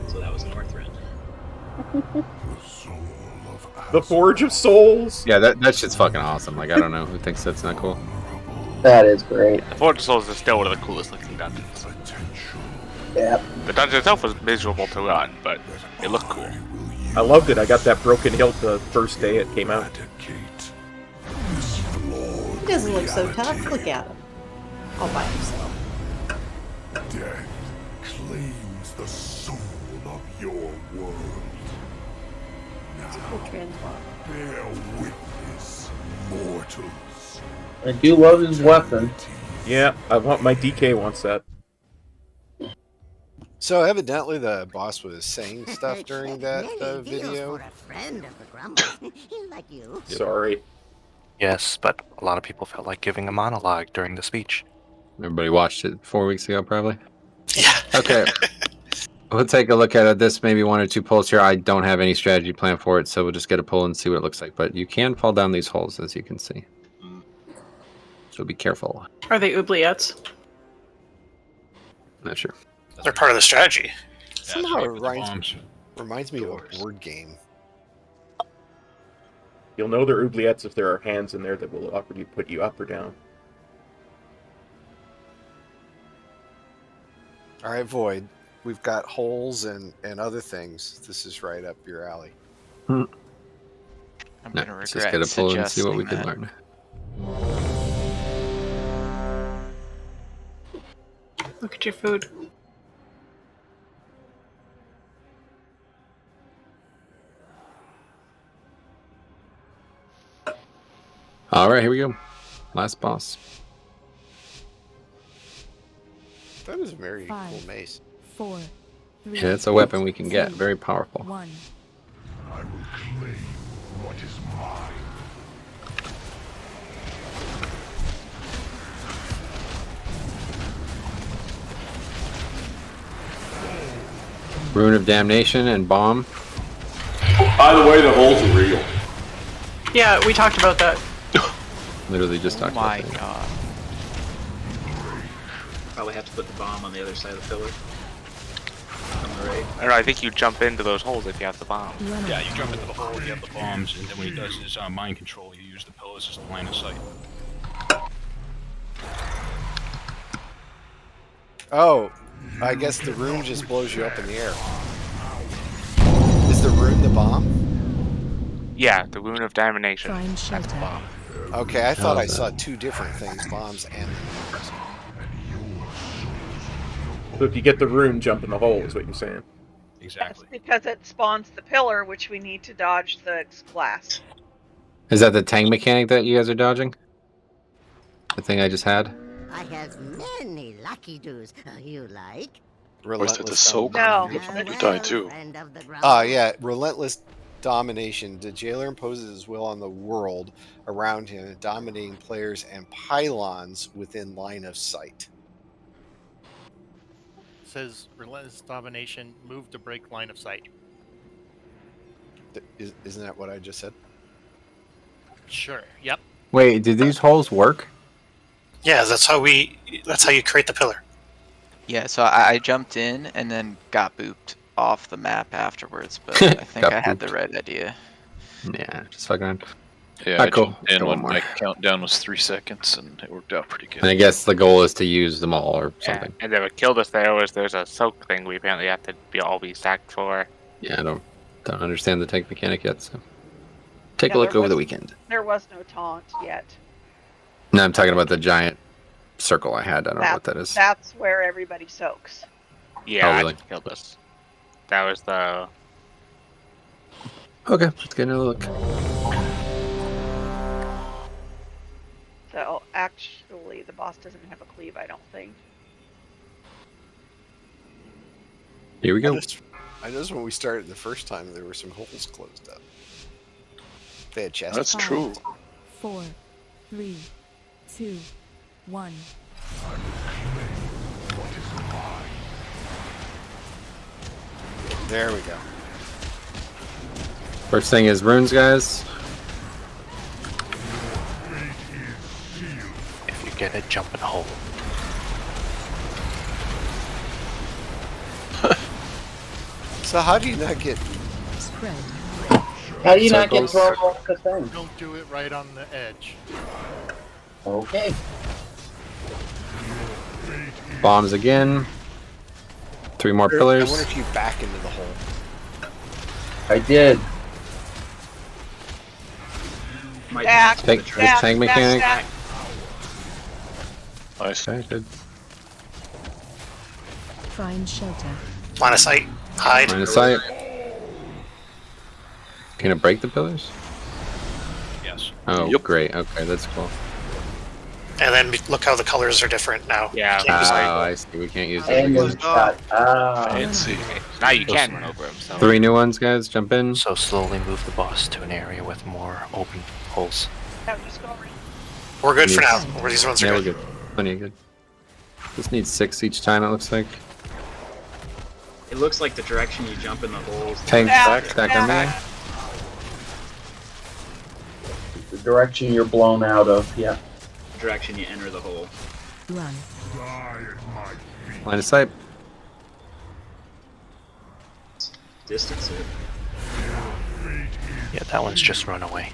So that was Northrend. The Forge of Souls. Yeah, that shit's fucking awesome. Like, I don't know who thinks that's not cool. That is great. The Forge of Souls is still one of the coolest looking dungeons. Yeah. The dungeon itself was miserable to run, but it looked cool. I loved it. I got that broken hilt the first day it came out. He doesn't look so tough. Look at him. All by himself. Death claims the soul of your world. Bear witness, mortals. I do love his weapon. Yeah, I want my DK wants that. So evidently the boss was saying stuff during that video. For a friend of the Grumbles. Like you. Sorry. Yes, but a lot of people felt like giving a monologue during the speech. Everybody watched it 4 weeks ago, probably. Yeah. Okay. We'll take a look at it. This maybe 1 or 2 pulls here. I don't have any strategy plan for it, so we'll just get a pull and see what it looks like. But you can fall down these holes, as you can see. So be careful. Are they oubliettes? Not sure. They're part of the strategy. Somehow it reminds me of a board game. You'll know they're oubliettes if there are hands in there that will awkwardly put you up or down. All right, Void. We've got holes and other things. This is right up your alley. I'm gonna Let's regret just get a pull and see what we suggesting can that. learn. Look at your food. All right, here we go. Last boss. That was a very cool mace. 4, 3. Yeah, it's a weapon we can get. Very powerful. 1. I will claim what is mine. Rune of Damnation and Bomb. By the way, the holes are real. Yeah, we talked about that. Literally just talked about My that. god. Probably have to put the bomb on the other side of the pillar. On the right. I don't know, I think you jump into those holes if you have the bomb. Yeah, you jump into the hole, you have the bombs, and then when he does his mind control, you use the pillars as a line of sight. Oh, I guess the rune just blows you up in the air. Is the rune the bomb? Yeah, the Rune of Domination. Find That's the shelter. bomb. Okay, I thought I How's saw 2 different things, bombs and runes. So if you get the rune, jump in the hole, is what you're saying. Exactly. Because it spawns the pillar, which we need to dodge the glass. Is that the tank mechanic that you guys are dodging? The thing I just had? I have many lucky doos. You like? Or is it the Relentless soak? No. You die too. Friend of the Yeah, relentless domination. The jailer imposes his will on the world around him, dominating players and pylons within line of sight. Says relentless domination, move to break line of sight. Isn't that what I just said? Sure. Yep. Wait, did these holes work? Yeah, that's how you create the pillar. Yeah, so I jumped in and then got booped off the map afterwards, but I think Got I had the booped. right idea. Yeah, just fucking around. Yeah, Ah, I cool. jumped in Go when more. my countdown was 3 seconds, and it worked out pretty good. And I guess the goal is to use them all or Yeah, something. and then what killed us there was there's a soak thing we apparently have to be stacked for. Yeah, I don't understand the tank mechanic yet, so take Yeah, a look there over the was- weekend. There was no taunt yet. No, I'm talking about the giant circle I had. I don't know what that is. That's where everybody soaks. Yeah, Oh, really? that killed us. That was the... Okay, let's get another look. So actually, the boss doesn't have a cleave, I don't think. Here we go. I noticed when we started the first time there were some holes closed up. They had chests. That's true. 4, 3, 2, 1. There we go. First thing is runes, guys. If you get it, jump in a hole. So how do you not get... Spread. How do you not get Circles. thrown off the thing? Don't do it right on the edge. Okay. Bombs again. 3 more I pillars. wonder if you back into the hole. I did. Back, Tank, back, tank back, mechanic. back. Nice. Okay, good. Find shelter. Line of sight. Hide. Line of sight. Can it break the pillars? Yes. Oh, great. Okay, that's cool. And then look how the colors are different now. Yeah. You can't use Oh, I see. We can't use And them. the shot. Fancy. Now you can run over him. So. 3 new ones, guys. Jump in. So slowly move the boss to an area with more open holes. We're good for now. These ones are Yeah, good. we're good. Plenty of good. Just need 6 each time, it looks like. It looks like the direction you jump in the holes. Tank stack on me. The direction you're blown out of, yeah. The direction you enter the hole. Run. Line of sight. Distance it. Yeah, that one's just run away.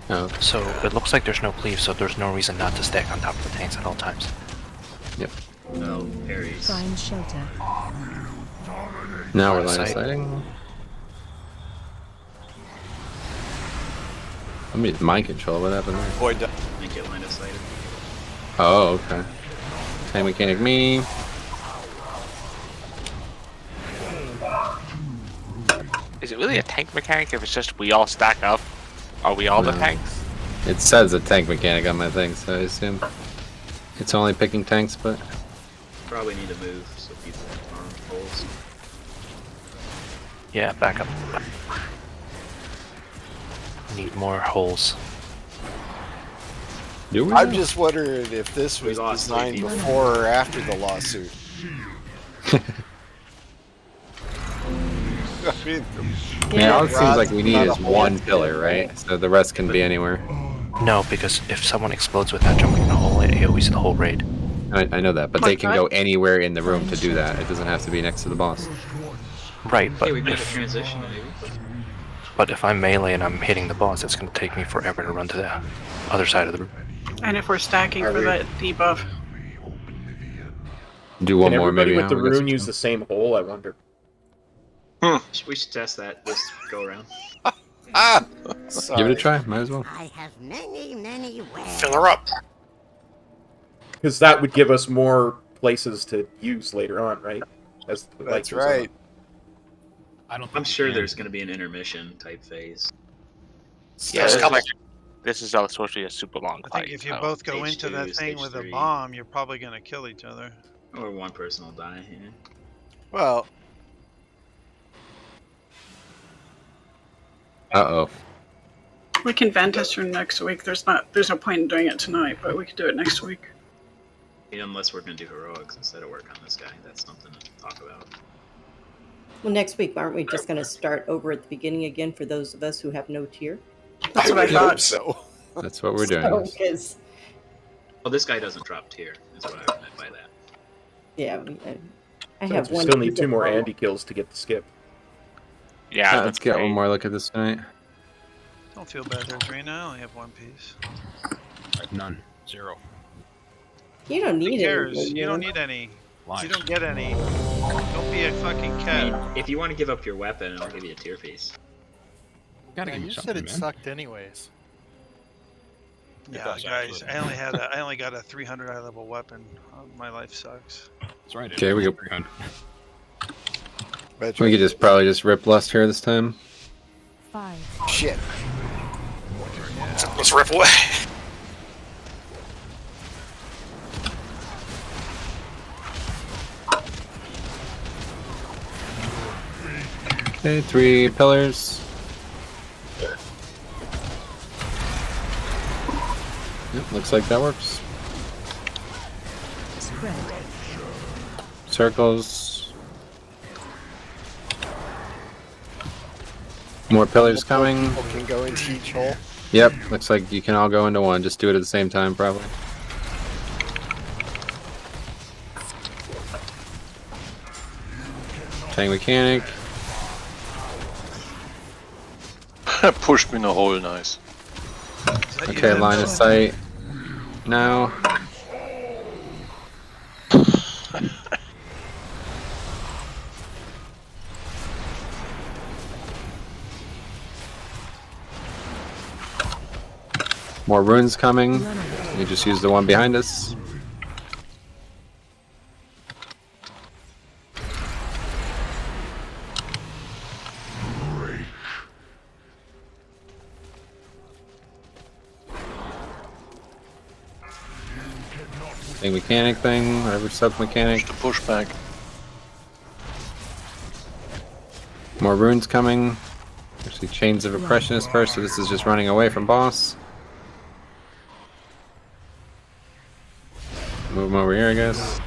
Oh, okay. So it looks like there's no cleave, so there's no reason not to stack on top of the tanks at all times. Yep. No, parries. Find shelter. Now we're Line of line of sight. sighting. I mean, mind control. What happened there? Void. Make it line of sight. Oh, okay. Tank mechanic me. Is it really a tank mechanic if it's just we all stack up? Are we all the tanks? It says a tank mechanic on my thing, so I assume it's only picking tanks, but Probably need to move so people aren't holes. Yeah, back up. Need more holes. do we? I'm just wondering if this We was lost three designed people. before or after the lawsuit. I mean, Yeah, all it seems Rod, like we need not a is hole. 1 pillar, right? So the rest can be anywhere. No, because if someone explodes without jumping in a hole, it AoEs the whole raid. I know that, but they can go anywhere in the room to do that. It doesn't have to be next to the boss. Right, but Hey, we made a if, transition maybe. but if I'm melee and I'm hitting the boss, it's going to take me forever to run to the other side of the room. And if we're stacking for that debuff. Do one Can more, everybody maybe. with the now, I guess. rune use the same hole? I wonder. We should test that this go around. Give it a try. Might as well. I have many ways. Fill her up. Because that would give us more places to use later on, right? As the light That's goes on. right. I'm sure there's going to be an intermission type phase. Yeah, this is like this is supposed to be a super long I fight. think if you Oh, both go stage into 2, that thing stage with a 3. bomb, you're probably going to kill each other. Or one person will die. Yeah. Well, Uh-oh. We can Venthyr through next week. There's no point in doing it tonight, but we could do it next week. Unless we're going to do heroics instead of work on this guy. That's something to talk about. Well, next week, aren't we just going to start over at the beginning again for those of us who have no tier? That's what I thought. so. That's what we're doing. Because, Well, this guy doesn't drop tier, is what I meant by that. yeah, I So have we one. still need piece 2 of more roll. Andy kills to get the skip. Yeah, Let's get one more look at this tonight. Don't feel bad there, Drina. I only have one piece. None. 0. You don't Who need cares? it. You don't need any. Lies. You don't get any. Don't be a fucking I cat. mean, if you want to give up your weapon, I'll give you a tier piece. Gotta Yeah, give me you said something, it man. sucked anyways. Yeah, does, guys, actually. I only got a 300 high level weapon. My life sucks. That's right. Okay, we go. 300. That's We could just probably just rip Lust here this time. 5. Shit. Let's rip away. Okay, 3 pillars. Yep, looks like that works. Spread. Circles. More pillars coming. People can go into each hole. Yep, looks like you can all go into one. Just do it at the same time, probably. Tank mechanic. Pushed me in a hole, nice. Okay, line of sight. Now. More runes coming. We just use the one behind us. Thing mechanic thing, whatever sub mechanic. The pushback. More runes coming. Actually, Chains of Oppression is first, so this is just running away from boss. Move him over here, I guess.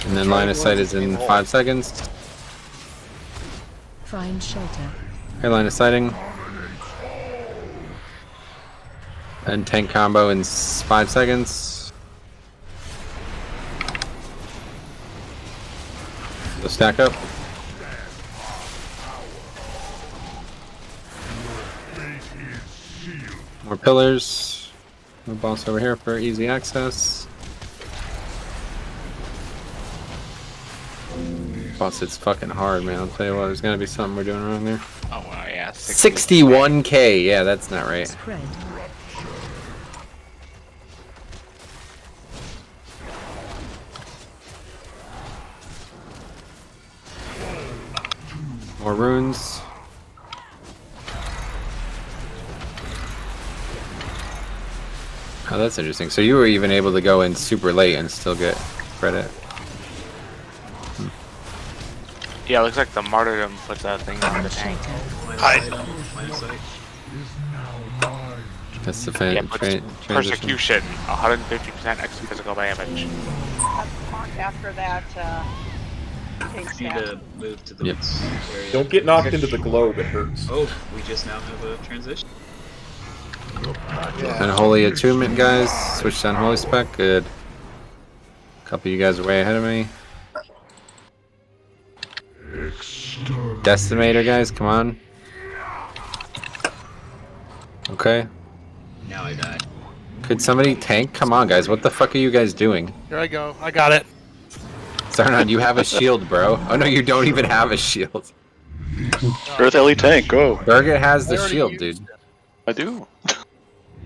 And then line of sight is in 5 seconds. Find shelter. Okay, line of sighting. And tank combo in 5 seconds. So stack up. More pillars. No boss over here for easy access. Boss hits fucking hard, man. I'll tell you what, there's gonna be something we're doing wrong there. Oh wow, yeah. 61k. Yeah, that's not right. Spread. More runes. Oh, that's interesting. So you were even able to go in super late and still get credit. Yeah, it looks like the martyrdom puts that thing on the tank. That's the fan. Persecution, 150% extra physical damage. After that, takes Need that. to move to the Yep. area. Don't get knocked into the globe, it hurts. Oh, we just now have a transition. Unholy attunement, guys. Switch to unholy spec. Good. A couple of you guys are way ahead of me. Decimator, guys, come on. Okay. Now I die. Could somebody tank? Come on, guys. What the fuck are you guys doing? Here I go. I got it. Zarnon, you have a shield, bro. Oh no, you don't even have a shield. Earth Ellie tank, go. Burgett has the shield, dude. I do.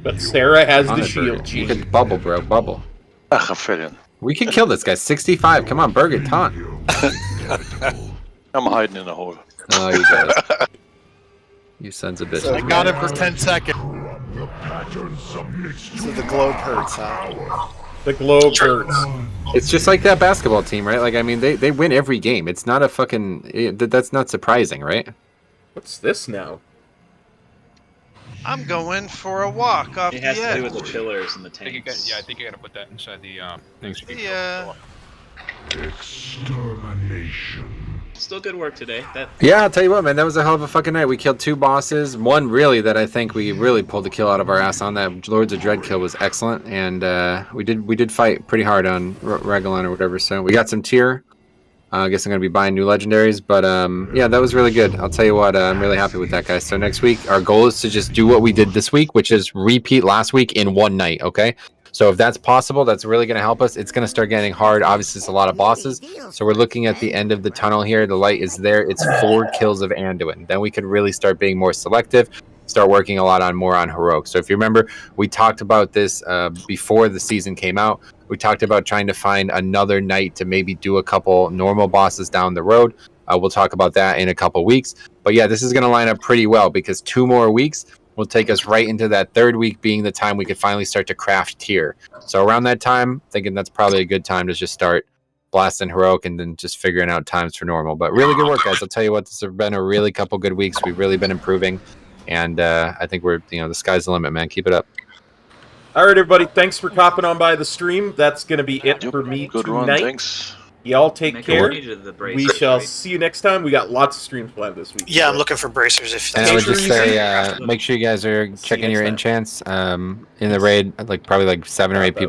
But Sarah has On the it, shield. Burgett. You could bubble, bro. Bubble. Ach, I'm fitting. We can kill this guy. 65. Come on, Burgett, taunt. I'm hiding in a hole. Oh, you got it. You sons of bitches. I got it for 10 seconds. So the globe hurts, huh? The globe hurts. It's just like that basketball team, right? Like, I mean, they win every game. It's not a fucking... that's not surprising, right? What's this now? I'm going for a walk off It the has to edge. do with the pillars and the I think you tanks. got, I think you gotta put that inside the things. Yeah. Extermination. Still good work today. That Yeah, I'll tell you what, man. That was a hell of a fucking night. We killed 2 bosses. One, really, that I think we really pulled the kill out of our ass on. That Lords of Dread kill was excellent. And we did fight pretty hard on Regulon or whatever. So we got some tier. I guess I'm going to be buying new legendaries. But yeah, that was really good. I'll tell you what, I'm really happy with that, guys. So next week, our goal is to just do what we did this week, which is repeat last week in one night, okay? So if that's possible, that's really going to help us. It's going to start getting hard. Obviously, it's a lot of bosses. So we're looking at the end of the tunnel here. The light is there. It's 4 kills of Anduin. Then we could really start being more selective, start working a lot more on Heroic. So if you remember, we talked about this before the season came out. We talked about trying to find another night to maybe do a couple normal bosses down the road. We'll talk about that in a couple weeks. But yeah, this is going to line up pretty well because 2 more weeks will take us right into that 3rd week being the time we could finally start to craft tier. So around that time, thinking that's probably a good time to just start blasting Heroic and then just figuring out times for normal. But really good work, guys. I'll tell you what, this has been a really couple good weeks. We've really been improving. And I think we're, the sky's the limit, man. Keep it up. All right, everybody. Thanks for copping on by the stream. That's going to be it for me Good tonight. run, thanks. Y'all take Make care. a way to the brace, We shall right? see you next time. We got lots of streams planned this week. Yeah, I'm looking for bracers. If And I would just say, make sure you guys are checking your enchants. In the raid, probably 7 or 8 people